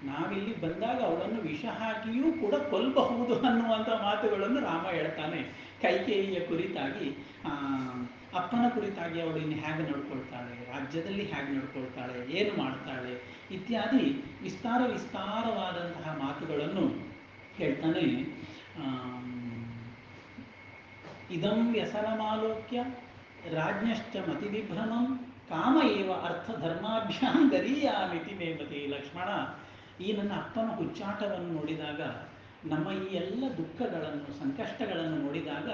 ನಾವಿಲ್ಲಿ ಬಂದಾಗ ಅವಳನ್ನು ವಿಷ ಹಾಕಿಯೂ ಕೂಡ ಕೊಲ್ಲಬಹುದು ಅನ್ನುವಂಥ ಮಾತುಗಳನ್ನು ರಾಮ ಹೇಳ್ತಾನೆ. ಕೈಕೇಯಿಯ ಕುರಿತಾಗಿ, ಅಪ್ಪನ ಕುರಿತಾಗಿ ಅವಳು ಇನ್ನು ಹೇಗೆ ನಡ್ಕೊಳ್ತಾಳೆ, ರಾಜ್ಯದಲ್ಲಿ ಹೇಗೆ ನಡ್ಕೊಳ್ತಾಳೆ, ಏನು ಮಾಡ್ತಾಳೆ ಇತ್ಯಾದಿ ವಿಸ್ತಾರವಾದಂತಹ ಮಾತುಗಳನ್ನು ಹೇಳ್ತಾನೆ. ಇದಂ ವ್ಯಸನಮಾಲೋಕ್ಯ ರಾಜ್ಞಶ್ಚ ಮತಿವಿಭ್ರಮಂ ಕಾಮ ಏವ ಅರ್ಥಧರ್ಮಾಭ್ಯಾಂ ಗರೀಯಾಮಿತಿ ಮೇಮತಿ. ಲಕ್ಷ್ಮಣ, ಈ ನನ್ನ ಅಪ್ಪನ ಹುಚ್ಚಾಟವನ್ನು ನೋಡಿದಾಗ, ನಮ್ಮ ಈ ಎಲ್ಲ ದುಃಖಗಳನ್ನು ಸಂಕಷ್ಟಗಳನ್ನು ನೋಡಿದಾಗ,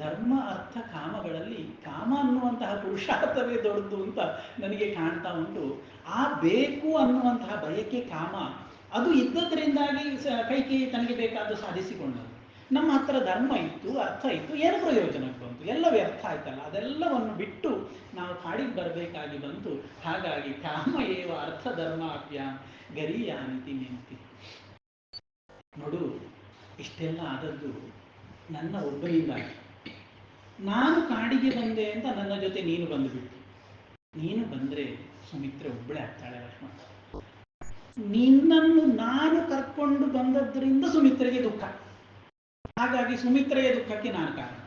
ಧರ್ಮ ಅರ್ಥ ಕಾಮಗಳಲ್ಲಿ ಕಾಮ ಅನ್ನುವಂತಹ ಪುರುಷಾರ್ಥವೇ ದೊಡ್ಡದು ಅಂತ ನನಗೆ ಕಾಣ್ತಾ ಉಂಟು. ಆ ಬೇಕು ಅನ್ನುವಂತಹ ಬಯಕೆ ಕಾಮ, ಅದು ಇದ್ದದ್ರಿಂದಾಗಿ ಕೈಕೇಯಿ ತನಗೆ ಬೇಕಾದ್ದು ಸಾಧಿಸಿಕೊಂಡರು. ನಮ್ಮ ಹತ್ರ ಧರ್ಮ ಇತ್ತು, ಅರ್ಥ ಇತ್ತು, ಏನು ಪ್ರಯೋಜನಕ್ಕೆ ಬಂತು? ಎಲ್ಲ ವ್ಯರ್ಥ ಆಯ್ತಲ್ಲ. ಅದೆಲ್ಲವನ್ನು ಬಿಟ್ಟು ನಾವು ಕಾಡಿಗೆ ಬರಬೇಕಾಗಿ ಬಂತು. ಹಾಗಾಗಿ ಕಾಮ ಏವ ಅರ್ಥ ಧರ್ಮಾಭ್ಯಾಂ ಗರೀಯಾಮಿತಿ ಮೇಮತಿ. ನೋಡು, ಇಷ್ಟೆಲ್ಲ ಆದದ್ದು ನನ್ನ ಒಬ್ಬನಿಂದಾಗಿ. ನಾನು ಕಾಡಿಗೆ ಬಂದೆ ಅಂತ ನನ್ನ ಜೊತೆ ನೀನು ಬಂದುಬಿಟ್ಟು, ನೀನು ಬಂದರೆ ಸುಮಿತ್ರೆ ಒಬ್ಬಳೇ ಆಗ್ತಾಳೆ. ಲಕ್ಷ್ಮಣ, ನಿನ್ನನ್ನು ನಾನು ಕರ್ಕೊಂಡು ಬಂದದ್ರಿಂದ ಸುಮಿತ್ರೆಗೆ ದುಃಖ, ಹಾಗಾಗಿ ಸುಮಿತ್ರೆಯ ದುಃಖಕ್ಕೆ ನಾನು ಕಾರಣ.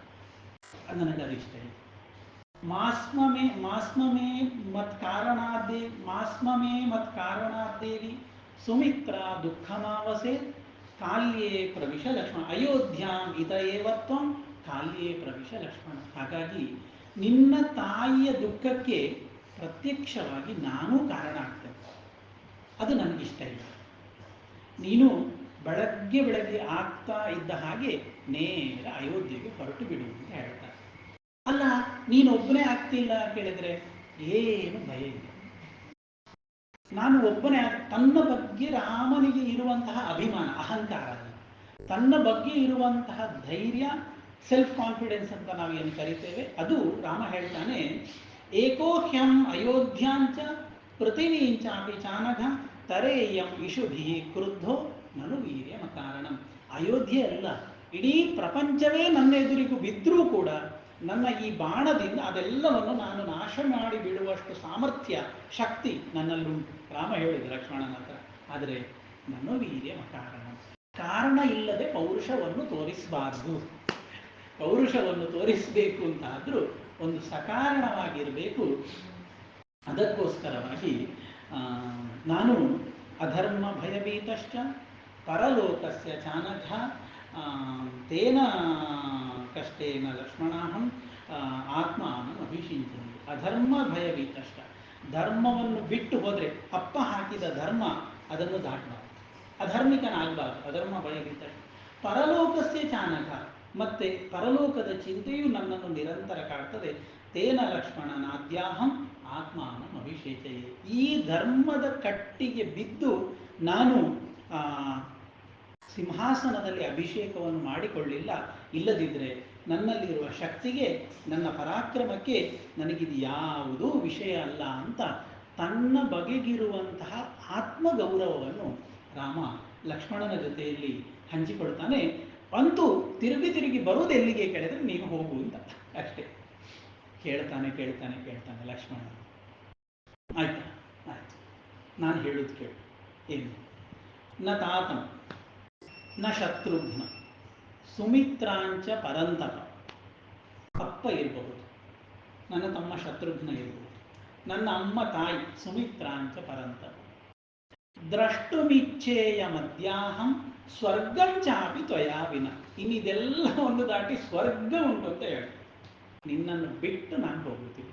ನನಗದು ಇಷ್ಟ ಇಲ್ಲ. ಮಾಸ್ಮಮೇ ಮತ್ ಕಾರಣಾದ್ದೇವಿ ಸುಮಿತ್ರ ದುಃಖಮಾವಸೆ ಕಾಲ್ಯೇ ಪ್ರವಿಶ ಲಕ್ಷ್ಮಣ. ಅಯೋಧ್ಯಾಂ ಇತ ಏವತ್ವಂ ಕಾಲ್ಯೇ ಪ್ರವಿಶ ಲಕ್ಷ್ಮಣ. ಹಾಗಾಗಿ ನಿನ್ನ ತಾಯಿಯ ದುಃಖಕ್ಕೆ ಪ್ರತ್ಯಕ್ಷವಾಗಿ ನಾನೂ ಕಾರಣ ಆಗ್ತೇನೆ. ಅದು ನನಗಿಷ್ಟ ಇಲ್ಲ. ನೀನು ಬೆಳಗ್ಗೆ ಆಗ್ತಾ ಇದ್ದ ಹಾಗೆ ನೇರ ಅಯೋಧ್ಯೆಗೆ ಹೊರಟು ಬಿಡು ಅಂತ ಹೇಳ್ತಾರೆ. ಅಲ್ಲ, ನೀನೊಬ್ಬನೇ ಆಗ್ತಿಲ್ಲ ಕೇಳಿದ್ರೆ ಏನು ಭಯ ಇಲ್ಲ. ನಾನು ಒಬ್ಬನೇ. ತನ್ನ ಬಗ್ಗೆ ರಾಮನಿಗೆ ಇರುವಂತಹ ಅಭಿಮಾನ, ಅಹಂಕಾರ ಅಲ್ಲ, ತನ್ನ ಬಗ್ಗೆ ಇರುವಂತಹ ಧೈರ್ಯ, ಸೆಲ್ಫ್ ಕಾನ್ಫಿಡೆನ್ಸ್ ಅಂತ ನಾವು ಏನು ಕರಿತೇವೆ, ಅದು ರಾಮ ಹೇಳ್ತಾನೆ. ಏಕೋಹ್ಯಂ ಅಯೋಧ್ಯಾಂಚ ಪೃಥಿವೀಂಚಾಪಿ ಚಾನಘ ತರೇಯಂ ಇಷುಭಿ ಕ್ರುದ್ಧೋ ನನು ವೀರ್ಯಮ ಕಾರಣಂ. ಅಯೋಧ್ಯೆ ಅಲ್ಲ, ಇಡೀ ಪ್ರಪಂಚವೇ ನನ್ನ ಎದುರಿಗೂ ಬಿದ್ದರೂ ಕೂಡ ನನ್ನ ಈ ಬಾಣದಿಂದ ಅದೆಲ್ಲವನ್ನು ನಾನು ನಾಶ ಮಾಡಿ ಬಿಡುವಷ್ಟು ಸಾಮರ್ಥ್ಯ, ಶಕ್ತಿ ನನ್ನಲ್ಲುಂಟು. ರಾಮ ಹೇಳಿದ ಲಕ್ಷ್ಮಣನ ಹತ್ರ. ಆದರೆ ನನು ವೀರ್ಯಮ ಕಾರಣಂ, ಕಾರಣ ಇಲ್ಲದೆ ಪೌರುಷವನ್ನು ತೋರಿಸಬಾರ್ದು. ಪೌರುಷವನ್ನು ತೋರಿಸಬೇಕು ಅಂತಾದರೂ ಒಂದು ಸಕಾರಣವಾಗಿರಬೇಕು. ಅದಕ್ಕೋಸ್ಕರವಾಗಿ ನಾನು ಅಧರ್ಮ ಭಯಭೀತಶ್ಚ ಪರಲೋಕಸ್ಯ ಚಾನಘ ತೇನ ಕಷ್ಟೇನ ಲಕ್ಷ್ಮಣಾಹಂ ಆತ್ಮಾನಂ ಅಭಿಷಿಂಚಿ. ಅಧರ್ಮ ಭಯಭೀತಶ್ಚ, ಧರ್ಮವನ್ನು ಬಿಟ್ಟು ಹೋದರೆ, ಅಪ್ಪ ಹಾಕಿದ ಧರ್ಮ ಅದನ್ನು ದಾಟಬಾರ್ದು, ಅಧರ್ಮಿಕನಾಗಬಾರ್ದು. ಅಧರ್ಮ ಭಯಭೀತ. ಪರಲೋಕಸ್ಯ ಚಾನಘ, ಮತ್ತೆ ಪರಲೋಕದ ಚಿಂತೆಯು ನನ್ನನ್ನು ನಿರಂತರ ಕಾಡ್ತದೆ. ತೇನ ಲಕ್ಷ್ಮಣನಾದ್ಯಾಹಂ ಆತ್ಮಾನಂ ಅಭಿಷೇಚಯೇ. ಈ ಧರ್ಮದ ಕಟ್ಟಿಗೆ ಬಿದ್ದು ನಾನು ಸಿಂಹಾಸನದಲ್ಲಿ ಅಭಿಷೇಕವನ್ನು ಮಾಡಿಕೊಳ್ಳಿಲ್ಲ. ಇಲ್ಲದಿದ್ದರೆ ನನ್ನಲ್ಲಿರುವ ಶಕ್ತಿಗೆ, ನನ್ನ ಪರಾಕ್ರಮಕ್ಕೆ ನನಗಿದು ಯಾವುದೂ ವಿಷಯ ಅಲ್ಲ ಅಂತ ತನ್ನ ಬಗೆಗಿರುವಂತಹ ಆತ್ಮಗೌರವವನ್ನು ರಾಮ ಲಕ್ಷ್ಮಣನ ಜೊತೆಯಲ್ಲಿ ಹಂಚಿಕೊಳ್ತಾನೆ. ಅಂತೂ ತಿರುಗಿ ತಿರುಗಿ ಬರುವುದೆಲ್ಲಿಗೆ ಕೇಳಿದ್ರೆ ನೀನು ಹೋಗು ಅಂತ ಅಷ್ಟೇ. ಕೇಳ್ತಾನೆ ಕೇಳ್ತಾನೆ ಕೇಳ್ತಾನೆ ಲಕ್ಷ್ಮಣ. ಆಯ್ತಾ, ಆಯ್ತು, ನಾನು ಹೇಳುದು ಕೇಳು. ಏನು? ನ ತಾತಂ ನ ಶತ್ರುಘ್ನ ಸುಮಿತ್ರಾಂಚ ಪರಂತಪ. ಅಪ್ಪ ಇರಬಹುದು, ನನ್ನ ತಮ್ಮ ಶತ್ರುಘ್ನ ಇರಬಹುದು, ನನ್ನ ಅಮ್ಮ ತಾಯಿ ಸುಮಿತ್ರಾಂಚ ಪರಂತಪ. ದ್ರಷ್ಟುಮಿಚ್ಛೇಯ ಮಧ್ಯಾಹಂ ಸ್ವರ್ಗಂ ಚಾಪಿ ತ್ವಯಾ ವಿನ. ಇನ್ನಿದೆಲ್ಲ ಒಂದು ದಾಟಿ ಸ್ವರ್ಗ ಉಂಟು ಅಂತ ಹೇಳಿ ನಿನ್ನನ್ನು ಬಿಟ್ಟು ನಾನು ಹೋಗುತ್ತೀನಿ.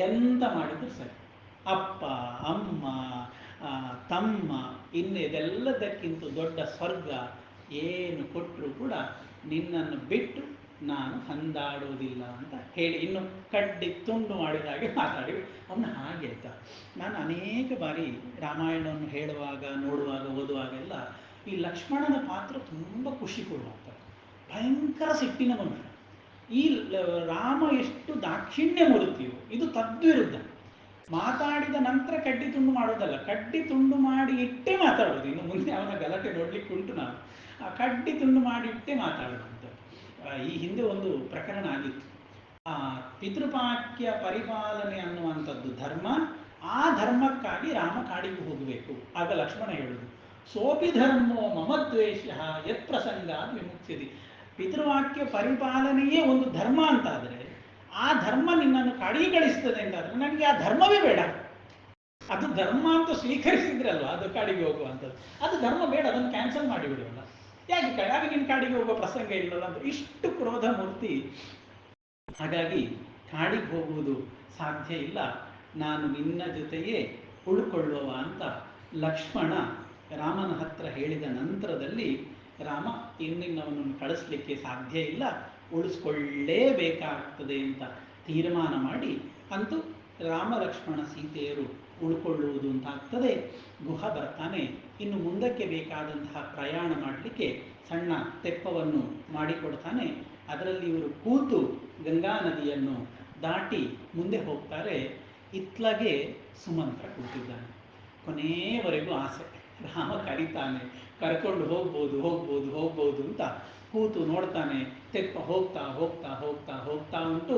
ಎಂತ ಮಾಡಿದ್ರು ಸರಿ. ಅಪ್ಪ, ಅಮ್ಮ, ತಮ್ಮ, ಇನ್ನಿದೆಲ್ಲದಕ್ಕಿಂತ ದೊಡ್ಡ ಸ್ವರ್ಗ ಏನು ಕೊಟ್ಟರು ಕೂಡ ನಿನ್ನನ್ನು ಬಿಟ್ಟು ನಾನು ಹಂದಾಡೋದಿಲ್ಲ ಅಂತ ಹೇಳಿ ಇನ್ನು ಕಡ್ಡಿ ತುಂಡು ಮಾಡಿದ ಹಾಗೆ ಮಾತಾಡಿ ಅವನು ಹಾಗೆ ಆಯ್ತಾ. ನಾನು ಅನೇಕ ಬಾರಿ ರಾಮಾಯಣವನ್ನು ಹೇಳುವಾಗ, ನೋಡುವಾಗ, ಓದುವಾಗೆಲ್ಲ ಈ ಲಕ್ಷ್ಮಣನ ಪಾತ್ರ ತುಂಬ ಖುಷಿ ಕೊಡುವಂಥದ್ದು. ಭಯಂಕರ ಸಿಟ್ಟಿನ ಮನುಷ್ಯ. ಈ ರಾಮ ಎಷ್ಟು ದಾಕ್ಷಿಣ್ಯ ಮೂರ್ತಿಯೋ, ಇದು ತದ್ವಿರುದ್ಧ. ಮಾತಾಡಿದ ನಂತರ ಕಡ್ಡಿ ತುಂಡು ಮಾಡೋದಲ್ಲ, ಕಡ್ಡಿ ತುಂಡು ಮಾಡಿ ಇಟ್ಟೇ ಮಾತಾಡೋದು. ಇನ್ನು ಮುಂದೆ ಅವನ ಗಲಾಟೆ ನೋಡ್ಲಿಕ್ಕೆ ಉಂಟು. ನಾವು ಆ ಕಡ್ಡಿ ತುಂಡು ಮಾಡಿ ಇಟ್ಟೇ ಮಾತಾಡೋದಂತ. ಈ ಹಿಂದೆ ಒಂದು ಪ್ರಕರಣ ಆಗಿತ್ತು. ಆ ಪಿತೃಪಾಕ್ಯ ಪರಿಪಾಲನೆ ಅನ್ನುವಂಥದ್ದು ಧರ್ಮ. ಆ ಧರ್ಮಕ್ಕಾಗಿ ರಾಮ ಕಾಡಿಗೆ ಹೋಗಬೇಕು. ಆಗ ಲಕ್ಷ್ಮಣ ಹೇಳುದು, ಸೋಪಿ ಧರ್ಮೋ ಮಮ ದ್ವೇಷ ಯತ್ ಪ್ರಸಂಗಾತ್ ವಿಮುಚ್ಯತಿ. ಪಿತೃವಾಕ್ಯ ಪರಿಪಾಲನೆಯೇ ಒಂದು ಧರ್ಮ ಅಂತಾದರೆ, ಆ ಧರ್ಮ ನಿನ್ನನ್ನು ಕಾಡಿಗೆ ಕಳಿಸ್ತದೆ ಅಂತಾದ್ರೆ ನನಗೆ ಆ ಧರ್ಮವೇ ಬೇಡ. ಅದು ಧರ್ಮ ಅಂತ ಸ್ವೀಕರಿಸಿದ್ರಲ್ವ ಅದು ಕಾಡಿಗೆ ಹೋಗುವಂಥದ್ದು. ಅದು ಧರ್ಮ ಬೇಡ, ಅದನ್ನು ಕ್ಯಾನ್ಸಲ್ ಮಾಡಿಬಿಡುವಲ್ಲ. ಯಾಕೆ ಆಗ ನಿನ್ನ ಕಾಡಿಗೆ ಹೋಗುವ ಪ್ರಸಂಗ ಇಲ್ಲಲ್ಲ ಅಂತ ಇಷ್ಟು ಕ್ರೋಧ ಮೂರ್ತಿ. ಹಾಗಾಗಿ ಕಾಡಿಗೆ ಹೋಗುವುದು ಸಾಧ್ಯ ಇಲ್ಲ, ನಾನು ನಿನ್ನ ಜೊತೆಯೇ ಉಳ್ಕೊಳ್ಳುವ ಅಂತ ಲಕ್ಷ್ಮಣ ರಾಮನ ಹತ್ರ ಹೇಳಿದ ನಂತರದಲ್ಲಿ ರಾಮ ಇನ್ನಿನ್ನವನನ್ನು ಕಳಿಸ್ಲಿಕ್ಕೆ ಸಾಧ್ಯ ಇಲ್ಲ, ಉಳಿಸ್ಕೊಳ್ಳೇಬೇಕಾಗ್ತದೆ ಅಂತ ತೀರ್ಮಾನ ಮಾಡಿ ಅಂತೂ ರಾಮ ಲಕ್ಷ್ಮಣ ಸೀತೆಯರು ಉಳ್ಕೊಳ್ಳುವುದು ಅಂತಾಗ್ತದೆ. ಗುಹ ಬರ್ತಾನೆ. ಇನ್ನು ಮುಂದಕ್ಕೆ ಬೇಕಾದಂತಹ ಪ್ರಯಾಣ ಮಾಡಲಿಕ್ಕೆ ಸಣ್ಣ ತೆಪ್ಪವನ್ನು ಮಾಡಿಕೊಡ್ತಾನೆ. ಅದರಲ್ಲಿ ಇವರು ಕೂತು ಗಂಗಾ ನದಿಯನ್ನು ದಾಟಿ ಮುಂದೆ ಹೋಗ್ತಾರೆ. ಇತ್ಲಗೆ ಸುಮಂತ್ರ ಕೂತಿದ್ದಾನೆ. ಕೊನೆಯವರೆಗೂ ಆಸೆ, ರಾಮ ಕರೀತಾನೆ, ಕರ್ಕೊಂಡು ಹೋಗ್ಬೋದು ಹೋಗ್ಬೋದು ಹೋಗ್ಬೋದು ಅಂತ ಕೂತು ನೋಡ್ತಾನೆ. ತೆಪ್ಪ ಹೋಗ್ತಾ ಹೋಗ್ತಾ ಹೋಗ್ತಾ ಹೋಗ್ತಾ ಉಂಟು.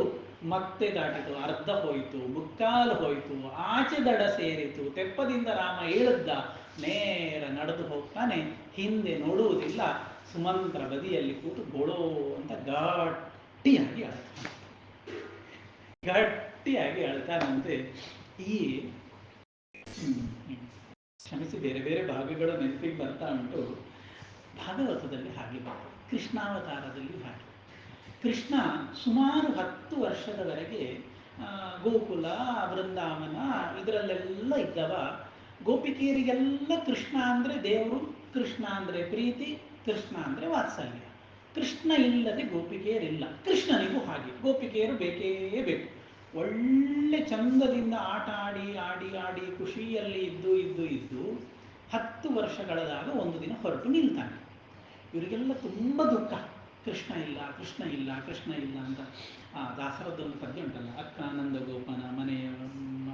ಮತ್ತೆ ದಾಟಿತು, ಅರ್ಧ ಹೋಯಿತು, ಮುಕ್ಕಾಲು ಹೋಯಿತು, ಆಚೆ ದಡ ಸೇರಿತು. ತೆಪ್ಪದಿಂದ ರಾಮ ಇಳಿದ, ನೇರ ನಡೆದು ಹೋಗ್ತಾನೆ. ಹಿಂದೆ ನೋಡುವುದಿಲ್ಲ. ಸುಮಂತ್ರ ಬದಿಯಲ್ಲಿ ಕೂತು ಗೋಳೋ ಅಂತ ಗಟ್ಟಿಯಾಗಿ ಅಳ್ತಾನೆ. ಗಟ್ಟಿಯಾಗಿ ಅಳ್ತಾನಂತೆ. ಈ ಕ್ಷಮಿಸಿ, ಬೇರೆ ಬೇರೆ ಭಾಗಗಳು ನೆನಪಿಗೆ ಬರ್ತಾ ಉಂಟು. ಭಾಗವತದಲ್ಲಿ ಹಾಗೆ ಬರ್ತದೆ, ಕೃಷ್ಣಾವತಾರದಲ್ಲಿ ಹಾಗೆ. ಕೃಷ್ಣ ಸುಮಾರು 10 ವರ್ಷದವರೆಗೆ ಗೋಕುಲ, ವೃಂದಾವನ ಇದರಲ್ಲೆಲ್ಲ ಇದ್ದವ. ಗೋಪಿಕೆಯರಿಗೆಲ್ಲ ಕೃಷ್ಣ ಅಂದರೆ ದೇವರು, ಕೃಷ್ಣ ಅಂದರೆ ಪ್ರೀತಿ, ಕೃಷ್ಣ ಅಂದರೆ ವಾತ್ಸಲ್ಯ. ಕೃಷ್ಣ ಇಲ್ಲದೆ ಗೋಪಿಕೆಯರಿಲ್ಲ. ಕೃಷ್ಣನಿಗೂ ಹಾಗೆ ಗೋಪಿಕೆಯರು ಬೇಕೇ ಬೇಕು. ಒಳ್ಳೆ ಚಂದದಿಂದ ಆಟ ಆಡಿ ಆಡಿ ಆಡಿ ಖುಷಿಯಲ್ಲಿ ಇದ್ದು ಇದ್ದು ಇದ್ದು 10 ವರ್ಷಗಳಾದಾಗ ಒಂದು ದಿನ ಹೊರಟು ನಿಲ್ತಾನೆ. ಇವರಿಗೆಲ್ಲ ತುಂಬ ದುಃಖ, ಕೃಷ್ಣ ಇಲ್ಲ ಕೃಷ್ಣ ಇಲ್ಲ ಕೃಷ್ಣ ಇಲ್ಲ ಅಂತ. ದಾಸರದ್ದೊಂದು ಪದ್ಯ ಉಂಟಲ್ಲ, ಅಕ್ಕಾನಂದ ಗೋಪನ ಮನೆಯ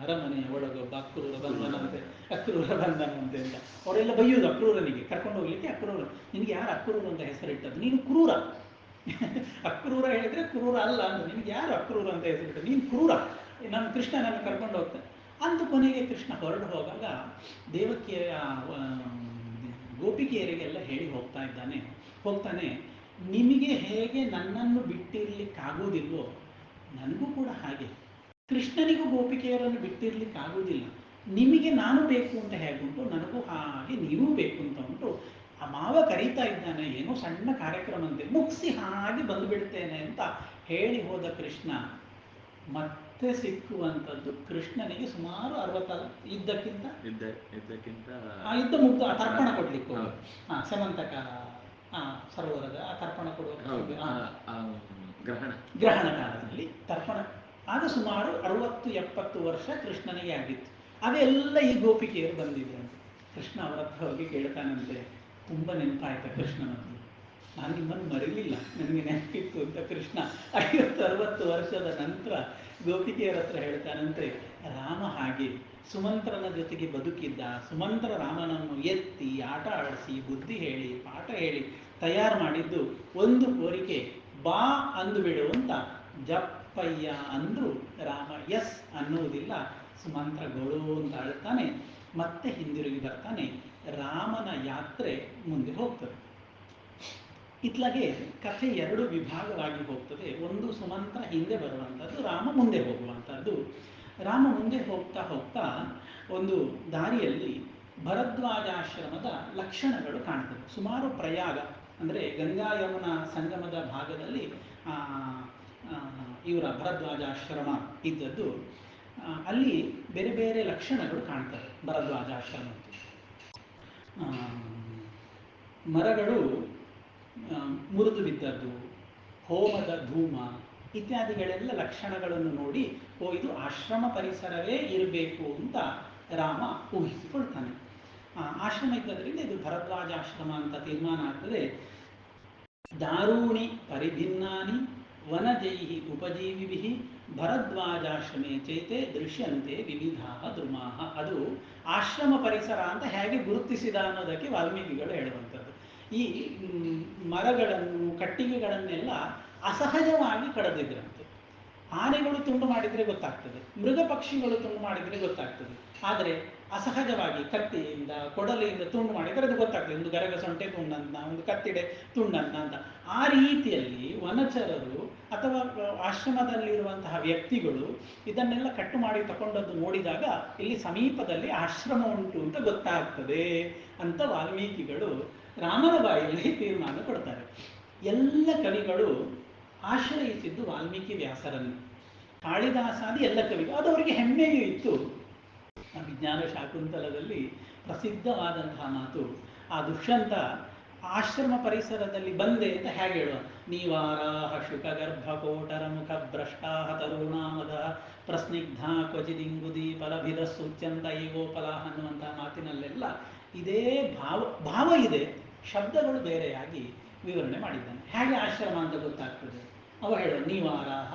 ಅರಮನೆಯ ಒಳಗೊಬ್ಬ ಅಕ್ರೂರ ಬಂಧನಂತೆ, ಅಕ್ರೂರ ಬಂಧನಂತೆ ಅಂತ. ಅವರೆಲ್ಲ ಬೈಯೋದು ಅಕ್ರೂರನಿಗೆ, ಕರ್ಕೊಂಡು ಹೋಗ್ಲಿಕ್ಕೆ. ಅಕ್ರೂರ, ನಿನಗೆ ಯಾರು ಅಕ್ರೂರ ಅಂತ ಹೆಸರಿಟ್ಟದ್ದು? ನೀನು ಕ್ರೂರ. ಅಕ್ರೂರ ಹೇಳಿದ್ರೆ ಕ್ರೂರ ಅಲ್ಲ ಅಂತ. ನಿನಗೆ ಯಾರು ಅಕ್ರೂರ ಅಂತ ಹೆಸರಿಟ್ಟದ್ದು? ನೀನು ಕ್ರೂರ. ನಾನು ಕೃಷ್ಣ ನನ್ನ ಕರ್ಕೊಂಡು ಹೋಗ್ತೇನೆ ಅಂತ. ಕೊನೆಗೆ ಕೃಷ್ಣ ಹೊರಡು ಹೋಗಾಗ ದೇವಕಿಯ ಗೋಪಿಕೆಯರಿಗೆಲ್ಲ ಹೇಳಿ ಹೋಗ್ತಾನೆ, ನಿಮಗೆ ಹೇಗೆ ನನ್ನನ್ನು ಬಿಟ್ಟಿರ್ಲಿಕ್ಕಾಗೋದಿಲ್ವೋ ನನಗೂ ಕೂಡ ಹಾಗೆ. ಕೃಷ್ಣನಿಗೂ ಗೋಪಿಕೆಯರನ್ನು ಬಿಟ್ಟಿರ್ಲಿಕ್ಕಾಗೋದಿಲ್ಲ. ನಿಮಗೆ ನಾನು ಬೇಕು ಅಂತ ಹೇಗುಂಟು, ನನಗೂ ಹಾಗೆ ನೀವೂ ಬೇಕು ಅಂತ ಉಂಟು. ಆ ಮಾವ ಕರೀತಾ ಇದ್ದಾನೆ, ಏನೋ ಸಣ್ಣ ಕಾರ್ಯಕ್ರಮ ಅಂತೆ, ಮುಗಿಸಿ ಹಾಗೆ ಬಂದುಬಿಡ್ತೇನೆ ಅಂತ ಹೇಳಿ ಹೋದ ಕೃಷ್ಣ ಮತ್ತೆ ಸಿಕ್ಕುವಂಥದ್ದು ಕೃಷ್ಣನಿಗೆ ಸುಮಾರು 60 ಇದ್ದಕ್ಕಿಂತ ಯುದ್ಧ ಮುಗ್ದು ಆ ತರ್ಪಣ ಕೊಡ್ಲಿಕ್ಕೆ ಸಮಂತಕ ಸರೋವರದ ಆ ತರ್ಪಣ ಕೊಡುವ ಗ್ರಹಣ ಕಾಲದಲ್ಲಿ ತರ್ಪಣ ಆಗ ಸುಮಾರು 60-70 ವರ್ಷ ಕೃಷ್ಣನಿಗೆ ಆಗಿತ್ತು. ಅದೆಲ್ಲ ಈ ಗೋಪಿಕೆಯರು ಬಂದಿದ್ರಂತೆ. ಕೃಷ್ಣ ಅವರ ಹತ್ರ ಹೋಗಿ ಕೇಳ್ತಾನಂತೆ, ತುಂಬ ನೆನಪಾಯ್ತು ಕೃಷ್ಣನದ್ದು. ನಾನು ನಿಮ್ಮನ್ನು ಮರಿಲಿಲ್ಲ, ನನಗೆ ನೆನಪಿತ್ತು ಅಂತ ಕೃಷ್ಣ 50-60 ವರ್ಷದ ನಂತರ ಗೋಪಿಕೆಯರ ಹತ್ರ ಹೇಳ್ತಾನಂತೆ, ರಾಮ ಹಾಗೆ ಸುಮಂತ್ರನ ಜೊತೆಗೆ ಬದುಕಿದ್ದ. ಸುಮಂತ್ರ ರಾಮನನ್ನು ಎತ್ತಿ ಆಟ ಆಡಿಸಿ ಬುದ್ಧಿ ಹೇಳಿ ಪಾಠ ಹೇಳಿ ತಯಾರು ಮಾಡಿದ್ದು ಒಂದು ಕೋರಿಕೆ, ಬಾ ಅಂದು ಬಿಡು ಅಂತ. ಜಪ್ಪಯ್ಯ ಅಂದ್ರು ರಾಮ ಎಸ್ ಅನ್ನುವುದಿಲ್ಲ. ಸುಮಂತ್ರ ಗೋಳು ಅಂತ ಅಳ್ತಾನೆ, ಮತ್ತೆ ಹಿಂದಿರುಗಿ ಬರ್ತಾನೆ. ರಾಮನ ಯಾತ್ರೆ ಮುಂದೆ ಹೋಗ್ತದೆ. ಇತ್ಲಾಗೆ ಕಥೆ 2 ವಿಭಾಗವಾಗಿ ಹೋಗ್ತದೆ. ಒಂದು ಸುಮಂತ್ರ ಹಿಂದೆ ಬರುವಂಥದ್ದು, ರಾಮ ಮುಂದೆ ಹೋಗುವಂಥದ್ದು. ರಾಮ ಮುಂದೆ ಹೋಗ್ತಾ ಹೋಗ್ತಾ ಒಂದು ದಾರಿಯಲ್ಲಿ ಭರದ್ವಾಜಾಶ್ರಮದ ಲಕ್ಷಣಗಳು ಕಾಣ್ತದೆ. ಸುಮಾರು ಪ್ರಯಾಗ ಅಂದರೆ ಗಂಗಾ ಯಮುನಾ ಸಂಗಮದ ಭಾಗದಲ್ಲಿ ಇವರ ಭರದ್ವಾಜಾಶ್ರಮ ಇದ್ದದ್ದು. ಅಲ್ಲಿ ಬೇರೆ ಬೇರೆ ಲಕ್ಷಣಗಳು ಕಾಣ್ತವೆ ಭರದ್ವಾಜಾಶ್ರಮಕ್ಕೆ. ಮರಗಳು ಮುರಿದು ಬಿದ್ದದ್ದು, ಹೋಮದ ಧೂಮ ಇತ್ಯಾದಿಗಳೆಲ್ಲ ಲಕ್ಷಣಗಳನ್ನು ನೋಡಿ, ಇದು ಆಶ್ರಮ ಪರಿಸರವೇ ಇರಬೇಕು ಅಂತ ರಾಮ ಊಹಿಸಿಕೊಳ್ತಾನೆ. ಆಶ್ರಮ ಇದ್ದದ್ರಿಂದ ಇದು ಭರದ್ವಾಜಾಶ್ರಮ ಅಂತ ತೀರ್ಮಾನ ಆಗ್ತದೆ. ದಾರೂಣಿ ಪರಿಭಿನ್ನಾನಿ ವನಜೈಹಿ ಉಪಜೀವಿಭಿ ಭರದ್ವಾಜಾಶ್ರಮೇ ಚೈತೆ ದೃಶ್ಯಂತೆ ವಿವಿಧಾ ದ್ರುಮಾಹ. ಅದು ಆಶ್ರಮ ಪರಿಸರ ಅಂತ ಹೇಗೆ ಗುರುತಿಸಿದ ಅನ್ನೋದಕ್ಕೆ ವಾಲ್ಮೀಕಿಗಳು ಹೇಳುವಂಥದ್ದು. ಈ ಮರಗಳನ್ನು ಕಟ್ಟಿಗೆಗಳನ್ನೆಲ್ಲ ಅಸಹಜವಾಗಿ ಕಡಿದಿದ್ರಂತೆ. ಆನೆಗಳು ತುಂಡು ಮಾಡಿದರೆ ಗೊತ್ತಾಗ್ತದೆ, ಮೃಗ ಪಕ್ಷಿಗಳು ತುಂಡು ಮಾಡಿದರೆ ಗೊತ್ತಾಗ್ತದೆ. ಆದರೆ ಅಸಹಜವಾಗಿ ಕತ್ತಿಯಿಂದ ಕೊಡಲಿಯಿಂದ ತುಂಡು ಮಾಡಿದರೆ ಅದು ಗೊತ್ತಾಗ್ತದೆ. ಒಂದು ಗರಗ ಸೊಂಟೆ ತುಂಡನ್ನ, ಒಂದು ಕತ್ತಿಡೆ ತುಂಡನ್ನ ಅಂತ. ಆ ರೀತಿಯಲ್ಲಿ ವನಚರರು ಅಥವಾ ಆಶ್ರಮದಲ್ಲಿರುವಂತಹ ವ್ಯಕ್ತಿಗಳು ಇದನ್ನೆಲ್ಲ ಕಟ್ಟು ಮಾಡಿ ತಗೊಂಡದ್ದು ನೋಡಿದಾಗ ಇಲ್ಲಿ ಸಮೀಪದಲ್ಲಿ ಆಶ್ರಮ ಉಂಟು ಅಂತ ಗೊತ್ತಾಗ್ತದೆ ಅಂತ ವಾಲ್ಮೀಕಿಗಳು ರಾಮನ ಬಾಯಲ್ಲಿ ತೀರ್ಮಾನ ಕೊಡ್ತಾರೆ. ಎಲ್ಲ ಕವಿಗಳು ಆಶ್ರಯಿಸಿದ್ದು ವಾಲ್ಮೀಕಿ ವ್ಯಾಸರನ್ನು. ಕಾಳಿದಾಸಾದಿ ಎಲ್ಲ ಕವಿಗಳು, ಅದು ಅವರಿಗೆ ಹೆಮ್ಮೆಯೂ ಇತ್ತು. ವಿಜ್ಞಾನ ಶಾಕುಂತಲದಲ್ಲಿ ಪ್ರಸಿದ್ಧವಾದಂತಹ ಮಾತು, ಆ ದುಷ್ಯಂತ ಆಶ್ರಮ ಪರಿಸರದಲ್ಲಿ ಬಂದೆ ಅಂತ ಹೇಗೆ ಹೇಳುವ, ನೀವಾರಾಹ ಶುಕಗರ್ಭ ಕೋಟರ ಮುಖ ಭ್ರಷ್ಟಾಹ ತರುಣಾಮದ ಪ್ರಸ್ನಿಗ್ಧ ಕ್ವಚಿದಿಂಗುದಿ ಫಲಭಿದ ಸೂಚ್ಯಂತ ಈಗೋಫಲ ಅನ್ನುವಂತಹ ಮಾತಿನಲ್ಲೆಲ್ಲ ಇದೇ ಭಾವ ಇದೆ, ಶಬ್ದಗಳು ಬೇರೆಯಾಗಿ ವಿವರಣೆ ಮಾಡಿದ್ದಾನೆ. ಹೇಗೆ ಆಶ್ರಮ ಅಂತ ಗೊತ್ತಾಗ್ತದೆ ಅವ ಹೇಳೋ, ನೀವಾರಾಹ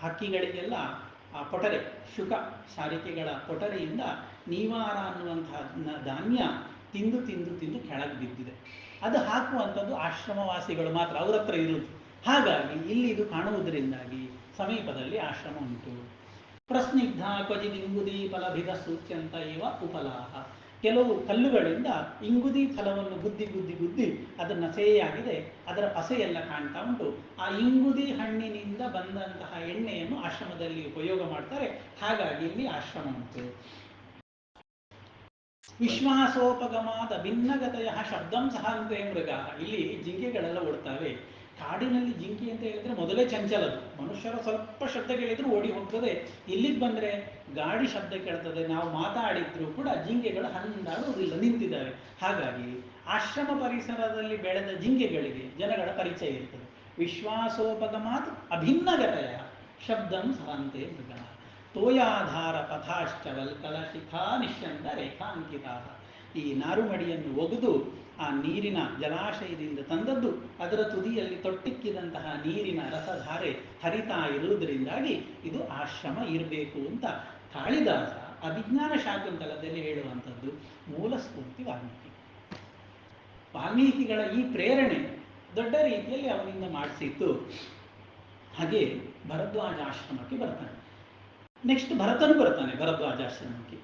ಹಕ್ಕಿಗಳಿಗೆಲ್ಲ ಆ ಪೊಟರೆ, ಶುಕ ಸಾರಿಕೆಗಳ ಪೊಟರೆಯಿಂದ ನೀವಾರ ಅನ್ನುವಂತಹ ಧಾನ್ಯ ತಿಂದು ತಿಂದು ತಿಂದು ಕೆಳಗೆ ಬಿದ್ದಿದೆ. ಅದು ಹಾಕುವಂಥದ್ದು ಆಶ್ರಮವಾಸಿಗಳು ಮಾತ್ರ, ಅವ್ರ ಹತ್ರ ಇರುವುದು. ಹಾಗಾಗಿ ಇಲ್ಲಿ ಇದು ಕಾಣುವುದರಿಂದಾಗಿ ಸಮೀಪದಲ್ಲಿ ಆಶ್ರಮ ಉಂಟು. ಪ್ರಸ್ನಿಗ್ಧ ಕ್ವಚಿತ್ ಇಂಗುದಿ ಫಲಭಿದ ಸೂಚ್ಯಂತ ಇವ ಉಪಲಾಹ. ಕೆಲವು ಕಲ್ಲುಗಳಿಂದ ಇಂಗುದಿ ಫಲವನ್ನು ಗುದ್ದಿ ಗುದ್ದಿ ಗುದ್ದಿ ಅದನ್ನು ಸೇಯಾಗಿದೆ, ಅದರ ಪಸೆಯೆಲ್ಲ ಕಾಣ್ತಾ ಉಂಟು. ಆ ಇಂಗುದಿ ಹಣ್ಣಿನಿಂದ ಬಂದಂತಹ ಎಣ್ಣೆಯನ್ನು ಆಶ್ರಮದಲ್ಲಿ ಉಪಯೋಗ ಮಾಡ್ತಾರೆ. ಹಾಗಾಗಿ ಇಲ್ಲಿ ಆಶ್ರಮ ಉಂಟು. ವಿಶ್ವಾಸೋಪಗಮಾದ ಭಿನ್ನಗತೆಯ ಶಬ್ದಂ ಸಹಂತೆ ಮೃಗ. ಇಲ್ಲಿ ಜಿಂಕೆಗಳೆಲ್ಲ ಓಡ್ತವೆ. ಕಾಡಿನಲ್ಲಿ ಜಿಂಕೆ ಅಂತ ಹೇಳಿದ್ರೆ ಮೊದಲೇ ಚಂಚಲದು, ಮನುಷ್ಯರ ಸ್ವಲ್ಪ ಶಬ್ದ ಕೇಳಿದ್ರು ಓಡಿ ಹೋಗ್ತದೆ. ಇಲ್ಲಿಗೆ ಬಂದರೆ ಗಾಡಿ ಶಬ್ದ ಕೇಳ್ತದೆ, ನಾವು ಮಾತಾಡಿದ್ರು ಕೂಡ ಜಿಂಕೆಗಳು ಹಂದಾಡುವುದಿಲ್ಲ, ನಿಂತಿದ್ದಾವೆ. ಹಾಗಾಗಿ ಆಶ್ರಮ ಪರಿಸರದಲ್ಲಿ ಬೆಳೆದ ಜಿಂಕೆಗಳಿಗೆ ಜನಗಳ ಪರಿಚಯ ಇರ್ತದೆ. ವಿಶ್ವಾಸೋಪಗಮಾತ್ ಅಭಿನ್ನಗತೆಯ ಶಬ್ದಂ ಸಹಂತೆ ಮೃಗ. ತೋಯಾಧಾರ ಪಥಾಶ್ಚ ವಲ್ಕಲ ಶಿಖಾ ನಿಶ್ಯಂತ ರೇಖಾಂಕಿತ. ಈ ನಾರುಮಡಿಯನ್ನು ಒಗೆದು ಆ ನೀರಿನ ಜಲಾಶಯದಿಂದ ತಂದದ್ದು, ಅದರ ತುದಿಯಲ್ಲಿ ತೊಟ್ಟಿಕ್ಕಿದಂತಹ ನೀರಿನ ರಸಧಾರೆ ಹರಿತಾ ಇರುವುದರಿಂದಾಗಿ ಇದು ಆಶ್ರಮ ಇರಬೇಕು ಅಂತ ಕಾಳಿದಾಸ ಅಭಿಜ್ಞಾನ ಶಾಕುಂತಲದಲ್ಲಿ ಹೇಳುವಂಥದ್ದು ಮೂಲ ಸ್ಫೂರ್ತಿ ವಾಲ್ಮೀಕಿ. ವಾಲ್ಮೀಕಿಗಳ ಈ ಪ್ರೇರಣೆ ದೊಡ್ಡ ರೀತಿಯಲ್ಲಿ ಅವನಿಂದ ಮಾಡಿಸಿತ್ತು. ಹಾಗೆ ಭರದ್ವಾಜಾಶ್ರಮಕ್ಕೆ ಬರ್ತಾನೆ. ನೆಕ್ಸ್ಟ್ ಭರತನು ಬರ್ತಾನೆ ಭರದ್ವಾಜಾಶ್ರಮಕ್ಕೆ.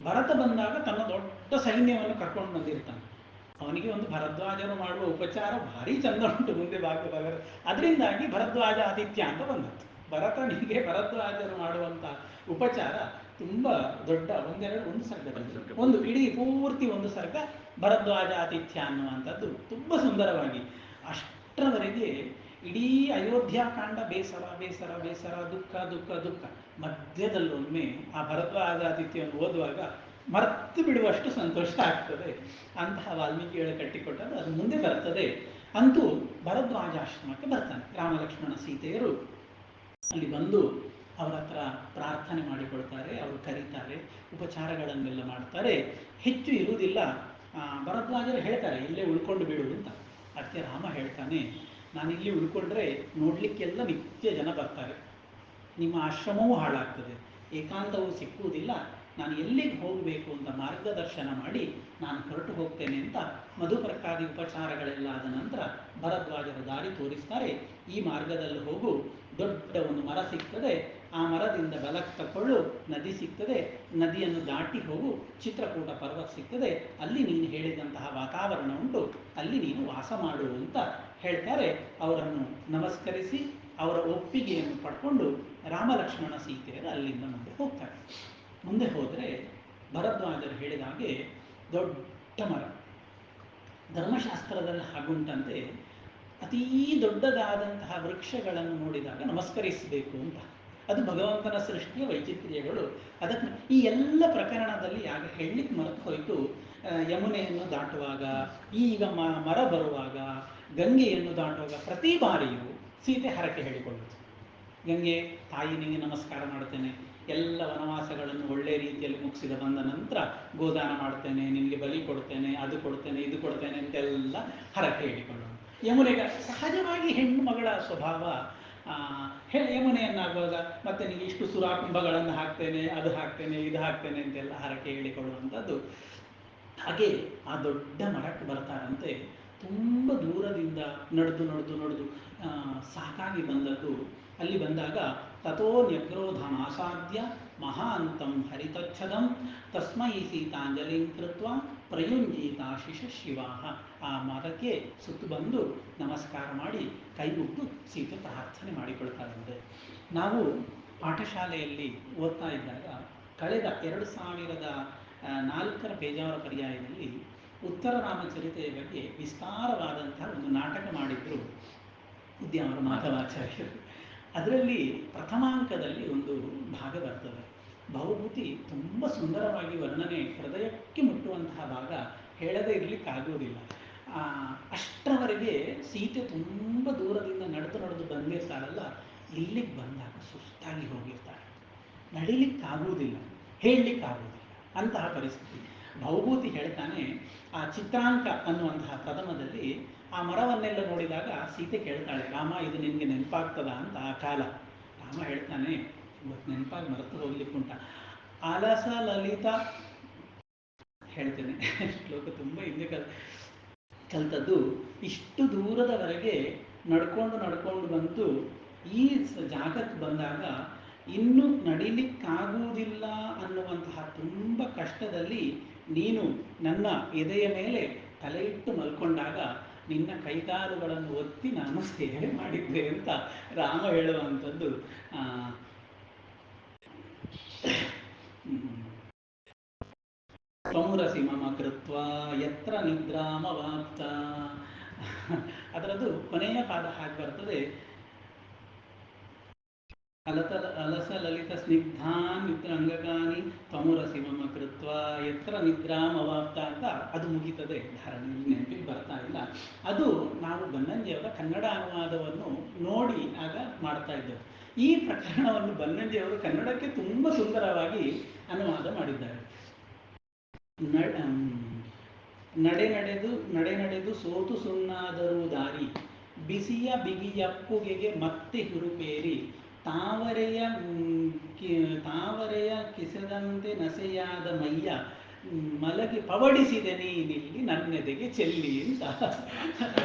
ಭರತ ಬಂದಾಗ ತನ್ನ ದೊಡ್ಡ ಸೈನ್ಯವನ್ನು ಕರ್ಕೊಂಡು ಬಂದಿರ್ತಾನೆ. ಅವನಿಗೆ ಒಂದು ಭರದ್ವಾಜರು ಮಾಡುವ ಉಪಚಾರ ಭಾರಿ ಚಂದ ಉಂಟು ಮುಂದೆ ಭಾಗವತ. ಅದರಿಂದಾಗಿ ಭರದ್ವಾಜ ಆತಿಥ್ಯ ಅಂತ ಬಂದದ್ದು. ಭರತನಿಗೆ ಭರದ್ವಾಜರು ಮಾಡುವಂಥ ಉಪಚಾರ ತುಂಬ ದೊಡ್ಡ, ಒಂದು ಸರ್ಗದಲ್ಲಿ ಒಂದು ಇಡೀ ಪೂರ್ತಿ ಒಂದು ಸರ್ಗ ಭರದ್ವಾಜ ಆತಿಥ್ಯ ಅನ್ನುವಂಥದ್ದು ತುಂಬ ಸುಂದರವಾಗಿ. ಅಷ್ಟರವರೆಗೆ ಇಡೀ ಅಯೋಧ್ಯಾಕಾಂಡ ಬೇಸರ ಬೇಸರ ಬೇಸರ, ದುಃಖ ದುಃಖ ದುಃಖ. ಮಧ್ಯದಲ್ಲೊಮ್ಮೆ ಆ ಭರದ್ವಾಜಾತಿಥ್ಯವನ್ನು ಓದುವಾಗ ಮರೆತು ಬಿಡುವಷ್ಟು ಸಂತೋಷ ಆಗ್ತದೆ. ಅಂತಹ ವಾಲ್ಮೀಕಿಗಳು ಕಟ್ಟಿಕೊಟ್ಟದ್ದು ಅದು ಮುಂದೆ ಬರ್ತದೆ. ಅಂತೂ ಭರದ್ವಾಜಾಶ್ರಮಕ್ಕೆ ಬರ್ತಾನೆ. ರಾಮಲಕ್ಷ್ಮಣ ಸೀತೆಯರು ಅಲ್ಲಿ ಬಂದು ಅವರ ಹತ್ರ ಪ್ರಾರ್ಥನೆ ಮಾಡಿಕೊಳ್ತಾರೆ. ಅವರು ಕರೀತಾರೆ, ಉಪಚಾರಗಳನ್ನೆಲ್ಲ ಮಾಡ್ತಾರೆ. ಹೆಚ್ಚು ಇರುವುದಿಲ್ಲ. ಭರದ್ವಾಜರು ಹೇಳ್ತಾರೆ ಇಲ್ಲೇ ಉಳ್ಕೊಂಡು ಬಿಡು ಅಂತ. ಅದಕ್ಕೆ ರಾಮ ಹೇಳ್ತಾನೆ, ನಾನಿಲ್ಲಿ ಉಳ್ಕೊಂಡ್ರೆ ನೋಡಲಿಕ್ಕೆಲ್ಲ ನಿತ್ಯ ಜನ ಬರ್ತಾರೆ, ನಿಮ್ಮ ಆಶ್ರಮವೂ ಹಾಳಾಗ್ತದೆ, ಏಕಾಂತವೂ ಸಿಕ್ಕುವುದಿಲ್ಲ, ನಾನು ಎಲ್ಲಿಗೆ ಹೋಗಬೇಕು ಅಂತ ಮಾರ್ಗದರ್ಶನ ಮಾಡಿ ನಾನು ಹೊರಟು ಹೋಗ್ತೇನೆ ಅಂತ ಮಧುಪರ್ಕಾದಿ ಉಪಚಾರಗಳೆಲ್ಲ ಆದ ನಂತರ ಭರದ್ವಾಜರ ದಾರಿ ತೋರಿಸ್ತಾರೆ. ಈ ಮಾರ್ಗದಲ್ಲಿ ಹೋಗು, ದೊಡ್ಡ ಒಂದು ಮರ ಸಿಗ್ತದೆ, ಆ ಮರದಿಂದ ಬಲಕ್ಕೆ ತಕ್ಕೊಳ್ಳು, ನದಿ ಸಿಗ್ತದೆ, ನದಿಯನ್ನು ದಾಟಿ ಹೋಗು, ಚಿತ್ರಕೂಟ ಪರ್ವತ ಸಿಗ್ತದೆ, ಅಲ್ಲಿ ನೀನು ಹೇಳಿದಂತಹ ವಾತಾವರಣ ಉಂಟು, ಅಲ್ಲಿ ನೀನು ವಾಸ ಮಾಡು ಅಂತ ಹೇಳ್ತಾರೆ. ಅವರನ್ನು ನಮಸ್ಕರಿಸಿ ಅವರ ಒಪ್ಪಿಗೆಯನ್ನು ಪಡ್ಕೊಂಡು ರಾಮ ಲಕ್ಷ್ಮಣ ಸೀತೆಯರು ಅಲ್ಲಿಂದ ಮುಂದೆ ಹೋಗ್ತಾರೆ. ಮುಂದೆ ಹೋದರೆ ಭರದ್ವಾಜರು ಹೇಳಿದ ಹಾಗೆ ದೊಡ್ಡ ಮರ, ಧರ್ಮಶಾಸ್ತ್ರದಲ್ಲಿ ಹಾಗುಂಟಂತೆ ಅತೀ ದೊಡ್ಡದಾದಂತಹ ವೃಕ್ಷಗಳನ್ನು ನೋಡಿದಾಗ ನಮಸ್ಕರಿಸಬೇಕು ಅಂತ. ಅದು ಭಗವಂತನ ಸೃಷ್ಟಿಯ ವೈಚಿತ್ರ್ಯಗಳು. ಅದಕ್ಕೆ ಈ ಎಲ್ಲ ಪ್ರಕರಣದಲ್ಲಿ ಆಗ ಹೇಳಲಿಕ್ಕೆ ಮರೆತು ಹೋಯಿತು. ಯಮುನೆಯನ್ನು ದಾಟುವಾಗ, ಈಗ ಮರ ಬರುವಾಗ, ಗಂಗೆಯನ್ನು ದಾಟುವಾಗ ಪ್ರತಿ ಬಾರಿಯೂ ಸೀತೆ ಹರಕೆ ಹೇಳಿಕೊಳ್ಳುವುದು. ಗಂಗೆ ತಾಯಿ ನಿನಗೆ ನಮಸ್ಕಾರ ಮಾಡ್ತೇನೆ, ಎಲ್ಲ ವನವಾಸಗಳನ್ನು ಒಳ್ಳೆ ರೀತಿಯಲ್ಲಿ ಮುಗಿಸಿದ ಬಂದ ನಂತರ ಗೋದಾನ ಮಾಡ್ತೇನೆ, ನಿನಗೆ ಬಲಿ ಕೊಡ್ತೇನೆ, ಅದು ಕೊಡ್ತೇನೆ, ಇದು ಕೊಡ್ತೇನೆ ಅಂತೆಲ್ಲ ಹರಕೆ ಹೇಳಿಕೊಳ್ಳೋಣ. ಯಮುನೆಗೆ ಸಹಜವಾಗಿ ಹೆಣ್ಣು ಮಗಳ ಸ್ವಭಾವ. ಯಮುನೆಯನ್ನಾಗುವಾಗ ಮತ್ತೆ ನಿನಗೆ ಇಷ್ಟು ಸುರಾಕುಂಭಗಳನ್ನು ಹಾಕ್ತೇನೆ, ಅದು ಹಾಕ್ತೇನೆ, ಇದು ಹಾಕ್ತೇನೆ ಅಂತೆಲ್ಲ ಹರಕೆ ಹೇಳಿಕೊಳ್ಳುವಂಥದ್ದು. ಹಾಗೆ ಆ ದೊಡ್ಡ ಮರಕ್ಕೆ ಬರ್ತಾರಂತೆ. ತುಂಬ ದೂರದಿಂದ ನಡೆದು ನಡೆದು ನಡೆದು ಸಾಕಾಗಿ ಬಂದದ್ದು. ಅಲ್ಲಿ ಬಂದಾಗ ತಥೋ ನ್ಯಗ್ರೋಧಮಾಸಾದ್ಯ ಮಹಾಂತಂ ಹರಿತಚ್ಛದಂ ತಸ್ಮೈ ಸೀತಾಂಜಲಿಂ ಕೃತ್ವ ಪ್ರಯುಂಜೀತಾಶಿಷ ಶಿವಾಹ. ಆ ಮರಕ್ಕೆ ಸುತ್ತು ಬಂದು ನಮಸ್ಕಾರ ಮಾಡಿ ಕೈ ಮುಗಿದು ಸೀತೆ ಪ್ರಾರ್ಥನೆ ಮಾಡಿಕೊಳ್ತಾರಂತೆ. ನಾವು ಪಾಠಶಾಲೆಯಲ್ಲಿ ಓದ್ತಾ ಇದ್ದಾಗ ಕಳೆದ 2004 ಪೇಜಾವರ ಪರ್ಯಾಯದಲ್ಲಿ ಉತ್ತರ ರಾಮಚರಿತೆಯ ಬಗ್ಗೆ ವಿಸ್ತಾರವಾದಂತಹ ಒಂದು ನಾಟಕ ಮಾಡಿದ್ರು ಉದ್ಯಾವರ ಮಾಧವಾಚಾರ್ಯರು. ಅದರಲ್ಲಿ ಪ್ರಥಮಾಂಕದಲ್ಲಿ ಒಂದು ಭಾಗ ಬರ್ತದೆ. ಭವಭೂತಿ ತುಂಬ ಸುಂದರವಾಗಿ ವರ್ಣನೆ, ಹೃದಯಕ್ಕೆ ಮುಟ್ಟುವಂತಹ ಭಾಗ, ಹೇಳದೇ ಇರಲಿಕ್ಕಾಗುವುದಿಲ್ಲ. ಅಷ್ಟರವರೆಗೆ ಸೀತೆ ತುಂಬ ದೂರದಿಂದ ನಡೆದು ನಡೆದು ಬಂದಿರ್ತಾರಲ್ಲ, ಇಲ್ಲಿಗೆ ಬಂದಾಗ ಸುಸ್ತಾಗಿ ಹೋಗಿರ್ತಾರೆ, ನಡಿಲಿಕ್ಕಾಗುವುದಿಲ್ಲ, ಹೇಳಲಿಕ್ಕಾಗುವುದಿಲ್ಲ ಅಂತಹ ಪರಿಸ್ಥಿತಿ. ಭವಭೂತಿ ಹೇಳ್ತಾನೆ, ಆ ಚಿತ್ರಾಂಕ ಅನ್ನುವಂತಹ ಪ್ರಥಮದಲ್ಲಿ ಆ ಮರವನ್ನೆಲ್ಲ ನೋಡಿದಾಗ ಸೀತೆ ಕೇಳ್ತಾಳೆ, ರಾಮ ಇದು ನಿನಗೆ ನೆನಪಾಗ್ತದ ಅಂತ ಆ ಕಾಲ. ರಾಮ ಹೇಳ್ತಾನೆ, ಇವತ್ತು ನೆನಪಾಗಿ ಮರೆತು ಹೋಗ್ಲಿಕ್ಕುಂಟ. ಅಲಸ ಲಲಿತ ಹೇಳ್ತೇನೆ, ಶ್ಲೋಕ ತುಂಬ ಹಿಂದೆ ಕಲ್ತದ್ದು. ಇಷ್ಟು ದೂರದವರೆಗೆ ನಡ್ಕೊಂಡು ನಡ್ಕೊಂಡು ಬಂದು ಈ ಜಾಗಕ್ಕೆ ಬಂದಾಗ ಇನ್ನು ನಡಿಲಿಕ್ಕಾಗುವುದಿಲ್ಲ ಅನ್ನುವಂತಹ ತುಂಬ ಕಷ್ಟದಲ್ಲಿ ನೀನು ನನ್ನ ಎದೆಯ ಮೇಲೆ ತಲೆ ಇಟ್ಟು ಮಲ್ಕೊಂಡಾಗ ನಿನ್ನ ಕೈಕಾಲುಗಳನ್ನು ಒತ್ತಿ ನಾನು ಸೇವೆ ಮಾಡಿದ್ದೆ ಅಂತ ರಾಮ ಹೇಳುವಂಥದ್ದು. ತ್ವಮುರಸಿ ಮಮ ಕೃತ್ವ ಯತ್ರ ನಿದ್ರಾಮವಾಪ್ತ. ಅದರದ್ದು ಕೊನೆಯ ಪಾದ ಹಾಗೆ ಬರ್ತದೆ, ಅಲಸ ಲಲಿತ ಸ್ನಿಗ್ಧಾನ್ ಮಿತ್ರ ಅಂಗಕಾನಿ ತ್ವಮುರಸಿ ಮಮ ಕೃತ್ವ ಯತ್ರ ನಿದ್ರಾಮವಾಪ್ತ ಅಂತ ಅದು ಮುಗಿತದೆ. ಧಾರಣೆಯಲ್ಲಿ ನೆನಪಿಗೆ ಬರ್ತಾ ಇಲ್ಲ. ಅದು ನಾವು ಬನ್ನಂಜಿಯವರ ಕನ್ನಡ ಅನುವಾದವನ್ನು ನೋಡಿ ಆಗ ಮಾಡ್ತಾ ಇದ್ದೇವೆ. ಈ ಪ್ರಕರಣವನ್ನು ಬನ್ನಂಜಿಯವರು ಕನ್ನಡಕ್ಕೆ ತುಂಬ ಸುಂದರವಾಗಿ ಅನುವಾದ ಮಾಡಿದ್ದಾರೆ. ನಡೆ ನಡೆದು ಸೋತು ಸುಣ್ಣಾದರೂ ದಾರಿ, ಬಿಸಿಯ ಬಿಗಿಯಪ್ಪುಗೆಗೆ ಮತ್ತೆ ಹುರುಪೇರಿ, ತಾವರೆಯ ಕಿಸದಂತೆ ನಸೆಯಾದ ಮೈಯ ಮಲಗಿ ಪವಡಿಸಿದೆ ನೀನಿಲ್ಲಿ ನನ್ನೆದೆಗೆ ಚೆಲ್ಲಿ ಅಂತ.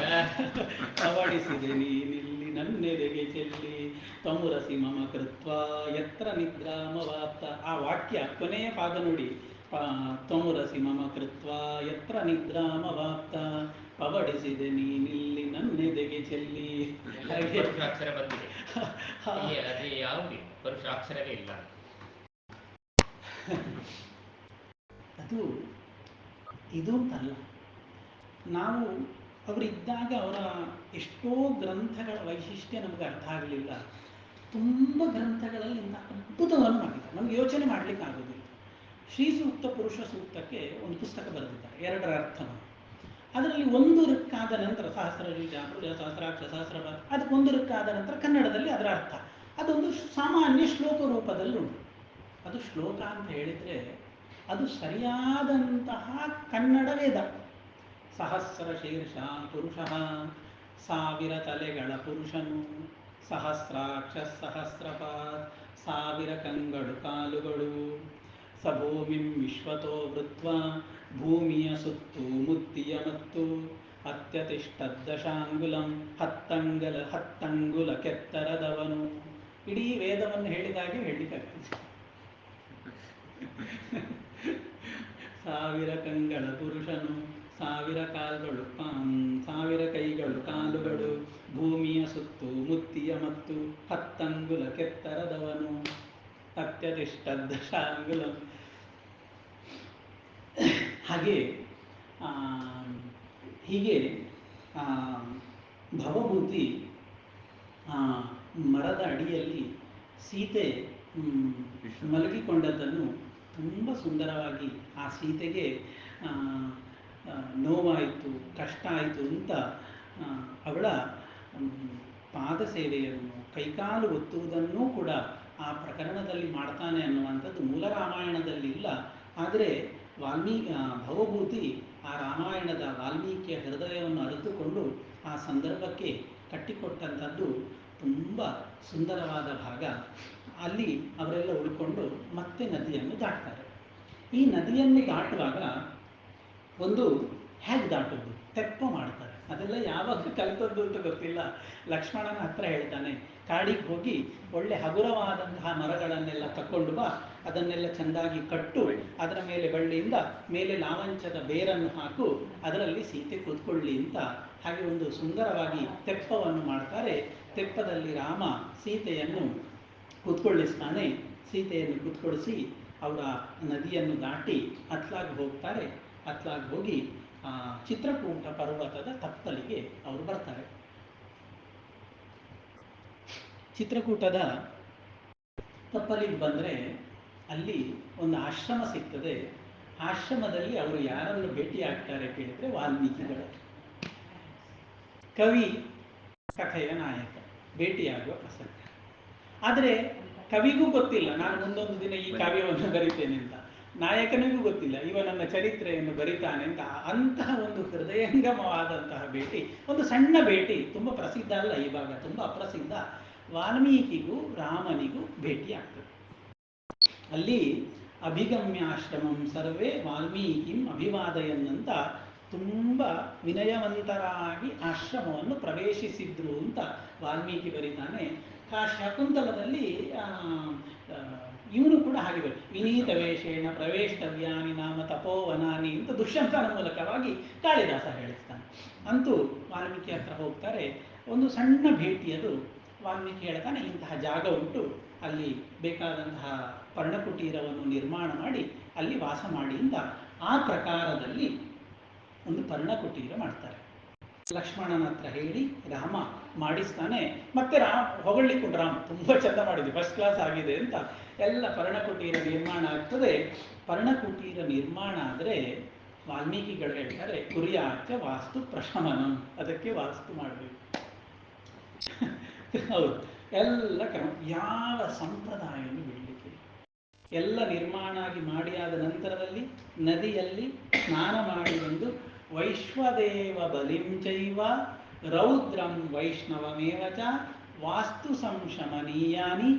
ಪವಡಿಸಿದೆ ನೀನಿಲ್ಲಿ ನನ್ನೆದೆಗೆ ಚೆಲ್ಲಿ ತ್ವಮುರಸಿ ಮಮ ಕೃತ್ವ ಯತ್ರ ನಿದ್ರಾಮವಾಪ್ತ. ಆ ವಾಕ್ಯ ಕೊನೆಯ ಪಾದ ನೋಡಿ, ತ್ವಮುರಸಿ ಮಮ ಕೃತ್ವ ಯತ್ರ ನಿದ್ರಾಮವಾಪ್ತ ಪವಡಿಸಿದೆ ನೀನಿಲ್ಲಿ ನನ್ನೆದೆಗೆ ಚೆಲ್ಲಿ. ಪರುಷಾಕ್ಷರ ಬಂದಿದೆ, ಅದೇ ಯಾವುದು ಪರುಷಾಕ್ಷರವೇ ಇಲ್ಲ. ಅದು ಇದು ಅಂತಲ್ಲ, ನಾವು ಅವರಿದ್ದಾಗ ಅವರ ಎಷ್ಟೋ ಗ್ರಂಥಗಳ ವೈಶಿಷ್ಟ್ಯ ನಮಗೆ ಅರ್ಥ ಆಗಲಿಲ್ಲ. ತುಂಬ ಗ್ರಂಥಗಳಲ್ಲಿ ಇಂಥ ಅದ್ಭುತವನ್ನು ಮಾಡಿದ್ದಾರೆ, ನಮ್ಗೆ ಯೋಚನೆ ಮಾಡಲಿಕ್ಕೆ ಆಗೋದಿಲ್ಲ. ಶ್ರೀ ಸೂಕ್ತ ಪುರುಷ ಸೂಕ್ತಕ್ಕೆ ಒಂದು ಪುಸ್ತಕ ಬರೆದಿದ್ದಾರೆ, 2ರ ಅರ್ಥವನ್ನು. ಅದರಲ್ಲಿ ಒಂದು ಋಕ್ಕಾದ ನಂತರ ಸಹಸ್ರ ಬೀಜ ಸಹಸ್ರಾಕ್ಷ ಸಹಸ್ರ, ಅದಕ್ಕೆ ಒಂದು ಋಕ್ಕಾದ ನಂತರ ಕನ್ನಡದಲ್ಲಿ ಅದರ ಅರ್ಥ ಅದೊಂದು ಸಾಮಾನ್ಯ ಶ್ಲೋಕ ರೂಪದಲ್ಲಿ ಉಂಟು. ಅದು ಶ್ಲೋಕ ಅಂತ ಹೇಳಿದರೆ ಅದು ಸರಿಯಾದಂತಹ ಕನ್ನಡ ವೇದ. ಸಹಸ್ರ ಶೀರ್ಷ ಪುರುಷ, ಸಾವಿರ ತಲೆಗಳ ಪುರುಷನು, ಸಹಸ್ರಾಕ್ಷ ಸಹಸ್ರಪಾತ್, ಸಾವಿರ ಕಂಗಳು ಕಾಲುಗಳು, ಸಭೂಮಿಂ ವಿಶ್ವತೋ ವೃತ್ವ, ಭೂಮಿಯ ಸುತ್ತು ಮುತ್ತಿಯ ಮತ್ತು, ಅತ್ಯತಿಷ್ಠದಶಾಂಗುಲಂ, ಹತ್ತಂಗುಲ ಕೆತ್ತರದವನು. ಇಡೀ ವೇದವನ್ನು ಹೇಳಿದಾಗೆ ಹೇಳಲಿಕ್ಕಾಗ್ತದೆ. ಸಾವಿರ ಕಂಗಳ ಪುರುಷನು, ಸಾವಿರ ಕೈಗಳು ಕಾಲುಗಳು, ಭೂಮಿಯ ಸುತ್ತು ಮುತ್ತಿಯ ಮತ್ತು, ಹತ್ತಂಗುಲ ಕೆತ್ತರದವನು, ಅತ್ಯತಿಷ್ಠದಶಾಂಗುಲಂ. ಹೀಗೆ ಭವಭೂತಿ ಮರದ ಅಡಿಯಲ್ಲಿ ಸೀತೆ ಮಲಗಿಕೊಂಡದ್ದನ್ನು ತುಂಬ ಸುಂದರವಾಗಿ, ಆ ಸೀತೆಗೆ ನೋವಾಯಿತು, ಕಷ್ಟ ಆಯಿತು ಅಂತ ಅವಳ ಪಾದ ಸೇವೆಯನ್ನು, ಕೈಕಾಲು ಒತ್ತುವುದನ್ನೂ ಕೂಡ ಆ ಪ್ರಕರಣದಲ್ಲಿ ಮಾಡ್ತಾನೆ ಅನ್ನುವಂಥದ್ದು ಮೂಲ ರಾಮಾಯಣದಲ್ಲಿ ಇಲ್ಲ. ಆದರೆ ಭವಭೂತಿ ಆ ರಾಮಾಯಣದ ವಾಲ್ಮೀಕಿಯ ಹೃದಯವನ್ನು ಅರಿತುಕೊಂಡು ಆ ಸಂದರ್ಭಕ್ಕೆ ಕಟ್ಟಿಕೊಟ್ಟಂಥದ್ದು ತುಂಬ ಸುಂದರವಾದ ಭಾಗ. ಅಲ್ಲಿ ಅವರೆಲ್ಲ ಉಳ್ಕೊಂಡು ಮತ್ತೆ ನದಿಯನ್ನು ದಾಟ್ತಾರೆ. ಈ ನದಿಯನ್ನು ದಾಟುವಾಗ ಒಂದು ಹೇಗೆ ದಾಟುವುದು, ತೆಪ್ಪ ಮಾಡ್ತಾರೆ. ಅದೆಲ್ಲ ಯಾವಾಗ ಕಲಿತದ್ದು ಅಂತ ಗೊತ್ತಿಲ್ಲ. ಲಕ್ಷ್ಮಣನ ಹತ್ರ ಹೇಳ್ತಾನೆ, ಕಾಡಿಗೆ ಹೋಗಿ ಒಳ್ಳೆ ಹಗುರವಾದಂತಹ ಮರಗಳನ್ನೆಲ್ಲ ತಕ್ಕೊಂಡು ಬಾ, ಅದನ್ನೆಲ್ಲ ಚೆಂದಾಗಿ ಕಟ್ಟು, ಅದರ ಮೇಲೆ ಬಳ್ಳಿಯಿಂದ ಮೇಲೆ ಲಾವಂಚದ ಬೇರನ್ನು ಹಾಕು, ಅದರಲ್ಲಿ ಸೀತೆ ಕೂತ್ಕೊಳ್ಳಿ ಅಂತ. ಹಾಗೆ ಒಂದು ಸುಂದರವಾಗಿ ತೆಪ್ಪವನ್ನು ಮಾಡ್ತಾರೆ. ತೆಪ್ಪದಲ್ಲಿ ರಾಮ ಸೀತೆಯನ್ನು ಕೂತ್ಕೊಳ್ಳಿಸ್ತಾನೆ. ಸೀತೆಯನ್ನು ಕೂತ್ಕೊಳಿಸಿ ಅವರ ನದಿಯನ್ನು ದಾಟಿ ಅತ್ಲಾಗಿ ಹೋಗ್ತಾರೆ. ಅತ್ಲಾಗಿ ಹೋಗಿ ಚಿತ್ರಕೂಟ ಪರ್ವತದ ತಪ್ಪಲಿಗೆ ಅವರು ಬರ್ತಾರೆ. ಚಿತ್ರಕೂಟದ ತಪ್ಪಲಿಗೆ ಬಂದರೆ ಅಲ್ಲಿ ಒಂದು ಆಶ್ರಮ ಸಿಗ್ತದೆ. ಆಶ್ರಮದಲ್ಲಿ ಅವರು ಯಾರನ್ನು ಭೇಟಿ ಆಗ್ತಾರೆ ಕೇಳಿದರೆ ವಾಲ್ಮೀಕಿಗಳು. ಕವಿ ಕಥೆಯ ನಾಯಕ ಭೇಟಿಯಾಗುವ ಪ್ರಸಂಗ. ಆದರೆ ಕವಿಗೂ ಗೊತ್ತಿಲ್ಲ ನಾನು ಮುಂದೊಂದು ದಿನ ಈ ಕಾವ್ಯವನ್ನು ಬರಿತೇನೆ ಅಂತ. ನಾಯಕನಿಗೂ ಗೊತ್ತಿಲ್ಲ ಇವ ನನ್ನ ಚರಿತ್ರೆಯನ್ನು ಬರಿತಾನೆ ಅಂತ. ಅಂತಹ ಒಂದು ಹೃದಯಂಗಮವಾದಂತಹ ಭೇಟಿ, ಒಂದು ಸಣ್ಣ ಭೇಟಿ, ತುಂಬ ಪ್ರಸಿದ್ಧ ಅಲ್ಲ ಇವಾಗ, ತುಂಬ ಅಪ್ರಸಿದ್ಧ. ವಾಲ್ಮೀಕಿಗೂ ರಾಮನಿಗೂ ಭೇಟಿ ಆಗ್ತದೆ. ಅಲ್ಲಿ ಅಭಿಗಮ್ಯಾಶ್ರಮಂ ಸರ್ವೇ ವಾಲ್ಮೀಕಿಂ ಅಭಿವಾದಯನ್ನಂತ ತುಂಬ ವಿನಯವಂತರಾಗಿ ಆಶ್ರಮವನ್ನು ಪ್ರವೇಶಿಸಿದ್ರು ಅಂತ ವಾಲ್ಮೀಕಿ ಬರೀತಾನೆ. ಶಾಕುಂತಲದಲ್ಲಿ ಇವನು ಕೂಡ ಹಾಗೆ ಬರೀ ವಿನೀತ ವೇಷೇಣ ಪ್ರವೇಷ್ಟವ್ಯಾನಿ ನಾಮ ತಪೋವನಾನಿ ಅಂತ ದುಷ್ಯಂತನ ಮೂಲಕವಾಗಿ ಕಾಳಿದಾಸ ಹೇಳಿಸ್ತಾನೆ. ಅಂತೂ ವಾಲ್ಮೀಕಿ ಹತ್ರ ಹೋಗ್ತಾರೆ. ಒಂದು ಸಣ್ಣ ಭೇಟಿಯದು. ವಾಲ್ಮೀಕಿ ಹೇಳ್ತಾನೆ, ಇಂತಹ ಜಾಗ ಉಂಟು, ಅಲ್ಲಿ ಬೇಕಾದಂತಹ ಪರ್ಣಕುಟೀರವನ್ನು ನಿರ್ಮಾಣ ಮಾಡಿ ಅಲ್ಲಿ ವಾಸ ಮಾಡಿ ಅಂತ. ಆ ಪ್ರಕಾರದಲ್ಲಿ ಒಂದು ಪರ್ಣಕುಟೀರ ಮಾಡ್ತಾರೆ. ಲಕ್ಷ್ಮಣನ ಹತ್ರ ಹೇಳಿ ರಾಮ ಮಾಡಿಸ್ತಾನೆ. ಮತ್ತೆ ಹೊಗಳಿಕೊಂಡು ರಾಮ ತುಂಬ ಚಂದ ಮಾಡಿದೆ, ಫಸ್ಟ್ ಕ್ಲಾಸ್ ಆಗಿದೆ ಅಂತ. ಎಲ್ಲ ಪರ್ಣಕುಟೀರ ನಿರ್ಮಾಣ ಆಗ್ತದೆ. ಪರ್ಣಕುಟೀರ ನಿರ್ಮಾಣ ಆದರೆ ವಾಲ್ಮೀಕಿಗಳು ಹೇಳ್ತಾರೆ, ಕುರಿಯಾಚ ವಾಸ್ತು ಪ್ರಶಮನಂ, ಅದಕ್ಕೆ ವಾಸ್ತು ಮಾಡಬೇಕು. ಹೌದು, ಎಲ್ಲ ಕ್ರಮ, ಯಾವ ಸಂಪ್ರದಾಯವನ್ನು ಬಿಡಲಿಕ್ಕೆ. ಎಲ್ಲ ನಿರ್ಮಾಣ ಮಾಡಿ ಆದ ನಂತರದಲ್ಲಿ ನದಿಯಲ್ಲಿ ಸ್ನಾನ ಮಾಡಿ ಬಂದು ವೈಶ್ವದೇವ ಬಲಿಂಚೈವ ರೌದ್ರಂ ವೈಷ್ಣವಮೇವ ಚ ವಾಸ್ತು ಸಂಶಮನೀಯಾನಿ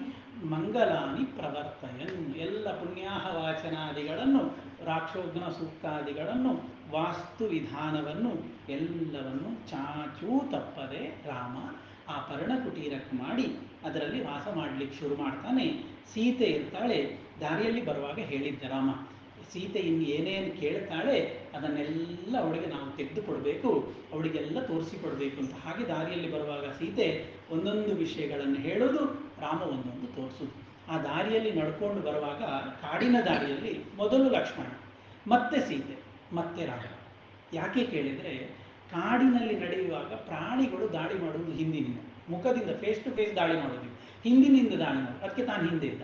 ಮಂಗಲಾನಿ ಪ್ರವರ್ತಯನ್. ಎಲ್ಲ ಪುಣ್ಯಾಹ ವಾಚನಾದಿಗಳನ್ನು, ರಾಕ್ಷೋಘ್ನ ಸೂಕ್ತಾದಿಗಳನ್ನು, ವಾಸ್ತು ವಿಧಾನವನ್ನು ಎಲ್ಲವನ್ನು ಚಾಚೂ ತಪ್ಪದೆ ರಾಮ ಆ ಪರ್ಣಕುಟೀರಕ್ಕೆ ಮಾಡಿ ಅದರಲ್ಲಿ ವಾಸ ಮಾಡಲಿಕ್ಕೆ ಶುರು ಮಾಡ್ತಾನೆ. ಸೀತೆ ಇರ್ತಾಳೆ. ದಾರಿಯಲ್ಲಿ ಬರುವಾಗ ಹೇಳಿದ್ದ ರಾಮ, ಸೀತೆ ಇನ್ನು ಏನೇನು ಕೇಳ್ತಾಳೆ ಅದನ್ನೆಲ್ಲ ಅವಳಿಗೆ ನಾವು ತೆಗೆದುಕೊಡ್ಬೇಕು, ಅವಳಿಗೆಲ್ಲ ತೋರಿಸಿಕೊಡ್ಬೇಕು ಅಂತ. ಹಾಗೆ ದಾರಿಯಲ್ಲಿ ಬರುವಾಗ ಸೀತೆ ಒಂದೊಂದು ವಿಷಯಗಳನ್ನು ಹೇಳೋದು, ರಾಮ ಒಂದೊಂದು ತೋರಿಸೋದು. ಆ ದಾರಿಯಲ್ಲಿ ನಡ್ಕೊಂಡು ಬರುವಾಗ ಕಾಡಿನ ದಾರಿಯಲ್ಲಿ ಮೊದಲು ಲಕ್ಷ್ಮಣ, ಮತ್ತೆ ಸೀತೆ, ಮತ್ತೆ ರಾಮ. ಯಾಕೆ ಕೇಳಿದರೆ, ಕಾಡಿನಲ್ಲಿ ನಡೆಯುವಾಗ ಪ್ರಾಣಿಗಳು ದಾಳಿ ಮಾಡುವುದು ಹಿಂದಿನಿಂದ, ಮುಖದಿಂದ ಫೇಸ್ ಟು ಫೇಸ್ ದಾಳಿ ಮಾಡೋದಿಲ್ಲ, ಹಿಂದಿನಿಂದ ದಾಳಿ ಮಾಡೋದು. ಅದಕ್ಕೆ ತಾನು ಹಿಂದೆ ಇದ್ದ.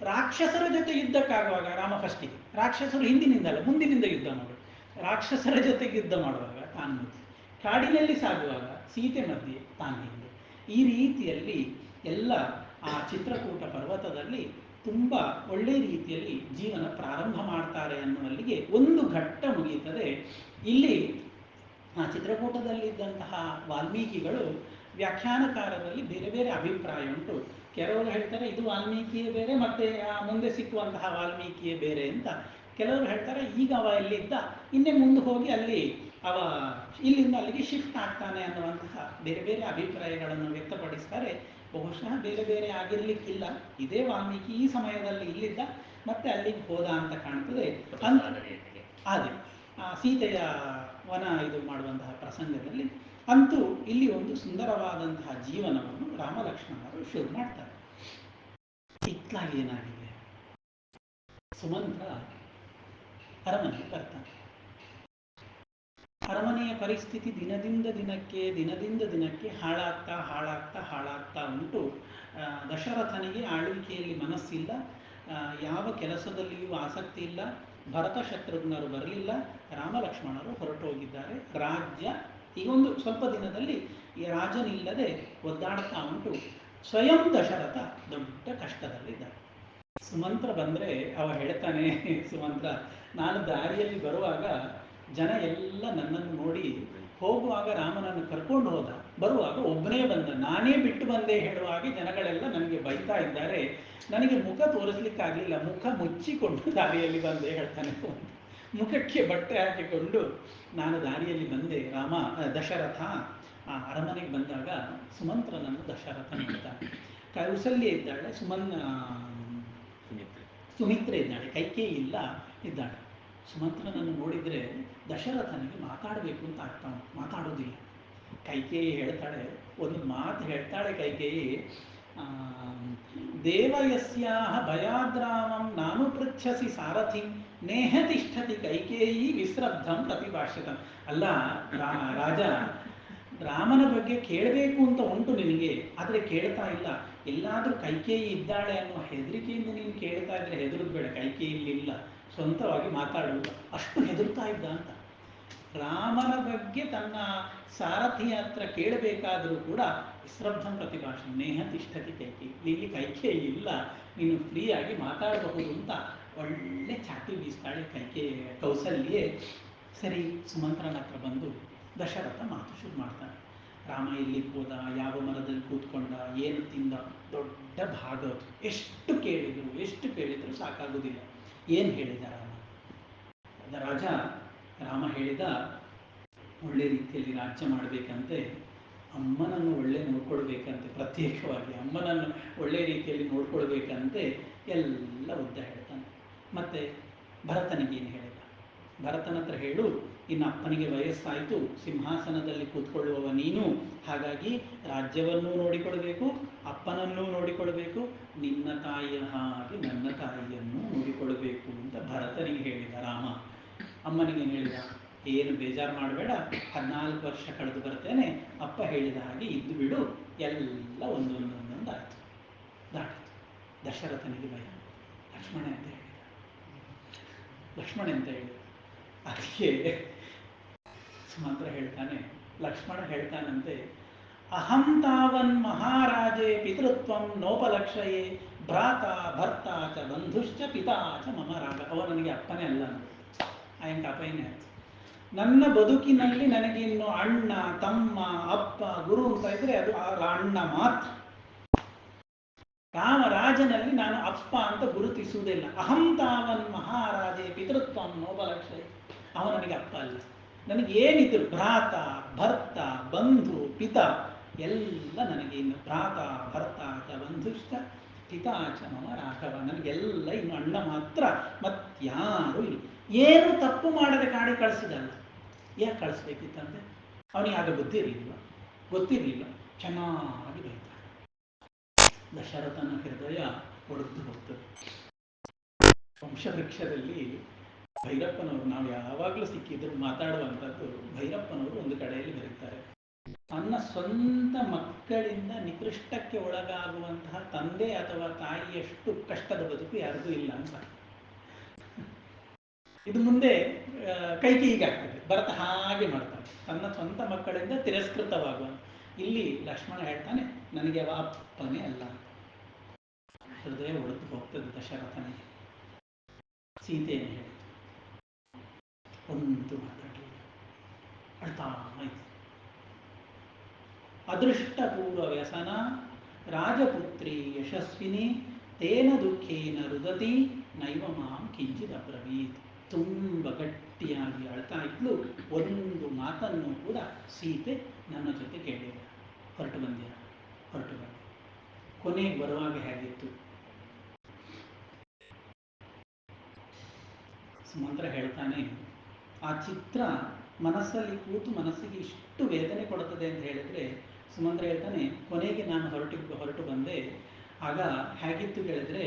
ರಾಕ್ಷಸರ ಜೊತೆ ಯುದ್ಧಕ್ಕಾಗುವಾಗ ರಾಮ ಫಸ್ಟಿಗೆ, ರಾಕ್ಷಸರು ಹಿಂದಿನಿಂದಲ್ಲ ಮುಂದಿನಿಂದ ಯುದ್ಧ ಮಾಡೋದು. ರಾಕ್ಷಸರ ಜೊತೆಗೆ ಯುದ್ಧ ಮಾಡುವಾಗ ತಾನು ಮಧ್ಯೆ, ಕಾಡಿನಲ್ಲಿ ಸಾಗುವಾಗ ಸೀತೆ ಮಧ್ಯೆ, ತಾನು ಹಿಂದೆ. ಈ ರೀತಿಯಲ್ಲಿ ಎಲ್ಲ ಆ ಚಿತ್ರಕೂಟ ಪರ್ವತದಲ್ಲಿ ತುಂಬ ಒಳ್ಳೆ ರೀತಿಯಲ್ಲಿ ಜೀವನ ಪ್ರಾರಂಭ ಮಾಡ್ತಾರೆ ಅನ್ನುವಲ್ಲಿಗೆ ಒಂದು ಘಟ್ಟ ಮುಗಿಯುತ್ತದೆ. ಇಲ್ಲಿ ಆ ಚಿತ್ರಕೂಟದಲ್ಲಿದ್ದಂತಹ ವಾಲ್ಮೀಕಿಗಳು ವ್ಯಾಖ್ಯಾನಕಾರರಲ್ಲಿ ಬೇರೆ ಬೇರೆ ಅಭಿಪ್ರಾಯ ಉಂಟು. ಕೆಲವರು ಹೇಳ್ತಾರೆ ಇದು ವಾಲ್ಮೀಕಿಯೇ ಬೇರೆ, ಮತ್ತೆ ಮುಂದೆ ಸಿಕ್ಕುವಂತಹ ವಾಲ್ಮೀಕಿಯೇ ಬೇರೆ ಅಂತ. ಕೆಲವರು ಹೇಳ್ತಾರೆ ಈಗ ಅವ ಎಲ್ಲಿದ್ದ, ಇನ್ನೇ ಮುಂದೆ ಹೋಗಿ ಅಲ್ಲಿ ಅವ ಇಲ್ಲಿಂದ ಅಲ್ಲಿಗೆ ಶಿಫ್ಟ್ ಆಗ್ತಾನೆ ಅನ್ನುವಂತಹ ಬೇರೆ ಬೇರೆ ಅಭಿಪ್ರಾಯಗಳನ್ನು ವ್ಯಕ್ತಪಡಿಸ್ತಾರೆ. ಬಹುಶಃ ಬೇರೆ ಬೇರೆ ಆಗಿರ್ಲಿಕ್ಕಿಲ್ಲ, ಇದೇ ವಾಲ್ಮೀಕಿ ಈ ಸಮಯದಲ್ಲಿ ಇಲ್ಲಿದ್ದ ಮತ್ತೆ ಅಲ್ಲಿಗೆ ಹೋದ ಅಂತ ಕಾಣ್ತದೆ. ಅದೇ ಸೀತೆಯ ವನ ಇದು ಮಾಡುವಂತಹ ಪ್ರಸಂಗದಲ್ಲಿ ಅಂತೂ ಇಲ್ಲಿ ಒಂದು ಸುಂದರವಾದಂತಹ ಜೀವನವನ್ನು ರಾಮಲಕ್ಷ್ಮಣರು ಶುರು ಮಾಡ್ತಾರೆ. ಇತ್ಲಾಗಿ ಏನಾಗಿದೆ, ಸುಮಂತ್ರ ಅರಮನೆಗೆ ಬರ್ತಾನೆ. ಅರಮನೆಯ ಪರಿಸ್ಥಿತಿ ದಿನದಿಂದ ದಿನಕ್ಕೆ ಹಾಳಾಗ್ತಾ ಉಂಟು. ದಶರಥನಿಗೆ ಆಳ್ವಿಕೆಯಲ್ಲಿ ಮನಸ್ಸಿಲ್ಲ, ಯಾವ ಕೆಲಸದಲ್ಲಿಯೂ ಆಸಕ್ತಿ ಇಲ್ಲ. ಭರತ ಶತ್ರುಘ್ನರು ಬರಲಿಲ್ಲ, ರಾಮಲಕ್ಷ್ಮಣರು ಹೊರಟೋಗಿದ್ದಾರೆ. ರಾಜ್ಯ ಈಗೊಂದು ಸ್ವಲ್ಪ ದಿನದಲ್ಲಿ ಈ ರಾಜನಿಲ್ಲದೆ ಒದ್ದಾಡ್ತಾ ಉಂಟು. ಸ್ವಯಂ ದಶರಥ ದೊಡ್ಡ ಕಷ್ಟದಲ್ಲಿದ್ದಾರೆ. ಸುಮಂತ್ರ ಬಂದರೆ ಅವ ಹೇಳ್ತಾನೆ, ಸುಮಂತ್ರ ನಾನು ದಾರಿಯಲ್ಲಿ ಬರುವಾಗ ಜನ ಎಲ್ಲ ನನ್ನನ್ನು ನೋಡಿ ಹೋಗುವಾಗ ರಾಮನನ್ನು ಕರ್ಕೊಂಡು ಹೋದ, ಬರುವಾಗ ಒಬ್ಬನೇ ಬಂದ, ನಾನೇ ಬಿಟ್ಟು ಬಂದೆ ಹೇಳುವ ಹಾಗೆ ಜನಗಳೆಲ್ಲ ನನಗೆ ಬೈತಾ ಇದ್ದಾರೆ. ನನಗೆ ಮುಖ ತೋರಿಸ್ಲಿಕ್ಕಾಗಲಿಲ್ಲ, ಮುಖ ಮುಚ್ಚಿಕೊಂಡು ದಾರಿಯಲ್ಲಿ ಬಂದೆ ಹೇಳ್ತಾನೆ. ಮುಖಕ್ಕೆ ಬಟ್ಟೆ ಹಾಕಿಕೊಂಡು ನಾನು ದಾರಿಯಲ್ಲಿ ಬಂದೆ. ದಶರಥ ಅರಮನೆಗೆ ಬಂದಾಗ ಸುಮಂತ್ರನನ್ನು ದಶರಥ ನೋಡ್ತಾನೆ. ಕೌಸಲ್ಯ ಇದ್ದಾಳೆ, ಸುಮಿತ್ರೆ ಇದ್ದಾಳೆ, ಕೈಕೇಯಿ ಇಲ್ಲ ಇದ್ದಾಳೆ. ಸುಮಂತ್ರನನ್ನು ನೋಡಿದರೆ ದಶರಥನಿಗೆ ಮಾತಾಡಬೇಕು ಅಂತ ಆಗ್ತಾ ಉಂಟು, ಮಾತಾಡೋದಿಲ್ಲ. ಕೈಕೇಯಿ ಹೇಳ್ತಾಳೆ, ಒಂದು ಮಾತು ಹೇಳ್ತಾಳೆ ಕೈಕೇಯಿ, ದೇವಯಸ್ಯಾಹ ಭಯಾದ್ರಾಮಂ ನಾನು ಪೃಚ್ಛಸಿ ಸಾರಥಿ ನೇಹ ತಿಷ್ಠತಿ ಕೈಕೇಯಿ ವಿಶ್ರಬ್ಧಂ ಪ್ರತಿಭಾಷಿತಂ. ಅಲ್ಲ ರಾಜ, ರಾಮನ ಬಗ್ಗೆ ಕೇಳಬೇಕು ಅಂತ ಉಂಟು ನಿನಗೆ, ಆದರೆ ಕೇಳ್ತಾ ಇಲ್ಲ. ಎಲ್ಲಾದರೂ ಕೈಕೇಯಿ ಇದ್ದಾಳೆ ಅನ್ನೋ ಹೆದರಿಕೆಯಿಂದ ನೀನು ಕೇಳ್ತಾ ಇದ್ರೆ ಹೆದರುದು ಬೇಡ, ಕೈಕೇಯಿ ಇಲ್ಲಿಲ್ಲ, ಸ್ವಂತವಾಗಿ ಮಾತಾಡುವುದು, ಅಷ್ಟು ಹೆದರ್ತಾ ಇದ್ದ ಅಂತ. ರಾಮನ ಬಗ್ಗೆ ತನ್ನ ಸಾರಥಿಯ ಹತ್ರ ಕೇಳಬೇಕಾದರೂ ಕೂಡ ವಿಶ್ರಬ್ಧಂ ಪ್ರತಿಭಾಷೆ ನೇಹ ತಿಷ್ಠತಿ ಕೈಕೇಯಿ, ಇಲ್ಲಿ ಕೈಕೇಯಿ ಇಲ್ಲ, ನೀನು ಫ್ರೀಯಾಗಿ ಮಾತಾಡಬಹುದು ಅಂತ ಒಳ್ಳೆ ಚಾಟಿ ಬೀಸ್ತಾಳೆ ಕೌಸಲ್ಯೆ. ಸರಿ, ಸುಮಂತ್ರನ ಹತ್ರ ಬಂದು ದಶರಥ ಮಾತು ಶುರು ಮಾಡ್ತಾನೆ. ರಾಮ ಎಲ್ಲಿಗೆ ಹೋದ, ಯಾವ ಮರದಲ್ಲಿ ಕೂತ್ಕೊಂಡ, ಏನು ತಿಂದ, ದೊಡ್ಡ ಭಾಗವತ. ಎಷ್ಟು ಕೇಳಿದ್ರು ಸಾಕಾಗುವುದಿಲ್ಲ. ಏನು ಹೇಳಿದ ರಾಜ? ರಾಮ ಹೇಳಿದ, ಒಳ್ಳೆ ರೀತಿಯಲ್ಲಿ ರಾಜ್ಯ ಮಾಡಬೇಕಂತೆ, ಅಮ್ಮನನ್ನು ಒಳ್ಳೆ ನೋಡ್ಕೊಳ್ಬೇಕಂತೆ, ಪ್ರತ್ಯೇಕವಾಗಿ ಅಮ್ಮನನ್ನು ಒಳ್ಳೆ ರೀತಿಯಲ್ಲಿ ನೋಡ್ಕೊಳ್ಬೇಕಂತೆ ಎಲ್ಲ ಉದ್ದ ಹೇಳ್ತಾನೆ. ಮತ್ತೆ ಭರತನಿಗೇನು ಹೇಳಿದ? ಭರತನ ಹತ್ರ ಹೇಳು, ಇನ್ನು ಅಪ್ಪನಿಗೆ ವಯಸ್ಸಾಯಿತು, ಸಿಂಹಾಸನದಲ್ಲಿ ಕೂತ್ಕೊಳ್ಳುವವ ನೀನು, ಹಾಗಾಗಿ ರಾಜ್ಯವನ್ನೂ ನೋಡಿಕೊಳ್ಬೇಕು, ಅಪ್ಪನನ್ನೂ ನೋಡಿಕೊಳ್ಬೇಕು, ನಿನ್ನ ತಾಯಿಯ ಹಾಗೆ ನನ್ನ ತಾಯಿಯನ್ನು ನೋಡಿಕೊಳ್ಬೇಕು ಅಂತ ಭರತನಿಗೆ ಹೇಳಿದ ರಾಮ. ಅಮ್ಮನಿಗೇನು ಹೇಳಿದ? ಏನು ಬೇಜಾರು ಮಾಡಬೇಡ, 14 ವರ್ಷ ಕಳೆದು ಬರ್ತೇನೆ, ಅಪ್ಪ ಹೇಳಿದ ಹಾಗೆ ಇದ್ದು ಬಿಡು, ಎಲ್ಲ ಒಂದೊಂದೊಂದೊಂದು ಆಯಿತು, ದಾಟಿತು. ದಶರಥನಿಗೆ ಭಯ. ಲಕ್ಷ್ಮಣ ಅಂತ ಹೇಳಿದ. ಅದಕ್ಕೆ ಸುಮಂತ್ರ ಹೇಳ್ತಾನೆ, ಲಕ್ಷ್ಮಣ ಹೇಳ್ತಾನಂತೆ, ಅಹಂ ತಾವನ್ ಮಹಾರಾಜೇ ಪಿತೃತ್ವಂ ನೋಪಲಕ್ಷಯೇ ಭ್ರಾತ ಭರ್ತ ಚ ಬಂಧುಶ್ಚ ಪಿತಾ ಚ ಮಮ ರಾಗ. ಅವ ನನಗೆ ಅಪ್ಪನೇ ಅಲ್ಲ, ಆಯಂಕ ಅಪ್ಪನೇ ಆಯ್ತು. ನನ್ನ ಬದುಕಿನಲ್ಲಿ ನನಗಿನ್ನು ಅಣ್ಣ, ತಮ್ಮ, ಅಪ್ಪ, ಗುರು ಅಂತ ಇದ್ರೆ ಅದು ಅಣ್ಣ ಮಾತ್ರ. ರಾಮರಾಜನಲ್ಲಿ ನಾನು ಅಪ್ಪ ಅಂತ ಗುರುತಿಸುವುದಿಲ್ಲ. ಅಹಂ ತಾವನ್ ಮಹಾರಾಜೇ ಪಿತೃತ್ವಂ ನೋಪಲಕ್ಷಯೇ. ಅವ ನನಗೆ ಅಪ್ಪ ಅಲ್ಲ. ನನಗೆ ಏನಿದ್ರು ಭ್ರಾತ, ಭರ್ತ, ಬಂಧು, ಪಿತ ಎಲ್ಲ ನನಗೆ ಇನ್ನು ಭ್ರಾತ, ಭರ್ತ ಚ ಬಂಧುಶ್ಚ ಪಿತಾ ಚ ಮಮ ರಾಘವ. ನನಗೆಲ್ಲ ಇನ್ನು ಅಣ್ಣ ಮಾತ್ರ, ಮತ್ಯಾರು ಇಲ್ಲ. ಏನು ತಪ್ಪು ಮಾಡದೆ ಕಾಡಿ ಕಳಿಸಿದಲ್ಲ, ಯಾಕೆ ಕಳಿಸ್ಬೇಕಿತ್ತಂತೆ? ಅವನಿಗೆ ಆಗ ಗೊತ್ತಿರಲಿಲ್ಲ, ಚೆನ್ನಾಗಿ ಬೈತಾನೆ. ದಶರಥನ ಹೃದಯ ಒಡೆದು ಹೋಗ್ತದೆ. ವಂಶವೃಕ್ಷದಲ್ಲಿ ಭೈರಪ್ಪನವರು, ನಾವು ಯಾವಾಗಲೂ ಸಿಕ್ಕಿದ್ರು ಮಾತಾಡುವಂಥದ್ದು, ಭೈರಪ್ಪನವರು ಒಂದು ಕಡೆಯಲ್ಲಿ ಬರೀತಾರೆ, ತನ್ನ ಸ್ವಂತ ಮಕ್ಕಳಿಂದ ನಿಕೃಷ್ಟಕ್ಕೆ ಒಳಗಾಗುವಂತಹ ತಂದೆ ಅಥವಾ ತಾಯಿಯಷ್ಟು ಕಷ್ಟದ ಬದುಕು ಯಾರಿಗೂ ಇಲ್ಲ ಅಂತ. ಇದು ಮುಂದೆ ಕೈಕೇಯಿಗಾಗ್ತದೆ. ಭರತ ಹಾಗೆ ಮಾಡ್ತಾನೆ, ತನ್ನ ಸ್ವಂತ ಮಕ್ಕಳಿಂದ ತಿರಸ್ಕೃತವಾಗುವ. ಇಲ್ಲಿ ಲಕ್ಷ್ಮಣ ಹೇಳ್ತಾನೆ, ನನಗೆ ಅವ ಅಪ್ಪನೇ ಅಲ್ಲ. ಹೃದಯ ಒಡೆದು ಹೋಗ್ತದೆ ದಶರಥನಿಗೆ. ಸೀತೆಯನ್ನು ಹೇಳಿ ಒಂದು ಮಾತಾಡಲಿಲ್ಲ, ಅಳ್ತಾ ಆಯ್ತು. ಅದೃಷ್ಟಪೂರ್ವ ವ್ಯಸನ ರಾಜಪುತ್ರಿ ಯಶಸ್ವಿನಿ ತೇನ ದುಃಖೇನ ರುದತಿ ನೈವ ಮಾಂ ಕಿಂಚಿದ ಅಬ್ರವೀತ್. ತುಂಬ ಗಟ್ಟಿಯಾಗಿ ಅಳ್ತಾ ಇದ್ಲು. ಒಂದು ಮಾತನ್ನು ಕೂಡ ಸೀತೆ ನನ್ನ ಜೊತೆ ಕೇಳಿಲ್ಲ. ಹೊರಟು ಬಂದ್ಯ, ಹೊರಟು ಬಂದೆ. ಕೊನೆಗೆ ಬರುವಾಗ ಹೇಗಿತ್ತು? ಸುಮಂತ್ರ ಹೇಳ್ತಾನೆ, ಆ ಚಿತ್ರ ಮನಸ್ಸಲ್ಲಿ ಕೂತು ಮನಸ್ಸಿಗೆ ಇಷ್ಟು ವೇದನೆ ಕೊಡುತ್ತದೆ ಅಂತ ಹೇಳಿದ್ರೆ, ಸುಮಂತ್ರ ಹೇಳ್ತಾನೆ, ಕೊನೆಗೆ ನಾನು ಹೊರಟು ಬಂದೆ. ಆಗ ಹೇಗಿತ್ತು ಹೇಳಿದ್ರೆ,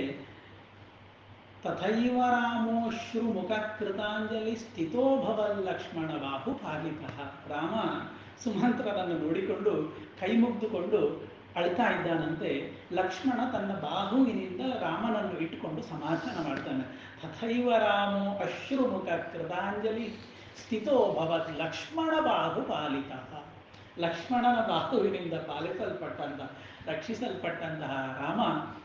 ತಥೈವ ರಾಮೋಶ್ರು ಮುಖ ಕೃತಾಂಜಲಿ ಸ್ಥಿತೋ ಭವಲ್ ಲಕ್ಷ್ಮಣ ಬಾಹು ಪಾಲಿತಃ. ರಾಮ ಸುಮಂತ್ರನನ್ನು ನೋಡಿಕೊಂಡು ಕೈ ಮುಗ್ದುಕೊಂಡು ಅಳ್ತಾ ಇದ್ದಾನಂತೆ. ಲಕ್ಷ್ಮಣ ತನ್ನ ಬಾಹುವಿನಿಂದ ರಾಮನನ್ನು ಇಟ್ಟುಕೊಂಡು ಸಮಾಧಾನ ಮಾಡ್ತಾನೆ. ತಥೈವ ರಾಮೋ ಅಶ್ರುಮುಖ ಕೃತಾಂಜಲಿ ಸ್ಥಿತೋ ಭವತ್ ಲಕ್ಷ್ಮಣ ಬಾಹು ಪಾಲಿತಃ. ಲಕ್ಷ್ಮಣನ ಬಾಹುವಿನಿಂದ ರಕ್ಷಿಸಲ್ಪಟ್ಟಂತಹ ರಾಮ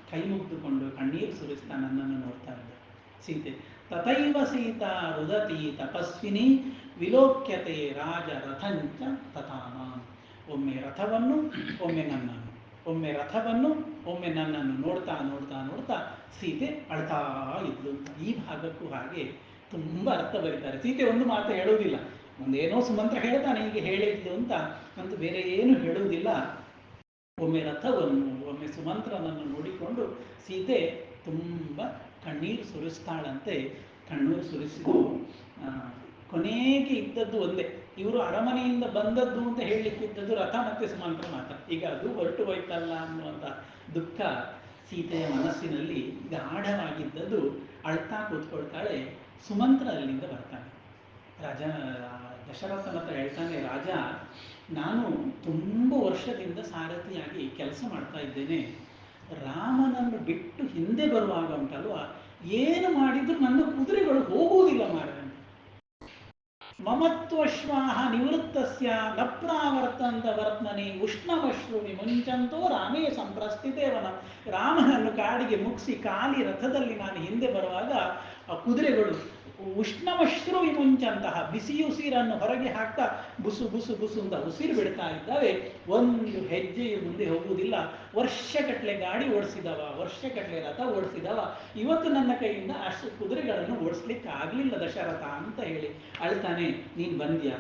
ಕೈ ಮುಗ್ದುಕೊಂಡು ಕಣ್ಣೀರು ಸುರಿಸ್ತಾ ನನ್ನನ್ನು ನೋಡ್ತಾ ಇದ್ದ. ಸೀತೆ ತಥೈವ ಸೀತಾ ರುದತಿ ತಪಸ್ವಿನಿ ವಿಲೋಕ್ಯತೆ ರಾಜ ರಥಂಚ ತಥಾನ. ಒಮ್ಮೆ ರಥವನ್ನು ಒಮ್ಮೆ ನನ್ನನ್ನು, ಒಮ್ಮೆ ರಥವನ್ನು ಒಮ್ಮೆ ನನ್ನನ್ನು ನೋಡ್ತಾ ನೋಡ್ತಾ ನೋಡ್ತಾ ಸೀತೆ ಅಳ್ತಾ ಇದ್ಲು ಅಂತ. ಈ ಭಾಗಕ್ಕೂ ಹಾಗೆ ತುಂಬ ಅರ್ಥ ಬರೀತಾರೆ. ಸೀತೆ ಒಂದು ಮಾತು ಹೇಳುವುದಿಲ್ಲ, ಒಂದೇನೋ ಸುಮಂತ್ರ ಹೇಳ್ತಾನೆ ಹೀಗೆ ಹೇಳಿದ್ಲು ಅಂತ ಬೇರೆ ಏನು ಹೇಳುವುದಿಲ್ಲ. ಒಮ್ಮೆ ರಥವನ್ನು ಒಮ್ಮೆ ಸುಮಂತ್ರನನ್ನು ನೋಡಿಕೊಂಡು ಸೀತೆ ತುಂಬ ಕಣ್ಣೀರು ಸುರಿಸ್ತಾಳಂತೆ. ಕಣ್ಣೀರು ಸುರಿಸಿದ್ದು ಕೊನೆಗೆ ಇದ್ದದ್ದು ಒಂದೇ, ಇವರು ಅರಮನೆಯಿಂದ ಬಂದದ್ದು ಅಂತ ಹೇಳಲಿಕ್ಕಿದ್ದದ್ದು ರಥ ಮತ್ತೆ ಸುಮಂತ್ರ ಮಾತ್ರ. ಈಗ ಅದು ಹೊರಟು ಹೋಯ್ತಲ್ಲ ಅನ್ನುವಂಥ ದುಃಖ ಸೀತೆಯ ಮನಸ್ಸಿನಲ್ಲಿ ಗಾಢವಾಗಿದ್ದದ್ದು. ಅಳ್ತಾ ಕೂತ್ಕೊಳ್ತಾಳೆ. ಸುಮಂತ್ರ ಅಲ್ಲಿಂದ ಬರ್ತಾನೆ. ದಶರಥನ ಹತ್ರ ಹೇಳ್ತಾನೆ, ರಾಜ, ನಾನು ತುಂಬ ವರ್ಷದಿಂದ ಸಾರಥಿಯಾಗಿ ಕೆಲಸ ಮಾಡ್ತಾ ಇದ್ದೇನೆ. ರಾಮನನ್ನು ಬಿಟ್ಟು ಹಿಂದೆ ಬರುವಾಗ ಉಂಟಲ್ವ, ಏನು ಮಾಡಿದ್ರು ನನ್ನ ಕುದುರೆಗಳು ಹೋಗುವುದಿಲ್ಲ ಮಾರ. ಮಮತ್ವಶ್ವಾಹ ನಿವೃತ್ತಸ್ಯ ನ ಪ್ರಾವರ್ತಂತ ವರ್ತನೆ ಉಷ್ಣವಶ್ರು ವಿಮುಂಚಂತೋ ರಾಮೇ ಸಂಪ್ರಸ್ಥಿತೇವನ. ರಾಮನನ್ನು ಕಾಡಿಗೆ ಮುಗಿಸಿ ಖಾಲಿ ರಥದಲ್ಲಿ ನಾನು ಹಿಂದೆ ಬರುವಾಗ ಆ ಕುದುರೆಗಳು ಉಷ್ಣವಶ್ರು ವಿಮುಂಚಂತಹ ಬಿಸಿಯುಸಿರನ್ನು ಹೊರಗೆ ಹಾಕ್ತಾ ಬುಸು ಬುಸು ಬುಸು ಅಂತ ಉಸಿರು ಬಿಡ್ತಾ ಇದ್ದಾವೆ. ಒಂದು ಹೆಜ್ಜೆಯು ಮುಂದೆ ಹೋಗುವುದಿಲ್ಲ. ವರ್ಷಗಟ್ಟಲೆ ಗಾಡಿ ಓಡಿಸಿದವ, ವರ್ಷಗಟ್ಟಲೆ ರಥ ಓಡಿಸಿದವ, ಇವತ್ತು ನನ್ನ ಕೈಯಿಂದ ಅಷ್ಟು ಕುದುರೆಗಳನ್ನು ಓಡಿಸ್ಲಿಕ್ಕೆ ಆಗಲಿಲ್ಲ ದಶರಥ ಅಂತ ಹೇಳಿ ಅಳ್ತಾನೆ. ನೀನು ಬಂದ್ಯಾ?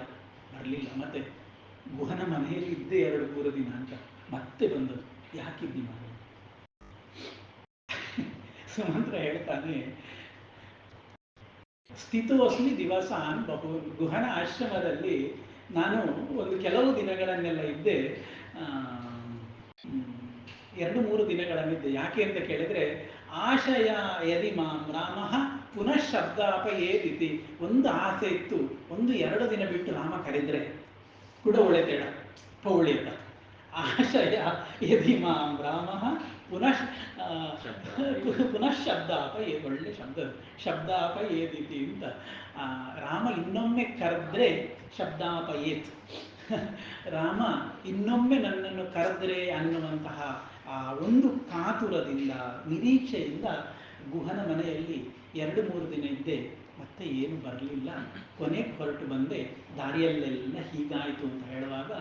ಬರಲಿಲ್ಲ. ಮತ್ತೆ ಗುಹನ ಮನೆಯಲ್ಲಿ ಇದ್ದೆ 2-3 ದಿನ ಅಂತ ಮತ್ತೆ ಬಂದದ್ದು. ಯಾಕಿದ್ದಿ ಮನೆ? ಸುಮಂತ್ರ ಹೇಳ್ತಾನೆ, ಸ್ಥಿತೋಸ್ಮಿ ದಿವಸಾನ್ ಬಹು. ಗುಹನ ಆಶ್ರಮದಲ್ಲಿ ನಾನು ಒಂದು ಕೆಲವು ದಿನಗಳನ್ನೆಲ್ಲ ಇದ್ದೆ, 2-3 ದಿನಗಳನ್ನಿದ್ದೆ. ಯಾಕೆ ಅಂತ ಕೇಳಿದ್ರೆ, ಆಶಯ ಯದಿ ಮಾಂ ರಾಮ ಪುನಃ ಶಬ್ದಾಪಯೇದಿತಿ. ಒಂದು ಆಸೆ ಇತ್ತು, 1-2 ದಿನ ಬಿಟ್ಟು ರಾಮ ಕರೆದ್ರೆ ಕೂಡ ಒಳ್ಳೆತೇಡ ಪೌಳಿಯತ. ಆಶಯ ಯದಿ ಮಾಂ ರಾಮ ಪುನಃ ಶಬ್ದಾಪಯೇ. ಒಳ್ಳೆ ಶಬ್ದಾಪಯೇದಿತಿ ಅಂತ. ರಾಮ ಇನ್ನೊಮ್ಮೆ ಕರೆದ್ರೆ ಶಬ್ದಾಪಯೇತ್. ರಾಮ ಇನ್ನೊಮ್ಮೆ ನನ್ನನ್ನು ಕರೆದ್ರೆ ಅನ್ನುವಂತಹ ಆ ಒಂದು ಕಾತುರದಿಂದ ನಿರೀಕ್ಷೆಯಿಂದ ಗುಹನ ಮನೆಯಲ್ಲಿ 2-3 ದಿನ ಇದ್ದೆ. ಮತ್ತೆ ಏನು ಬರಲಿಲ್ಲ. ಕೊನೆಗೆ ಹೊರಟು ಬಂದೆ. ದಾರಿಯಲ್ಲೆಲ್ಲ ಹೀಗಾಯಿತು ಅಂತ ಹೇಳುವಾಗ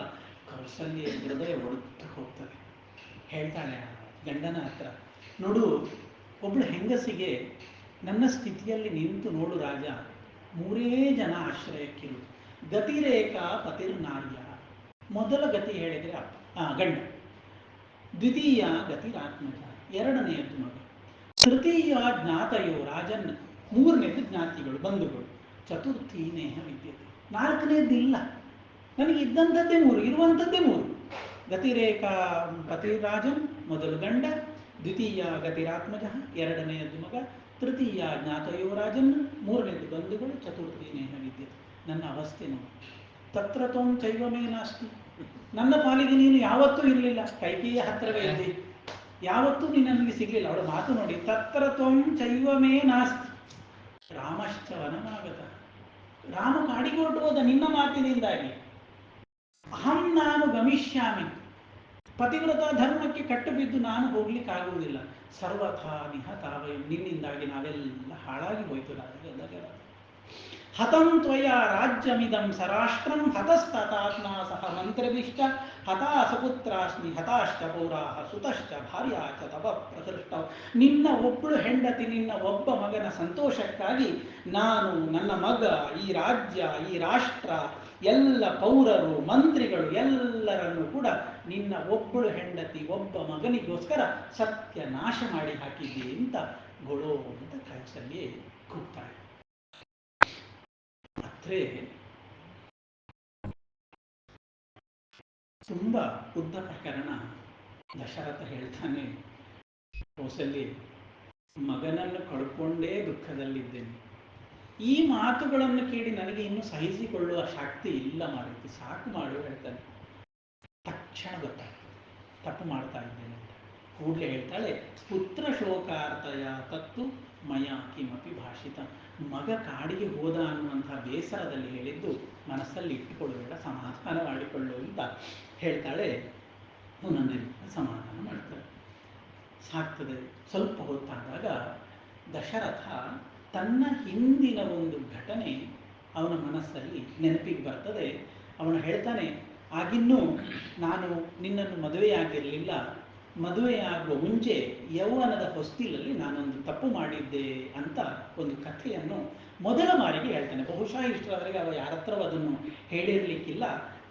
ಕೌಸಲ್ಯ ಹೃದಯ ಒಡೆದು ಹೋಗ್ತದೆ. ಹೇಳ್ತಾಳೆ ಗಂಡನ ಹತ್ರ, ನೋಡು, ಒಬ್ಬಳು ಹೆಂಗಸಿಗೆ ನನ್ನ ಸ್ಥಿತಿಯಲ್ಲಿ ನಿಂತು ನೋಡು ರಾಜ, 3 ಜನ ಆಶ್ರಯಕ್ಕಿರು. ಗತಿರೇಖ ಪತಿರ್ನಾರ್ಯ. ಮೊದಲ ಗತಿ ಹೇಳಿದರೆ ಗಂಡ, ದ್ವಿತೀಯ ಗತಿರಾತ್ಮಜ, 2ನೇಯದ್ದು ಮಗ, ತೃತೀಯ ಜ್ಞಾತಯೋ ರಾಜನ್, 3ನೇದು ಜ್ಞಾತಿಗಳು ಬಂಧುಗಳು, ಚತುರ್ಥಿ ನೇಹ ವಿದ್ಯತೆ, 4ನೇದ್ದಿಲ್ಲ. ನನಗೆ ಇದ್ದಂಥದ್ದೇ 3, ಇರುವಂಥದ್ದೇ 3. ಗತಿರೇಖಾ ಪತಿರಾಜನ್, ಮೊದಲು ಗಂಡ, ದ್ವಿತೀಯ ಗತಿರಾತ್ಮಜ, 2ನೇಯದ್ದು ಮಗ, ತೃತೀಯ ಜ್ಞಾತಯೋ ರಾಜನ್, 3ನೇದು ಬಂಧುಗಳು, ಚತುರ್ಥಿ ನೇಹ ವಿದ್ಯತೆ. ನನ್ನ ಅವಸ್ಥೆ ನೋಡಿ. ತತ್ರ ತ್ವಂ ಚೈವ ಮೇ ನಾಸ್ತಿ. ನನ್ನ ಪಾಲಿಗೆ ನೀನು ಯಾವತ್ತೂ ಇರಲಿಲ್ಲ, ಕೈಕೇಯಿಯ ಹತ್ತಿರವೇ ಇದ್ದಿ, ಯಾವತ್ತೂ ನೀನು ನನಗೆ ಸಿಗಲಿಲ್ಲ. ಅವಳ ಮಾತು ನೋಡಿ, ತತ್ರ ತ್ವಂ ಚೈವ ಮೇ ನಾಸ್ತಿ ರಾಮಶ್ಚ ವನಮಾಗತ. ರಾಮ ಕಾಡಿಗೆ ಹೊರಟು ಹೋದ ನಿನ್ನ ಮಾತಿನಿಂದಾಗಿ. ಅಹಂ ನಾನು ಗಮಿಷ್ಯಾಮಿ, ಪತಿವ್ರತ ಧರ್ಮಕ್ಕೆ ಕಟ್ಟು ಬಿದ್ದು ನಾನು ಹೋಗ್ಲಿಕ್ಕಾಗುವುದಿಲ್ಲ. ಸರ್ವಥಾ ನಿಹತಾವಯಂ, ನಿನ್ನಿಂದಾಗಿ ನಾವೆಲ್ಲ ಹಾಳಾಗಿ ಹೋಯ್ತು ರಾಜ. ಹತಂ ತ್ವಯ ರಾಜ್ಯಮಿದಂ ಸರಾಷ್ಟ್ರಂ ಹತಸ್ತತಾತ್ಮ ಸಹ ಮಂತ್ರಭಿಷ್ಟ ಹತಾ ಸಪುತ್ರಾಸ್ಮಿ ಹತಾಶ್ಚ ಪೌರಾಹ ಸುತಶ್ಚ ಭಾರ್ಯಾಚ ತಪ ಪ್ರಸೃಷ್ಟೌ. ನಿನ್ನ ಒಬ್ಬಳು ಹೆಂಡತಿ, ನಿನ್ನ ಒಬ್ಬ ಮಗನ ಸಂತೋಷಕ್ಕಾಗಿ ನಾನು, ನನ್ನ ಮಗ, ಈ ರಾಜ್ಯ, ಈ ರಾಷ್ಟ್ರ, ಎಲ್ಲ ಪೌರರು, ಮಂತ್ರಿಗಳು ಎಲ್ಲರನ್ನು ಕೂಡ ನಿನ್ನ ಒಬ್ಬಳು ಹೆಂಡತಿ, ಒಬ್ಬ ಮಗನಿಗೋಸ್ಕರ ಸತ್ಯ ನಾಶ ಮಾಡಿ ಹಾಕಿದ್ದೆ ಅಂತ ಗೊಳೋ ಅಂತ ಕನಸಲ್ಲಿ ಕೂಗ್ತಾಳೆ. ಆದರೆ ತುಂಬ ಉದ್ದ ಪ್ರಕರಣ. ದಶರಥ ಹೇಳ್ತಾನೆ, ಕೌಸಲ್ಯ, ಮಗನನ್ನು ಕಳ್ಕೊಂಡೇ ದುಃಖದಲ್ಲಿದ್ದೇನೆ. ಈ ಮಾತುಗಳನ್ನು ಕೇಳಿ ನನಗೆ ಇನ್ನೂ ಸಹಿಸಿಕೊಳ್ಳುವ ಶಕ್ತಿ ಇಲ್ಲ ಮಾರೈತಿ, ಸಾಕು ಮಾಡು ಹೇಳ್ತಾನೆ. ತಕ್ಷಣ ಗೊತ್ತಾಗ್ತದೆ ತಪ್ಪು ಮಾಡ್ತಾ ಇದ್ದೇನೆ ಅಂತ. ಕೂಡಲೇ ಹೇಳ್ತಾಳೆ, ಪುತ್ರ ಶೋಕಾರ್ತಯ ತತ್ತು ಮಯ ಕಿಮಪಿ ಭಾಷಿತ. ಮಗ ಕಾಡಿಗೆ ಹೋದ ಅನ್ನುವಂಥ ಬೇಸರದಲ್ಲಿ ಹೇಳಿದ್ದು ಮನಸ್ಸಲ್ಲಿ ಇಟ್ಟುಕೊಳ್ಳಬೇಡ, ಸಮಾಧಾನ ಮಾಡಿಕೊಳ್ಳು ಅಂತ ಹೇಳ್ತಾಳೆ. ನನ್ನೆಲ್ಲ ಸಮಾಧಾನ ಮಾಡ್ತಾಳೆ. ಸಾಕ್ತದೆ. ಸ್ವಲ್ಪ ಹೊತ್ತಾದಾಗ ದಶರಥ ತನ್ನ ಹಿಂದಿನ ಒಂದು ಘಟನೆ ಅವನ ಮನಸ್ಸಲ್ಲಿ ನೆನಪಿಗೆ ಬರ್ತದೆ. ಅವನು ಹೇಳ್ತಾನೆ, ಆಗಿನ್ನೂ ನಾನು ನಿನ್ನನ್ನು ಮದುವೆಯಾಗಿರಲಿಲ್ಲ. ಮದುವೆಯಾಗುವ ಮುಂಚೆ ಯೌವನದ ಹೊಸ್ತಿಲಲ್ಲಿ ನಾನೊಂದು ತಪ್ಪು ಮಾಡಿದ್ದೆ ಅಂತ ಒಂದು ಕಥೆಯನ್ನು ಮೊದಲ ಬಾರಿಗೆ ಹೇಳ್ತಾನೆ. ಬಹುಶಃ ಇಷ್ಟರವರೆಗೆ ಅವ ಯಾರ ಹತ್ರ ಅದನ್ನು ಹೇಳಿರಲಿಕ್ಕಿಲ್ಲ.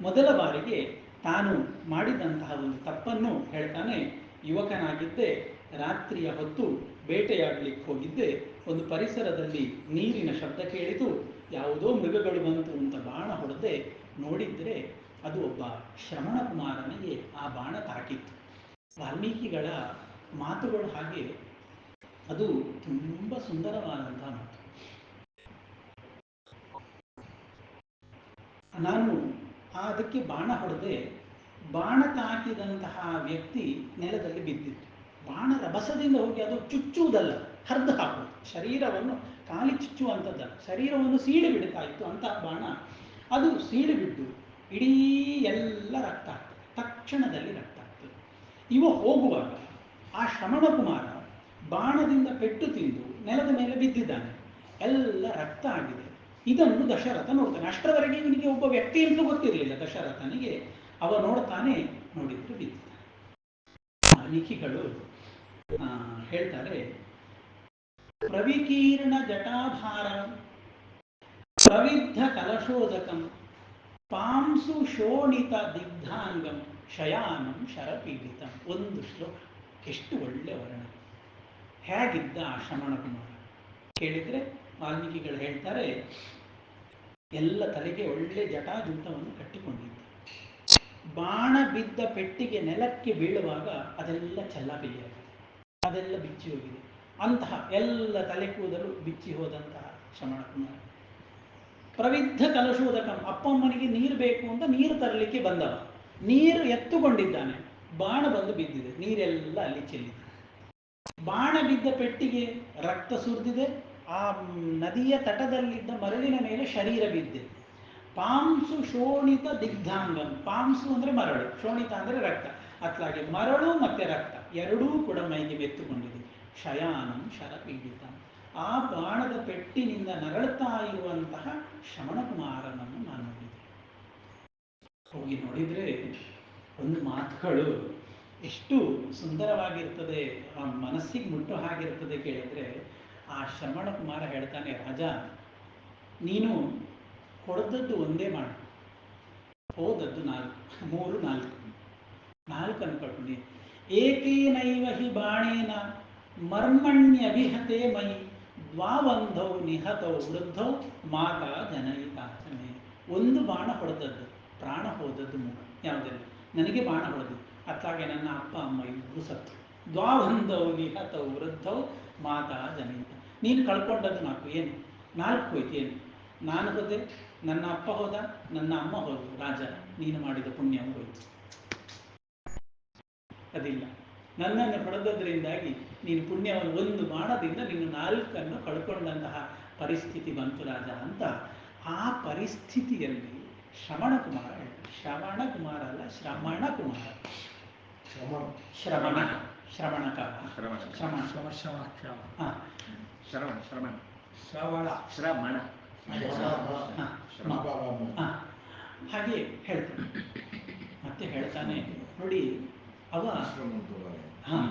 ಮೊದಲ ಬಾರಿಗೆ ತಾನು ಮಾಡಿದಂತಹ ಒಂದು ತಪ್ಪನ್ನು ಹೇಳ್ತಾನೆ. ಯುವಕನಾಗಿದ್ದೆ, ರಾತ್ರಿಯ ಹೊತ್ತು ಬೇಟೆಯಾಡಲಿಕ್ಕೆ ಹೋಗಿದ್ದೆ. ಒಂದು ಪರಿಸರದಲ್ಲಿ ನೀರಿನ ಶಬ್ದ ಕೇಳಿತು, ಯಾವುದೋ ಮೃಗಗಳು ಬಂತು ಅಂತ ಬಾಣ ಹೊಡೆದೆ. ನೋಡಿದರೆ ಅದು ಒಬ್ಬ ಶ್ರವಣ ಕುಮಾರನಿಗೆ ಆ ಬಾಣ ತಾಕಿತ್ತು. ವಾಲ್ಮೀಕಿಗಳ ಮಾತುಗಳು ಹಾಗೆ, ಅದು ತುಂಬ ಸುಂದರವಾದಂತಹ ಮಾತು. ನಾನು ಅದಕ್ಕೆ ಬಾಣ ಹೊಡೆದೆ. ಬಾಣ ತಾಕಿದಂತಹ ವ್ಯಕ್ತಿ ನೆಲದಲ್ಲಿ ಬಿದ್ದಿತ್ತು. ಬಾಣ ರಭಸದಿಂದ ಹೋಗಿ ಅದು ಚುಚ್ಚುವುದಲ್ಲ, ಹರಿದು ಹಾಕುವುದು, ಶರೀರವನ್ನು ಕಾಲಿ ಚುಚ್ಚುವಂಥದ್ದಲ್ಲ, ಶರೀರವನ್ನು ಸೀಳಿ ಬಿಡ್ತಾ ಇತ್ತು ಅಂತ ಬಾಣ. ಅದು ಸೀಳಿ ಬಿದ್ದು ಇಡೀ ಎಲ್ಲ ರಕ್ತ ಆಗ್ತದೆ, ತಕ್ಷಣದಲ್ಲಿ ರಕ್ತ ಆಗ್ತದೆ. ಇವ ಹೋಗುವಾಗ ಆ ಶ್ರವಣ ಕುಮಾರ ಬಾಣದಿಂದ ಪೆಟ್ಟು ತಿಂದು ನೆಲದ ಮೇಲೆ ಬಿದ್ದಿದ್ದಾನೆ, ಎಲ್ಲ ರಕ್ತ ಆಗಿದೆ. ಇದನ್ನು ದಶರಥ ನೋಡ್ತಾನೆ. ಅಷ್ಟರವರೆಗೆ ಇವನಿಗೆ ಒಬ್ಬ ವ್ಯಕ್ತಿ ಅಂತೂ ಗೊತ್ತಿರಲಿಲ್ಲ ದಶರಥನಿಗೆ. ಅವ ನೋಡ್ತಾನೆ, ನೋಡಿದ್ರೆ ಬಿದ್ದಿದ್ದಾನೆ. ವಾಲ್ಮೀಕಿಗಳು ಹೇಳ್ತಾರೆ, ಪ್ರವಿಕೀರ್ಣ ಜಟಾಭಾರ ಪ್ರವಿದ್ಧ ಕಲಶೋದಕಂ ಪಾಂಸು ಶೋಣಿತ ದಿಗ್ಧಾಂಗಂ ಶಯಾನಂ ಶರಪೀಡಿತಂ. ಒಂದು ಶ್ಲೋಕ, ಎಷ್ಟು ಒಳ್ಳೆ ವರ್ಣನೆ. ಹೇಗಿದ್ದ ಆ ಶ್ರವಣ ಕುಮಾರ ಕೇಳಿದರೆ ವಾಲ್ಮೀಕಿಗಳು ಹೇಳ್ತಾರೆ, ಎಲ್ಲ ತಲೆಗೆ ಒಳ್ಳೆ ಜಟಾಜೂಟವನ್ನು ಕಟ್ಟಿಕೊಂಡಿದ್ದ. ಬಾಣ ಬಿದ್ದ ಪೆಟ್ಟಿಗೆ ನೆಲಕ್ಕೆ ಬೀಳುವಾಗ ಅದೆಲ್ಲ ಚೆಲ್ಲಾಪಿಲ್ಲಿಯಾಗಿದೆ, ಅದೆಲ್ಲ ಬಿಚ್ಚಿ ಹೋಗಿದೆ. ಅಂತಹ ಎಲ್ಲ ತಲೆ ಕೂದಲು ಬಿಚ್ಚಿ ಹೋದಂತಹ ಶ್ರವಣ ಕುಮಾರ. ಪ್ರವಿದ್ಧ ಕಲಶೋದಕಂ, ಅಪ್ಪಮ್ಮನಿಗೆ ನೀರು ಬೇಕು ಅಂತ ನೀರು ತರಲಿಕ್ಕೆ ಬಂದವ. ನೀರು ಎತ್ತುಕೊಂಡಿದ್ದಾನೆ, ಬಾಣ ಬಂದು ಬಿದ್ದಿದೆ, ನೀರೆಲ್ಲ ಅಲ್ಲಿ ಚೆಲ್ಲಿದೆ. ಬಾಣ ಬಿದ್ದ ಪೆಟ್ಟಿಗೆ ರಕ್ತ ಸುರಿದಿದೆ. ಆ ನದಿಯ ತಟದಲ್ಲಿದ್ದ ಮರಳಿನ ಮೇಲೆ ಶರೀರ ಬಿದ್ದೆ. ಪಾಂಸು ಶೋಣಿತ ದಿಗ್ಧಾಂಗಂ, ಪಾಂಸು ಅಂದರೆ ಮರಳು, ಶೋಣಿತ ಅಂದರೆ ರಕ್ತ. ಅತ್ಲಾಗೆ ಮರಳು ಮತ್ತು ರಕ್ತ ಎರಡೂ ಕೂಡ ಮೈಗೆ ಮೆತ್ತುಕೊಂಡಿದೆ. ಶಯಾನಂ ಶರಪೀಡಿತ, ಆ ಬಾಣದ ಪೆಟ್ಟಿನಿಂದ ನರಳುತ್ತಾ ಇರುವಂತಹ ಶ್ರವಣ ಕುಮಾರನನ್ನು ನಾನು ನೋಡಿದೆ. ಹೋಗಿ ನೋಡಿದರೆ ಒಂದು ಮಾತುಗಳು ಎಷ್ಟು ಸುಂದರವಾಗಿರ್ತದೆ, ಆ ಮನಸ್ಸಿಗೆ ಮುಟ್ಟೋ ಹಾಗಿರ್ತದೆ ಕೇಳಿದ್ರೆ. ಆ ಶ್ರವಣ ಕುಮಾರ ಹೇಳ್ತಾನೆ, ರಾಜ, ನೀನು ಹೊಡೆದದ್ದು ಒಂದೇ ಬಾಣ, ಹೋದದ್ದು 4 ಅನ್ಕೊಳ್ತೀನಿ. ಏಕೇನೈವ ಹಿ ಬಾಣೇನ ಮರ್ಮಣ್ಯ ವಿಹತೆ ಮೈ ದ್ವಾವಂಧೌ ನಿಹತೌ ವೃದ್ಧೌ ಮಾತಾ ಜನಯಿತಾಚನೆ. ಒಂದು ಬಾಣ ಹೊಡೆದದ್ದು, ಪ್ರಾಣ ಹೋದದ್ದು 3. ಯಾವುದೆಲ್ಲ ನನಗೆ ಬಾಣ ಹೊಡೆದು, ಅತ್ಲಾಗೆ ನನ್ನ ಅಪ್ಪ ಅಮ್ಮ ಇಬ್ಬರು ಸತ್ತು. ದ್ವಾವಂಧೌ ನಿಹತೌ ವೃದ್ಧೌ ಮಾತಾ ಜನಯಿತ. ನೀನು ಕಳ್ಕೊಂಡದ್ದು 4, ಏನು 4 ಹೋಯ್ತು? ಏನು, ನಾನು ಹೋದೆ, ನನ್ನ ಅಪ್ಪ ಹೋದ, ನನ್ನ ಅಮ್ಮ ಹೋದ. ರಾಜ, ನೀನು ಮಾಡಿದ ಪುಣ್ಯವು ಹೋಯ್ತು. ಅದಿಲ್ಲ, ನನ್ನನ್ನು ಹೊಡೆದದ್ರಿಂದಾಗಿ ನೀನು ಪುಣ್ಯವನ್ನು, ಒಂದು ಬಾಣದಿಂದ ನೀನು 4 ಕಳ್ಕೊಂಡಂತಹ ಪರಿಸ್ಥಿತಿ ಬಂತು ರಾಜ ಅಂತ. ಆ ಪರಿಸ್ಥಿತಿಯಲ್ಲಿ ಶ್ರವಣ ಕುಮಾರ, ಶ್ರವಣ ಕುಮಾರ ಅಲ್ಲ, ಶ್ರವಣ ಕುಮಾರ, ಶ್ರವಣ ಶ್ರವಣಕಾಲ ಶ್ರವಣ ಶ್ರವಣ ಶ್ರವಣ ಶ್ರವಣ ಶ್ರವಣ ಹಾಂ ಶ್ರವಣ ಶ್ರವಣ ಶ್ರವಣ ಶ್ರಮಣ ಹಾಂ ಹಾಗೆ ಹೇಳ್ತಾನೆ. ಮತ್ತೆ ಹೇಳ್ತಾನೆ ನೋಡಿ ಅವ ಹಾಂ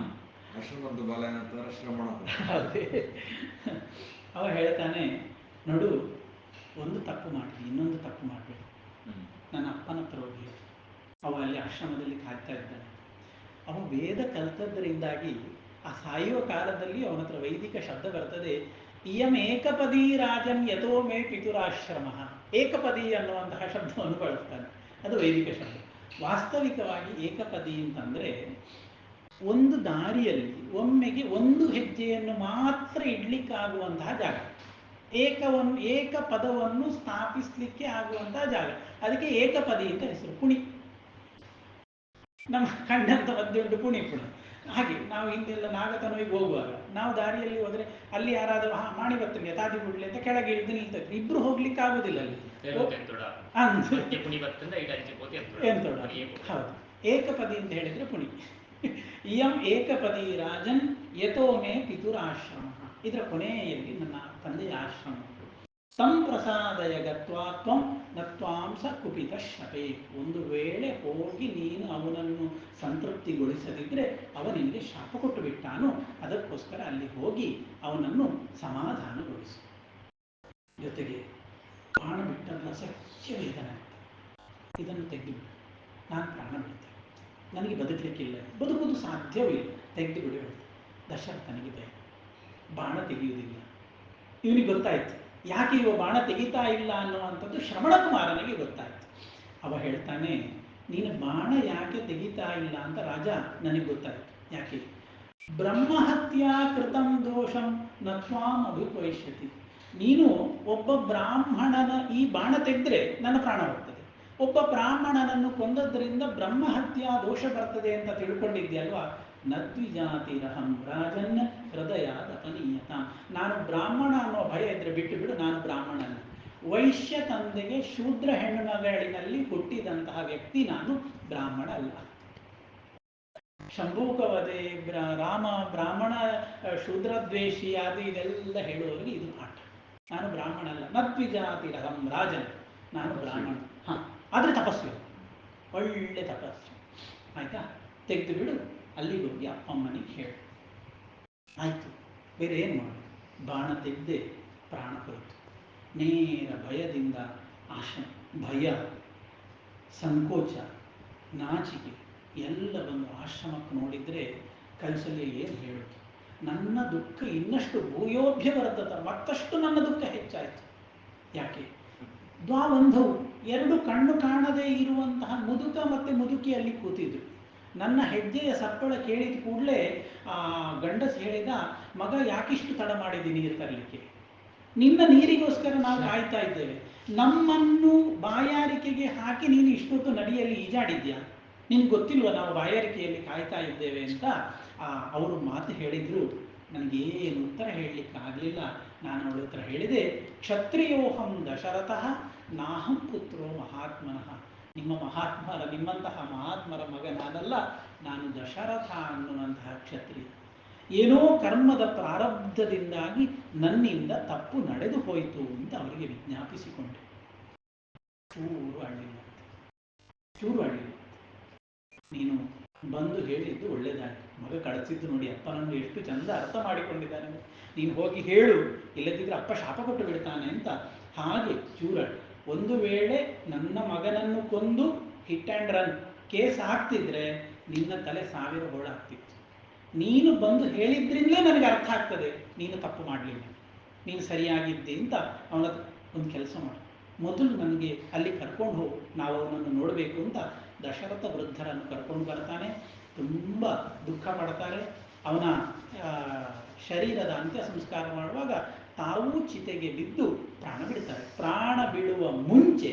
ಹೌದೇ ಅವ ಹೇಳ್ತಾನೆ ನೋಡು ಒಂದು ತಪ್ಪು ಮಾಡಿ ಇನ್ನೊಂದು ತಪ್ಪು ಮಾಡಬೇಡಿ. ನನ್ನ ಅಪ್ಪನ ಹತ್ರ ಹೋಗಿ ಅವ ಅಲ್ಲಿ ಆಶ್ರಮದಲ್ಲಿ ಕಾಯ್ತಾ ಇದ್ದಾನೆ. ಅವ ವೇದ ಕಲ್ತದ್ದರಿಂದಾಗಿ ಆ ಸಾಯುವ ಕಾಲದಲ್ಲಿ ಅವನ ಹತ್ರ ವೈದಿಕ ಶಬ್ದ ಬರ್ತದೆ. ಇಯಂ ಏಕಪದಿ ರಾಜನ್ ಯಥೋ ಮೇ ಪಿತುರಾಶ್ರಮ. ಏಕಪದಿ ಅನ್ನುವಂತಹ ಶಬ್ದವನ್ನು ಬಳಸ್ತಾನೆ, ಅದು ವೈದಿಕ ಶಬ್ದ. ವಾಸ್ತವಿಕವಾಗಿ ಏಕಪದಿ ಅಂತಂದರೆ ಒಂದು ದಾರಿಯಲ್ಲಿ ಒಮ್ಮೆಗೆ ಒಂದು ಹೆಜ್ಜೆಯನ್ನು ಮಾತ್ರ ಇಡ್ಲಿಕ್ಕಾಗುವಂತಹ ಜಾಗ, ಏಕ ಪದವನ್ನು ಸ್ಥಾಪಿಸಲಿಕ್ಕೆ ಆಗುವಂತಹ ಜಾಗ, ಅದಕ್ಕೆ ಏಕಪದಿ ಅಂತ ಹೆಸರು. ಪುಣಿ ನಮ್ಮ ಕಂಡಂತ ಮಧ್ಯೆ ಉಂಟು ಪುಣಿ. ಹಾಗೆ ನಾವು ಹಿಂದೆಲ್ಲ ನಾಗತನವಿಗೆ ಹೋಗುವಾಗ ನಾವು ದಾರಿಯಲ್ಲಿ ಹೋದರೆ ಅಲ್ಲಿ ಯಾರಾದರೂ ಮಾಡಿ ಬರ್ತೀನಿ ತಾದಿ ಬಿಡ್ಲಿ ಅಂತ ಕೆಳಗೆ ಇಳಿದು ನಿಲ್ತಾರೆ. ಇಬ್ರು ಹೋಗ್ಲಿಕ್ಕೆ ಆಗುದಿಲ್ಲ ಅಲ್ಲಿ. ಎಂತೋಡ ಹೌದು, ಏಕಪದಿ ಅಂತ ಹೇಳಿದ್ರೆ ಪುಣಿ. ಇಯಂ ಏಕಪದಿ ರಾಜನ್ ಯಥೋ ಮೇ ಪಿತುರಾಶ್ರಮ. ಇದರ ಕೊನೆಯಲ್ಲಿ ನನ್ನ ತಂದೆಯ ಆಶ್ರಮ. ತಂ ಪ್ರಸಾದಯ ಗತ್ವಾ ತ್ವಂ ನತ್ವಾಂಸ ಕುಪಿತ ಶಪೇ. ಒಂದು ವೇಳೆ ಹೋಗಿ ನೀನು ಅವನನ್ನು ಸಂತೃಪ್ತಿಗೊಳಿಸದಿದ್ದರೆ ಅವ ನಿನಗೆ ಶಾಪ ಕೊಟ್ಟು ಬಿಟ್ಟಾನು. ಅದಕ್ಕೋಸ್ಕರ ಅಲ್ಲಿ ಹೋಗಿ ಅವನನ್ನು ಸಮಾಧಾನಗೊಳಿಸು. ಜೊತೆಗೆ ಪ್ರಾಣ ಬಿಟ್ಟಲ್ಲ ಸತ್ಯ ವೇದನೆ, ಇದನ್ನು ತೆಗೆದುಬಿಡು, ನಾನು ಪ್ರಾಣ ಬಿಡ್ತೇನೆ, ನನಗೆ ಬದುಕಲಿಕ್ಕಿಲ್ಲ, ಬದುಕುವುದು ಸಾಧ್ಯವಿಲ್ಲ, ತೆಗೆದು ಬಿಡಿ. ದಶರಥನಿಗೆ ಭಯ, ಬಾಣ ತೆಗೆಯುವುದಿಲ್ಲ. ಇವನಿಗೆ ಗೊತ್ತಾಯಿತು ಯಾಕೆ ಇವ ಬಾಣ ತೆಗಿತಾ ಇಲ್ಲ ಅನ್ನುವಂಥದ್ದು ಶ್ರವಣ ಕುಮಾರನಿಗೆ ಗೊತ್ತಾಯಿತು. ಅವ ಹೇಳ್ತಾನೆ, ನೀನು ಬಾಣ ಯಾಕೆ ತೆಗಿತಾ ಇಲ್ಲ ಅಂತ ರಾಜ ನನಗೆ ಗೊತ್ತಾಯಿತು. ಯಾಕೆ? ಬ್ರಹ್ಮಹತ್ಯಾ ಕೃತಂ ದೋಷಂ ನತ್ವಾಂ ಅಭಿಪವಿಷ್ಯತಿ. ನೀನು ಒಬ್ಬ ಬ್ರಾಹ್ಮಣನ ಈ ಬಾಣ ತೆಗೆದ್ರೆ ನನ್ನ ಪ್ರಾಣ ಹೋಗ್ತದೆ, ಒಬ್ಬ ಬ್ರಾಹ್ಮಣನನ್ನು ಕೊಂದದ್ರಿಂದ ಬ್ರಹ್ಮಹತ್ಯಾ ದೋಷ ಬರ್ತದೆ ಅಂತ ತಿಳ್ಕೊಂಡಿದ್ಯಲ್ವಾ. ನದ್ವಿಜಾತಿರಹಂ ರಾಜನ್ ಹೃದಯಾದಪನೀಯತ. ನಾನು ಬ್ರಾಹ್ಮಣ ಅನ್ನೋ ಭಯ ಇದ್ರೆ ಬಿಟ್ಟು ಬಿಡು, ನಾನು ಬ್ರಾಹ್ಮಣನ. ವೈಶ್ಯ ತಂದೆಗೆ ಶೂದ್ರ ಹೆಣ್ಣು ಮಗಳಿನಲ್ಲಿ ಹುಟ್ಟಿದಂತಹ ವ್ಯಕ್ತಿ ನಾನು, ಬ್ರಾಹ್ಮಣ ಅಲ್ಲ. ಶಂಭೂಕವಧೆ, ರಾಮ ಬ್ರಾಹ್ಮಣ ಶೂದ್ರದ್ವೇಷಿ ಅದು ಇದೆಲ್ಲ ಹೇಳುವವರಿಗೆ ಇದು ಪಾಠ. ನಾನು ಬ್ರಾಹ್ಮಣ ಅಲ್ಲ. ನದ್ವಿಜಾತಿರಹಂ ರಾಜನ್, ನಾನು ಬ್ರಾಹ್ಮಣ. ಹಾಂ, ಆದರೆ ತಪಸ್ವಿ, ಒಳ್ಳೆ ತಪಸ್ವಿ. ಆಯಿತಾ, ತೆಗೆದು ಬಿಡು. ಅಲ್ಲಿಗೆ ಹೋಗಿ ಅಪ್ಪಮ್ಮನಿಗೆ ಹೇಳು. ಆಯಿತು, ಬೇರೆ ಏನು ಮಾಡು. ಬಾಣ ತೆಗೆದೆ, ಪ್ರಾಣ ಹೋಯಿತು. ನೇರ ಭಯದಿಂದ ಭಯ, ಸಂಕೋಚ, ನಾಚಿಕೆ ಎಲ್ಲ ಬಂದು ಆಶ್ರಮಕ್ಕೆ ನೋಡಿದರೆ ಕೈಸಲ್ಲಿ ಏನು ಹೇಳುತ್ತೆ. ನನ್ನ ದುಃಖ ಇನ್ನಷ್ಟು ಭೂಯೋಭ್ಯ ಬರ್ತದ, ಮತ್ತಷ್ಟು ನನ್ನ ದುಃಖ ಹೆಚ್ಚಾಯಿತು. ಯಾಕೆ? ದ್ವಾಬಂಧವು, ಎರಡು ಕಣ್ಣು ಕಾಣದೇ ಇರುವಂತಹ ಮುದುಕ ಮತ್ತು ಮುದುಕಿಯಲ್ಲಿ ಕೂತಿದ್ರು. ನನ್ನ ಹೆಜ್ಜೆಯ ಸಪ್ಪಳ ಕೇಳಿದ ಕೂಡಲೇ ಆ ಗಂಡಸ್ ಹೇಳಿದ, ಮಗ ಯಾಕಿಷ್ಟು ತಡ ಮಾಡಿದಿ ನೀರು ತರಲಿಕ್ಕೆ? ನಿನ್ನ ನೀರಿಗೋಸ್ಕರ ನಾವು ಕಾಯ್ತಾ ಇದ್ದೇವೆ. ನಮ್ಮನ್ನು ಬಾಯಾರಿಕೆಗೆ ಹಾಕಿ ನೀನು ಇಷ್ಟೊತ್ತು ನಡಿಯಲ್ಲಿ ಈಜಾಡಿದ್ಯಾ? ನಿನ್ಗೆ ಗೊತ್ತಿಲ್ವ ನಾವು ಬಾಯಾರಿಕೆಯಲ್ಲಿ ಕಾಯ್ತಾ ಇದ್ದೇವೆ ಅಂತ ಅವರು ಮಾತು ಹೇಳಿದರು. ನನಗೇನು ಉತ್ತರ ಹೇಳಲಿಕ್ಕೆ ಆಗಲಿಲ್ಲ. ನಾನು ಅವಳ ಹತ್ರ ಹೇಳಿದೆ, ಕ್ಷತ್ರಿಯೋಹಂ ದಶರಥಃ ನಾಹಂ ಪುತ್ರೋ ಮಹಾತ್ಮನಃ. ನಿಮ್ಮಂತಹ ಮಹಾತ್ಮರ ಮಗ ನಾನಲ್ಲ, ನಾನು ದಶರಥ ಅನ್ನುವಂತಹ ಕ್ಷತ್ರಿಯ. ಏನೋ ಕರ್ಮದ ಪ್ರಾರಬ್ಧದಿಂದಾಗಿ ನನ್ನಿಂದ ತಪ್ಪು ನಡೆದು ಹೋಯಿತು ಅಂತ ಅವರಿಗೆ ವಿಜ್ಞಾಪಿಸಿಕೊಂಡೆ. ಚೂರು ಅಳ್ಳಿಲ್ಲ. ನೀನು ಬಂದು ಹೇಳಿದ್ದು ಒಳ್ಳೆಯದಾಯಿತು. ಮಗ ಕಳಿಸಿದ್ದು ನೋಡಿ, ಅಪ್ಪನನ್ನು ಎಷ್ಟು ಚಂದ ಅರ್ಥ ಮಾಡಿಕೊಂಡಿದ್ದಾನೆ. ನೀನು ಹೋಗಿ ಹೇಳು, ಇಲ್ಲದಿದ್ದರೆ ಅಪ್ಪ ಶಾಪ ಕೊಟ್ಟು ಬಿಡ್ತಾನೆ ಅಂತ. ಹಾಗೆ ಚೂರಳ್ಳಿ. ಒಂದು ವೇಳೆ ನನ್ನ ಮಗನನ್ನು ಕೊಂದು ಹಿಟ್ ಆ್ಯಂಡ್ ರನ್ ಕೇಸ್ ಆಗ್ತಿದ್ರೆ ನಿನ್ನ ತಲೆ 1000 ಹೋಳಾಗ್ತಿತ್ತು. ನೀನು ಬಂದು ಹೇಳಿದ್ರಿಂದಲೇ ನನಗೆ ಅರ್ಥ ಆಗ್ತದೆ ನೀನು ತಪ್ಪು ಮಾಡಲಿಲ್ಲ, ನೀನು ಸರಿಯಾಗಿದ್ದೆ ಅಂತ. ಅವನ ಒಂದು ಕೆಲಸ ಮಾಡು, ಮೊದಲು ನನಗೆ ಅಲ್ಲಿ ಕರ್ಕೊಂಡು ಹೋಗು, ನಾವು ಅವನನ್ನು ನೋಡಬೇಕು ಅಂತ ದಶರಥ ವೃದ್ಧರನ್ನು ಕರ್ಕೊಂಡು ಬರ್ತಾನೆ. ತುಂಬ ದುಃಖ ಪಡ್ತಾರೆ. ಅವನ ಶರೀರದ ಅಂತ್ಯ ಸಂಸ್ಕಾರ ಮಾಡುವಾಗ ತಾವೂ ಚಿತೆಗೆ ಬಿದ್ದು ಪ್ರಾಣ ಬಿಡ್ತಾರೆ. ಪ್ರಾಣ ಬಿಡುವ ಮುಂಚೆ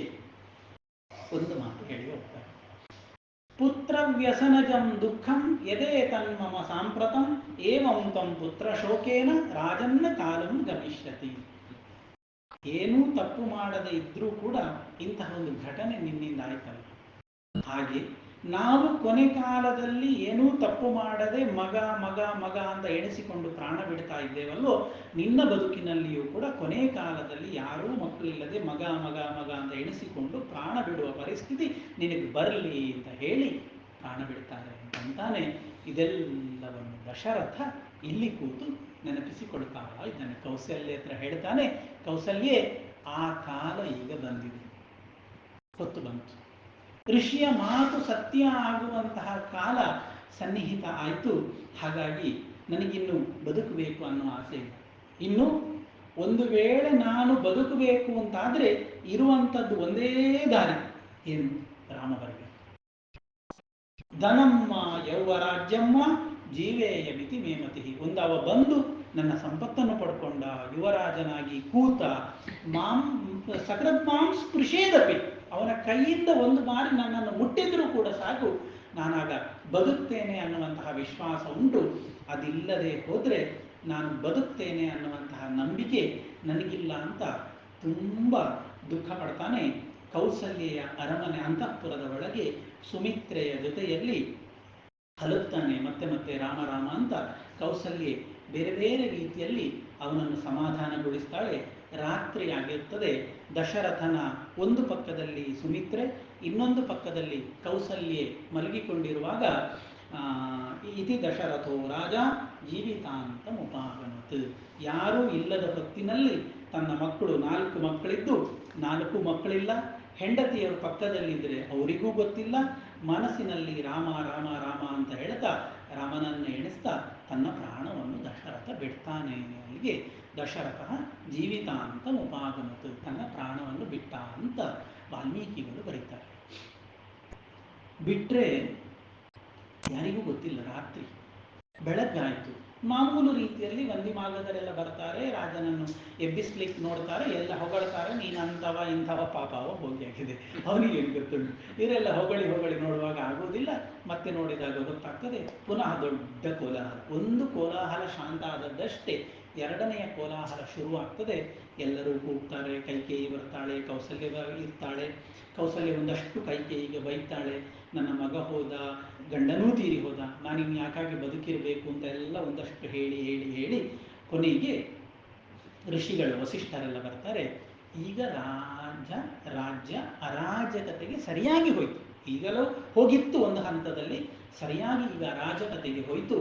ಒಂದು ಮಾತು ಹೇಳಿ ಹೋಗ್ತಾರೆ. ಪುತ್ರ ವ್ಯಸನಜಂ ದುಃಖಂ ಯದೇ ತನ್ಮಮ ಸಾಂಪ್ರತಂ ಏವಂ ತಂ ಪುತ್ರ ಶೋಕೇನ ರಾಜನ್ನ ಕಾಲಂ ಗಮಿಷ್ಯತಿ. ಏನೂ ತಪ್ಪು ಮಾಡದೇ ಇದ್ರೂ ಕೂಡ ಇಂತಹ ಒಂದು ಘಟನೆ ನಿನ್ನಿಂದ ಆಯ್ತಲ್ಲ, ಹಾಗೆ ನಾವು ಕೊನೆ ಕಾಲದಲ್ಲಿ ಏನೂ ತಪ್ಪು ಮಾಡದೆ ಮಗ ಮಗ ಮಗ ಅಂತ ಎಣಿಸಿಕೊಂಡು ಪ್ರಾಣ ಬಿಡ್ತಾ ಇದ್ದೇವಲ್ಲೋ, ನಿನ್ನ ಬದುಕಿನಲ್ಲಿಯೂ ಕೂಡ ಕೊನೆ ಕಾಲದಲ್ಲಿ ಯಾರೂ ಮಕ್ಕಳಿಲ್ಲದೆ ಮಗ ಮಗ ಮಗ ಅಂತ ಎಣಿಸಿಕೊಂಡು ಪ್ರಾಣ ಬಿಡುವ ಪರಿಸ್ಥಿತಿ ನಿನಗೆ ಬರಲಿ ಅಂತ ಹೇಳಿ ಪ್ರಾಣ ಬಿಡ್ತಾರೆ ಅಂತಾನೆ. ಇದೆಲ್ಲವನ್ನು ದಶರಥ ಇಲ್ಲಿ ಕೂತು ನೆನಪಿಸಿಕೊಳ್ತಾ ಇದ್ದಾನೆ. ಕೌಸಲ್ಯ ಹತ್ರ ಹೇಳ್ತಾನೆ, ಕೌಸಲ್ಯೇ ಆ ಕಾಲ ಈಗ ಬಂದಿದೆ, ಹೊತ್ತು ಬಂತು. ಋಷಿಯ ಮಾತು ಸತ್ಯ ಆಗುವಂತಹ ಕಾಲ ಸನ್ನಿಹಿತ ಆಯಿತು. ಹಾಗಾಗಿ ನನಗಿನ್ನು ಬದುಕಬೇಕು ಅನ್ನೋ ಆಸೆ ಇಲ್ಲ. ಇನ್ನು ಒಂದು ವೇಳೆ ನಾನು ಬದುಕಬೇಕು ಅಂತಾದರೆ ಇರುವಂಥದ್ದು ಒಂದೇ ದಾರಿ, ಏನು? ರಾಮ ಬರಬೇಕು. ಧನಮ್ಮ ಯೌವರಾಜ್ಯಮ್ಮ ಜೀವೇಯ ಮಿತಿ ಮೇಮತಿ. ಒಂದು ಅವ ಬಂದು ನನ್ನ ಸಂಪತ್ತನ್ನು ಪಡ್ಕೊಂಡ, ಯುವರಾಜನಾಗಿ ಕೂತ, ಸಕೃತ್ ಮಾಂ ಸ್ಪೃಶೇದಪಿ, ಅವನ ಕೈಯಿಂದ ಒಂದು ಬಾರಿ ನನ್ನನ್ನು ಮುಟ್ಟಿದ್ರೂ ಕೂಡ ಸಾಕು, ನಾನಾಗ ಬದುಕ್ತೇನೆ ಅನ್ನುವಂತಹ ವಿಶ್ವಾಸ ಉಂಟು. ಅದಿಲ್ಲದೆ ಹೋದರೆ ನಾನು ಬದುಕ್ತೇನೆ ಅನ್ನುವಂತಹ ನಂಬಿಕೆ ನನಗಿಲ್ಲ ಅಂತ ತುಂಬ ದುಃಖ ಪಡ್ತಾನೆ. ಕೌಸಲ್ಯೆಯ ಅರಮನೆ ಅಂತಃಪುರದ ಒಳಗೆ ಸುಮಿತ್ರೆಯ ಜೊತೆಯಲ್ಲಿ ಹಲುತ್ತಾನೆ. ಮತ್ತೆ ಮತ್ತೆ ರಾಮ ರಾಮ ಅಂತ ಕೌಸಲ್ಯೆ ಬೇರೆ ಬೇರೆ ರೀತಿಯಲ್ಲಿ ಅವನನ್ನು ಸಮಾಧಾನಗೊಳಿಸ್ತಾಳೆ. ರಾತ್ರಿ ಆಗಿರುತ್ತದೆ. ದಶರಥನ ಒಂದು ಪಕ್ಕದಲ್ಲಿ ಸುಮಿತ್ರೆ, ಇನ್ನೊಂದು ಪಕ್ಕದಲ್ಲಿ ಕೌಸಲ್ಯೆ ಮಲಗಿಕೊಂಡಿರುವಾಗ ಇತಿ ದಶರಥೋ ರಾಜ ಜೀವಿತಾಂತ ಮುಪಾಗಮತ್. ಯಾರೂ ಇಲ್ಲದ ಹೊತ್ತಿನಲ್ಲಿ ತನ್ನ ಮಕ್ಕಳು 4 ಮಕ್ಕಳಿದ್ದು 4 ಮಕ್ಕಳಿಲ್ಲ, ಹೆಂಡತಿಯರು ಪಕ್ಕದಲ್ಲಿದ್ದರೆ ಅವರಿಗೂ ಗೊತ್ತಿಲ್ಲ, ಮನಸ್ಸಿನಲ್ಲಿ ರಾಮ ರಾಮ ರಾಮ ಅಂತ ಹೇಳ್ತಾ ರಾಮನನ್ನು ಎಣಿಸ್ತಾ ತನ್ನ ಪ್ರಾಣವನ್ನು ದಶರಥ ಬಿಡ್ತಾನೆ. ಅಲ್ಲಿಗೆ ದಶರಥ ಜೀವಿತಾಂತ ಉಪಾಗಮತ್, ತನ್ನ ಪ್ರಾಣವನ್ನು ಬಿಟ್ಟ ಅಂತ ವಾಲ್ಮೀಕಿಗಳು ಬರೀತಾರೆ. ಬಿಟ್ಟರೆ ಯಾರಿಗೂ ಗೊತ್ತಿಲ್ಲ. ರಾತ್ರಿ ಬೆಳಗ್ಗಾಯಿತು. ಮಾಮೂಲು ರೀತಿಯಲ್ಲಿ ವಂದಿಮಾಗದರೆಲ್ಲ ಬರ್ತಾರೆ, ರಾಜನನ್ನು ಎಬ್ಬಿಸ್ಲಿಕ್ಕೆ ನೋಡ್ತಾರೆ, ಎಲ್ಲ ಹೊಗಳ್ತಾರೆ, ನೀನು ಅಂಥವ ಇಂಥವ, ಪಾಪವ ಹೋಗಿಯಾಗಿದೆ, ಅವನಿಗೇನು ಗೊತ್ತುಂಟು. ಇವರೆಲ್ಲ ಹೊಗಳಿ ಹೊಗಳಿ ನೋಡುವಾಗ ಆಗೋದಿಲ್ಲ. ಮತ್ತೆ ನೋಡಿದಾಗ ಗೊತ್ತಾಗ್ತದೆ. ಪುನಃ ದೊಡ್ಡ ಕೋಲಾಹಲ. ಒಂದು ಕೋಲಾಹಲ ಶಾಂತ ಆದದ್ದಷ್ಟೇ, ಎರಡನೆಯ ಕೋಲಾಹಲ ಶುರುವಾಗ್ತದೆ. ಎಲ್ಲರೂ ಕೂಗ್ತಾರೆ, ಕೈಕೇಯಿ ಬರ್ತಾಳೆ, ಕೌಸಲ್ಯ ಇರ್ತಾಳೆ. ಕೌಸಲ್ಯ ಒಂದಷ್ಟು ಕೈಕೇಯಿಗೆ ಬೈತಾಳೆ, ನನ್ನ ಮಗ ಹೋದ, ಗಂಡನೂ ತೀರಿ ಹೋದ, ನಾನಿನ್ನು ಯಾಕಾಗಿ ಬದುಕಿರಬೇಕು ಅಂತ ಎಲ್ಲ ಒಂದಷ್ಟು ಹೇಳಿ ಹೇಳಿ ಹೇಳಿ ಕೊನೆಗೆ ಋಷಿಗಳು ವಸಿಷ್ಠರೆಲ್ಲ ಬರ್ತಾರೆ. ಈಗ ರಾಜ್ಯ ಅರಾಜಕತೆಗೆ ಸರಿಯಾಗಿ ಹೋಯಿತು. ಈಗಲೂ ಹೋಗಿತ್ತು ಒಂದು ಹಂತದಲ್ಲಿ, ಸರಿಯಾಗಿ ಈಗ ಅರಾಜಕತೆಗೆ ಹೋಯಿತು.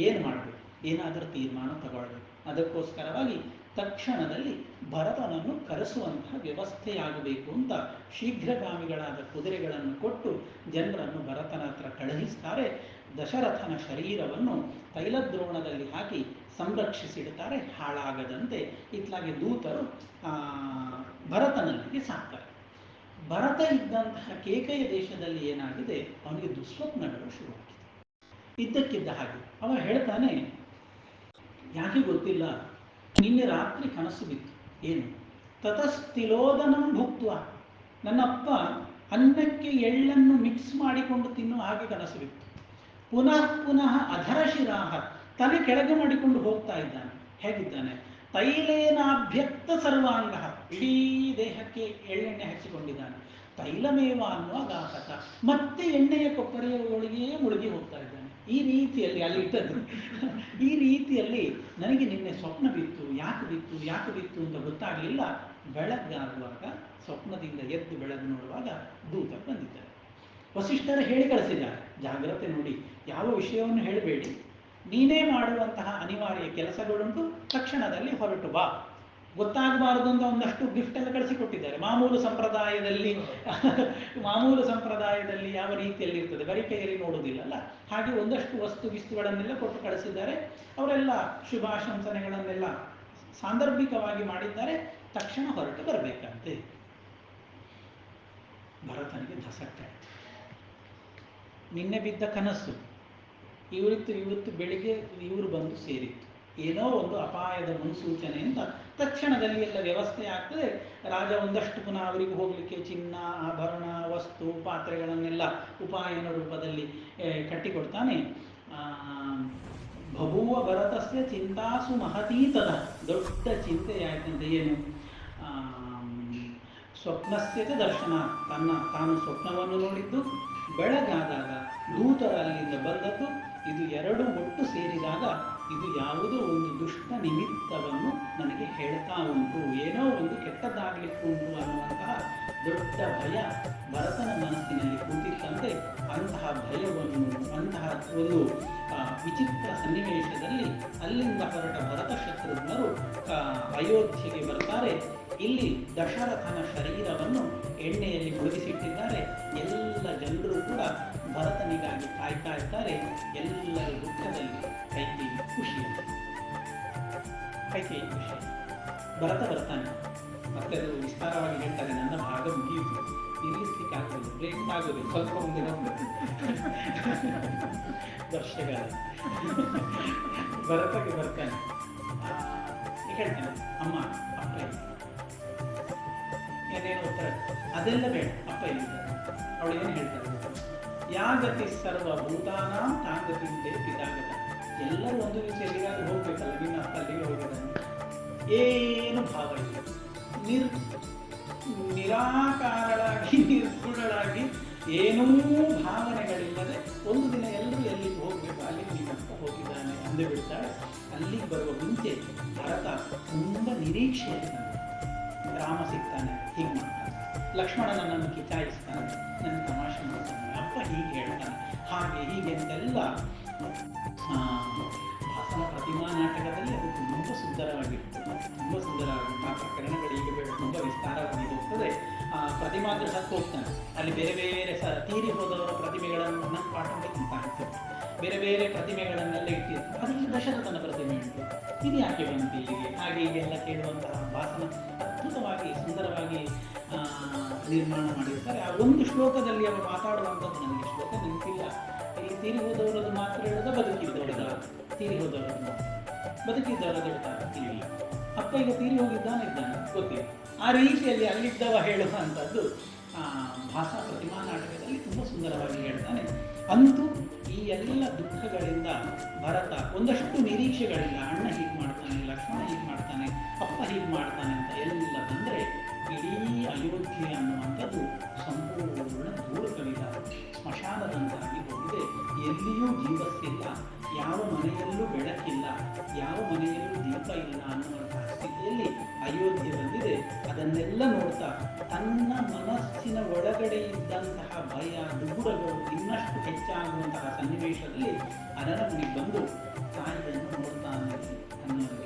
ಏನು ಮಾಡಬೇಕು? ಏನಾದರೂ ತೀರ್ಮಾನ ತಗೊಳ್ಬೇಕು. ಅದಕ್ಕೋಸ್ಕರವಾಗಿ ತಕ್ಷಣದಲ್ಲಿ ಭರತನನ್ನು ಕರೆಸುವಂತಹ ವ್ಯವಸ್ಥೆಯಾಗಬೇಕು ಅಂತ ಶೀಘ್ರಗಾಮಿಗಳಾದ ಕುದುರೆಗಳನ್ನು ಕೊಟ್ಟು ಜನರನ್ನು ಭರತನ ಹತ್ರ ಕಳುಹಿಸ್ತಾರೆ. ದಶರಥನ ಶರೀರವನ್ನು ತೈಲದ್ರೋಣದಲ್ಲಿ ಹಾಕಿ ಸಂರಕ್ಷಿಸಿಡ್ತಾರೆ, ಹಾಳಾಗದಂತೆ. ಇತ್ಲಾಗೆ ದೂತರು ಭರತನಲ್ಲಿಗೆ ಸಾಕ್ತಾರೆ. ಭರತ ಇದ್ದಂತಹ ಕೇಕಯ ದೇಶದಲ್ಲಿ ಏನಾಗಿದೆ, ಅವನಿಗೆ ದುಸ್ವಪ್ನಗಳು ಶುರುವಾಗಿದೆ. ಇದ್ದಕ್ಕಿದ್ದ ಹಾಗೆ ಅವ ಹೇಳ್ತಾನೆ, ಯಾಕೆ ಗೊತ್ತಿಲ್ಲ, ನಿನ್ನೆ ರಾತ್ರಿ ಕನಸು ಬಿತ್ತು. ಏನು? ತತಸ್ತಿಲೋದನಂ ಭುಕ್ತ್ವ, ನನ್ನಪ್ಪ ಅನ್ನಕ್ಕೆ ಎಳ್ಳನ್ನು ಮಿಕ್ಸ್ ಮಾಡಿಕೊಂಡು ತಿನ್ನುವ ಹಾಗೆ ಕನಸು ಬಿತ್ತು. ಪುನಃ ಪುನಃ ಅಧರ ಶಿರಾಹ, ತಲೆ ಕೆಳಗೆ ಮಾಡಿಕೊಂಡು ಹೋಗ್ತಾ ಇದ್ದಾನೆ. ಹೇಗಿದ್ದಾನೆ? ತೈಲೇನಾಭ್ಯಕ್ತ ಸರ್ವಾಂಗ, ಇಡೀ ದೇಹಕ್ಕೆ ಎಳ್ಳೆಣ್ಣೆ ಹಚ್ಚಿಕೊಂಡಿದ್ದಾನೆ. ತೈಲಮೇವ ಅನ್ನುವ ಗಾಹಕ, ಮತ್ತೆ ಎಣ್ಣೆಯ ಕೊಪ್ಪರೆಯ ಒಳಗೆಯೇ ಮುಳುಗಿ ಹೋಗ್ತಾ ಇದ್ದಾನೆ. ಈ ರೀತಿಯಲ್ಲಿ ಅಲ್ಲಿ ಇಟ್ಟದ್ದು ಈ ರೀತಿಯಲ್ಲಿ ನನಗೆ ನಿನ್ನೆ ಸ್ವಪ್ನ ಬಿತ್ತು. ಯಾಕೆ ಬಿತ್ತು ಅಂತ ಗೊತ್ತಾಗಲಿಲ್ಲ. ಬೆಳಗ್ಗಾಗುವಾಗ ಸ್ವಪ್ನದಿಂದ ಎದ್ದು ಬೆಳಗ್ಗೆ ನೋಡುವಾಗ ದೂತರು ಬಂದಿದ್ದಾರೆ. ವಸಿಷ್ಠರು ಹೇಳಿ ಕಳಿಸಿದ್ದಾರೆ, ಜಾಗ್ರತೆ ನೋಡಿ, ಯಾವ ವಿಷಯವನ್ನು ಹೇಳಬೇಡಿ, ನೀನೇ ಮಾಡುವಂತಹ ಅನಿವಾರ್ಯ ಕೆಲಸಗಳುಂಟು, ತಕ್ಷಣದಲ್ಲಿ ಹೊರಟು ಬಾ. ಗೊತ್ತಾಗಬಾರದು ಅಂತ ಒಂದಷ್ಟು ಗಿಫ್ಟ್ ಎಲ್ಲ ಕಳಿಸಿಕೊಟ್ಟಿದ್ದಾರೆ. ಮಾಮೂಲು ಸಂಪ್ರದಾಯದಲ್ಲಿ ಯಾವ ರೀತಿಯಲ್ಲಿ ಇರ್ತದೆ, ಬರೀ ಕೈಯಲ್ಲಿ ನೋಡುವುದಿಲ್ಲಲ್ಲ, ಹಾಗೆ ಒಂದಷ್ಟು ವಸ್ತುಗಳನ್ನೆಲ್ಲ ಕೊಟ್ಟು ಕಳಿಸಿದ್ದಾರೆ. ಅವರೆಲ್ಲ ಶುಭಾಶಂಸನೆಗಳನ್ನೆಲ್ಲ ಸಾಂದರ್ಭಿಕವಾಗಿ ಮಾಡಿದ್ದಾರೆ. ತಕ್ಷಣ ಹೊರಟು ಬರಬೇಕಂತೆ. ಭರತನಿಗೆ ಧಸಕ್ಕಾಯಿತು. ನಿನ್ನೆ ಬಿದ್ದ ಕನಸು ಇವತ್ತು ಬೆಳಿಗ್ಗೆ ಇವರು ಬಂದು ಸೇರಿತ್ತು. ಏನೋ ಒಂದು ಅಪಾಯದ ಮುನ್ಸೂಚನೆ ಅಂತ ತಕ್ಷಣದಲ್ಲಿ ಎಲ್ಲ ವ್ಯವಸ್ಥೆ ಆಗ್ತದೆ. ರಾಜ ಒಂದಷ್ಟು ಪುನಃ ಅವರಿಗೆ ಹೋಗಲಿಕ್ಕೆ ಚಿನ್ನ, ಆಭರಣ, ವಸ್ತು, ಪಾತ್ರೆಗಳನ್ನೆಲ್ಲ ಉಪಾಯನ ರೂಪದಲ್ಲಿ ಕಟ್ಟಿಕೊಡ್ತಾನೆ. ಬಭೂವ ಭರತಸ್ಯ ಚಿಂತಾಸು ಮಹತೀತದ, ದೊಡ್ಡ ಚಿಂತೆ ಆಯ್ತಂತೆ. ಏನು? ಸ್ವಪ್ನಸ್ಯ ಚ ದರ್ಶನ, ತಾನು ಸ್ವಪ್ನವನ್ನು ನೋಡಿದ್ದು, ಬೆಳಗಾದಾಗ ದೂತರ ಅಲ್ಲಿಂದ ಬಂದದ್ದು, ಇದು ಎರಡು ಒಟ್ಟು ಸೇರಿದಾಗ ಇದು ಯಾವುದೋ ಒಂದು ದುಷ್ಟ ನಿಮಿತ್ತವನ್ನು ನನಗೆ ಹೇಳ್ತಾ ಉಂಟು, ಏನೋ ಒಂದು ಕೆಟ್ಟದ್ದಾಗಲಿಕ್ಕುಂಟು ಅನ್ನುವಂತಹ ದೊಡ್ಡ ಭಯ ಭರತನ ಮನಸ್ಸಿನಲ್ಲಿ ಕೂತಿತ್ತಂತೆ. ಅಂತಹ ಭಯವನ್ನು, ಅಂತಹ ಒಂದು ವಿಚಿತ್ರ ಸನ್ನಿವೇಶದಲ್ಲಿ ಅಲ್ಲಿಂದ ಹೊರಟ ಭರತ ಶತ್ರುಘ್ನರು ಅಯೋಧ್ಯೆಗೆ ಬರ್ತಾರೆ. ಇಲ್ಲಿ ದಶರಥನ ಶರೀರವನ್ನು ಎಣ್ಣೆಯಲ್ಲಿ ಮುಳುಗಿಸಿಟ್ಟಿದ್ದಾರೆ. ಎಲ್ಲ ಜನರು ಕೂಡ ಭರತನಿಗಾಗಿ ಕಾಯ್ತಾ ಇರ್ತಾರೆ. ಎಲ್ಲರ ದುಃಖದಲ್ಲಿ ಕೈಕೇಯಿ ಖುಷಿಯಲ್ಲಿ, ಕೈಕೇಯಿ ಖುಷಿ. ಭರತ ಬರ್ತಾನೆ. ಮತ್ತೆ ಅದು ವಿಸ್ತಾರವಾಗಿ ಹೇಳ್ತಾರೆ, ನನ್ನ ಭಾಗ ಮುಗಿಯಿತು, ನಿಲ್ಲಿಸ್ಲಿಕ್ಕೆ ಆಗೋದು, ಬ್ರೇಕ್ ಆಗೋದು, ಸ್ವಲ್ಪ ಮುಂದೆ ಹೋಗ್ಬೇಕು. ವರ್ಷಗಾಲ ಭರತಗೆ ಬರ್ತಾನೆ, ಹೇಳ್ತಾನೆ, ಅಮ್ಮ ಅಪ್ಪ ಇಲ್ಲ. ಏನೇನು ಉತ್ತರ ಅದೆಲ್ಲ ಬೇಡ, ಅಪ್ಪ ಇಲ್ಲಿದ್ದಾರೆ. ಅವಳು ಏನು ಹೇಳ್ತಾರೆ, ಯಾಗತಿ ಸರ್ವಭೂತಾನ ತಾಗತಿ ಪಿತಾಗತ. ಎಲ್ಲರೂ ಒಂದು ದಿವಸ ಎಲ್ಲಿಗಾದ್ರೂ ಹೋಗ್ಬೇಕಲ್ಲ, ನಿನ್ನ ಅಪ್ಪ ಅಲ್ಲಿಗೆ ಹೋಗಿದ್ದಾನೆ. ಏನು ಭಾವ ಇಲ್ಲ, ನಿರಾಕಾರಳಾಗಿ ನಿರ್ಗುಣಳಾಗಿ ಏನೂ ಭಾವನೆಗಳಿಲ್ಲದೆ ಒಂದು ದಿನ ಎಲ್ಲರೂ ಎಲ್ಲಿಗೆ ಹೋಗ್ಬೇಕು, ಅಲ್ಲಿಗೆ ನಿಮ್ಮಪ್ಪ ಹೋಗಿದ್ದಾನೆ ಅಂದು ಬಿಡ್ತಾಳೆ. ಅಲ್ಲಿಗೆ ಬರುವ ಮುಂಚೆ ಭರತ ತುಂಬ ನಿರೀಕ್ಷೆ ಇರ್ತಾನೆ. ರಾಮ ಸಿಗ್ತಾನೆ, ಹೀಗೆ ಮಾಡ್ತಾನೆ. ಲಕ್ಷ್ಮಣ ನನ್ನನ್ನು ಕಿಚಾಯಿಸ್ತಾನೆ, ನನ್ನ ತಮಾಷೆ ಮಾಡ್ತಾನೆ, ಅಪ್ಪ ಹೀಗೆ ಹೇಳ್ತಾನೆ, ಹಾಗೆ ಹೀಗೆ ಅಂತೆಲ್ಲ ಭಾಸನ ಪ್ರತಿಮಾ ನಾಟಕದಲ್ಲಿ ಅದು ತುಂಬ ಸುಂದರವಾಗಿರ್ತದೆ. ತುಂಬ ಸುಂದರವಾಗಿ ಆ ಪ್ರಕರಣಗಳು ಈಗ ಬೇಡ, ತುಂಬ ವಿಸ್ತಾರವಾಗಿ ಹೋಗ್ತದೆ. ಪ್ರತಿಮಾತ್ರ ಸತ್ತು ಹೋಗ್ತಾನೆ. ಅಲ್ಲಿ ಬೇರೆ ಬೇರೆ ತೀರಿ ಹೋದವರ ಪ್ರತಿಮೆಗಳನ್ನು ನನ್ನ ಪಾಠ ಅಂತ ಇರ್ತದೆ. ಬೇರೆ ಬೇರೆ ಪ್ರತಿಮೆಗಳನ್ನೆಲ್ಲ ಇಟ್ಟಿರ್ತಾರೆ. ಅದಕ್ಕೆ ದಶರಥನ ಪ್ರತಿಮೆ ಉಂಟು, ಇದು ಯಾಕೆ ಬಂತು ಇಲ್ಲಿಗೆ, ಹಾಗೆ ಹೀಗೆಲ್ಲ ಕೇಳುವಂತಹ ಭಾಸನ ಅದ್ಭುತವಾಗಿ ಸುಂದರವಾಗಿ ನಿರ್ಮಾಣ ಮಾಡಿರ್ತಾರೆ. ಆ ಒಂದು ಶ್ಲೋಕದಲ್ಲಿ ಅವರು ಮಾತಾಡುವಂಥದ್ದು ನನಗೆ ಶ್ಲೋಕ ನೆನಪಿಲ್ಲ. ಇಲ್ಲಿ ತೀರಿ ಹೋದವರದ್ದು ಮಾತ್ರ ಹೇಳೋದ, ಬದುಕಿದ್ದವರದ ತೀರಿ ಹೋದವರದ್ದು ಮಾತ್ರ, ಬದುಕಿದ್ದವರದ್ದು ಹೇಳ್ತಾರೆ ಇಲ್ಲ. ಅಪ್ಪ ಈಗ ತೀರಿ ಹೋಗಿದ್ದಾನೆ ಗೊತ್ತಿಲ್ಲ. ಆ ರೀತಿಯಲ್ಲಿ ಅಲ್ಲಿದ್ದವ ಹೇಳುವಂಥದ್ದು ಭಾಸ ಪ್ರತಿಮಾ ನಾಟಕದಲ್ಲಿ ತುಂಬ ಸುಂದರವಾಗಿ ಹೇಳ್ತಾನೆ. ಅಂತೂ ಈ ಎಲ್ಲ ದುಃಖಗಳಿಂದ ಭರತ ಒಂದಷ್ಟು ನಿರೀಕ್ಷೆಗಳಿಲ್ಲ. ಅಣ್ಣ ಹೀಗೆ ಮಾಡ್ತಾನೆ, ಲಕ್ಷ್ಮಣ ಹೀಗೆ ಮಾಡ್ತಾನೆ, ಅಪ್ಪ ಹೀಗೆ ಮಾಡ್ತಾನೆ ಅಂತ ಎಲ್ಲ ಬಂದರೆ ಇಡೀ ಅಯೋಧ್ಯೆ ಅನ್ನುವಂಥದ್ದು ಸಂಪೂರ್ಣ ಧೂಳು ಕವಿದ ಸ್ಮಶಾನದಂತಾಗಿ ಹೋಗಿದೆ. ಎಲ್ಲಿಯೂ ಜೀವಸ್ಸಿಲ್ಲ, ಯಾವ ಮನೆಯಲ್ಲೂ ಬೆಳಕಿಲ್ಲ, ಯಾವ ಮನೆಯಲ್ಲೂ ದೀಪ ಇಲ್ಲ ಅನ್ನುವಂತಹ ಸ್ಥಿತಿಯಲ್ಲಿ ಅಯೋಧ್ಯೆ ಬಂದಿದೆ. ಅದನ್ನೆಲ್ಲ ನೋಡ್ತಾ ತನ್ನ ಮನಸ್ಸಿನ ಒಳಗಡೆ ಇದ್ದಂತಹ ಭಯ ದುಗುಡಗಳು ಇನ್ನಷ್ಟು ಹೆಚ್ಚಾಗುವಂತಹ ಸನ್ನಿವೇಶದಲ್ಲಿ ಅರಣ್ಯಕ್ಕೆ ಬಂದು ತಾಯಿಯನ್ನು ನೋಡ್ತಾನೆ ಅನ್ನೋದು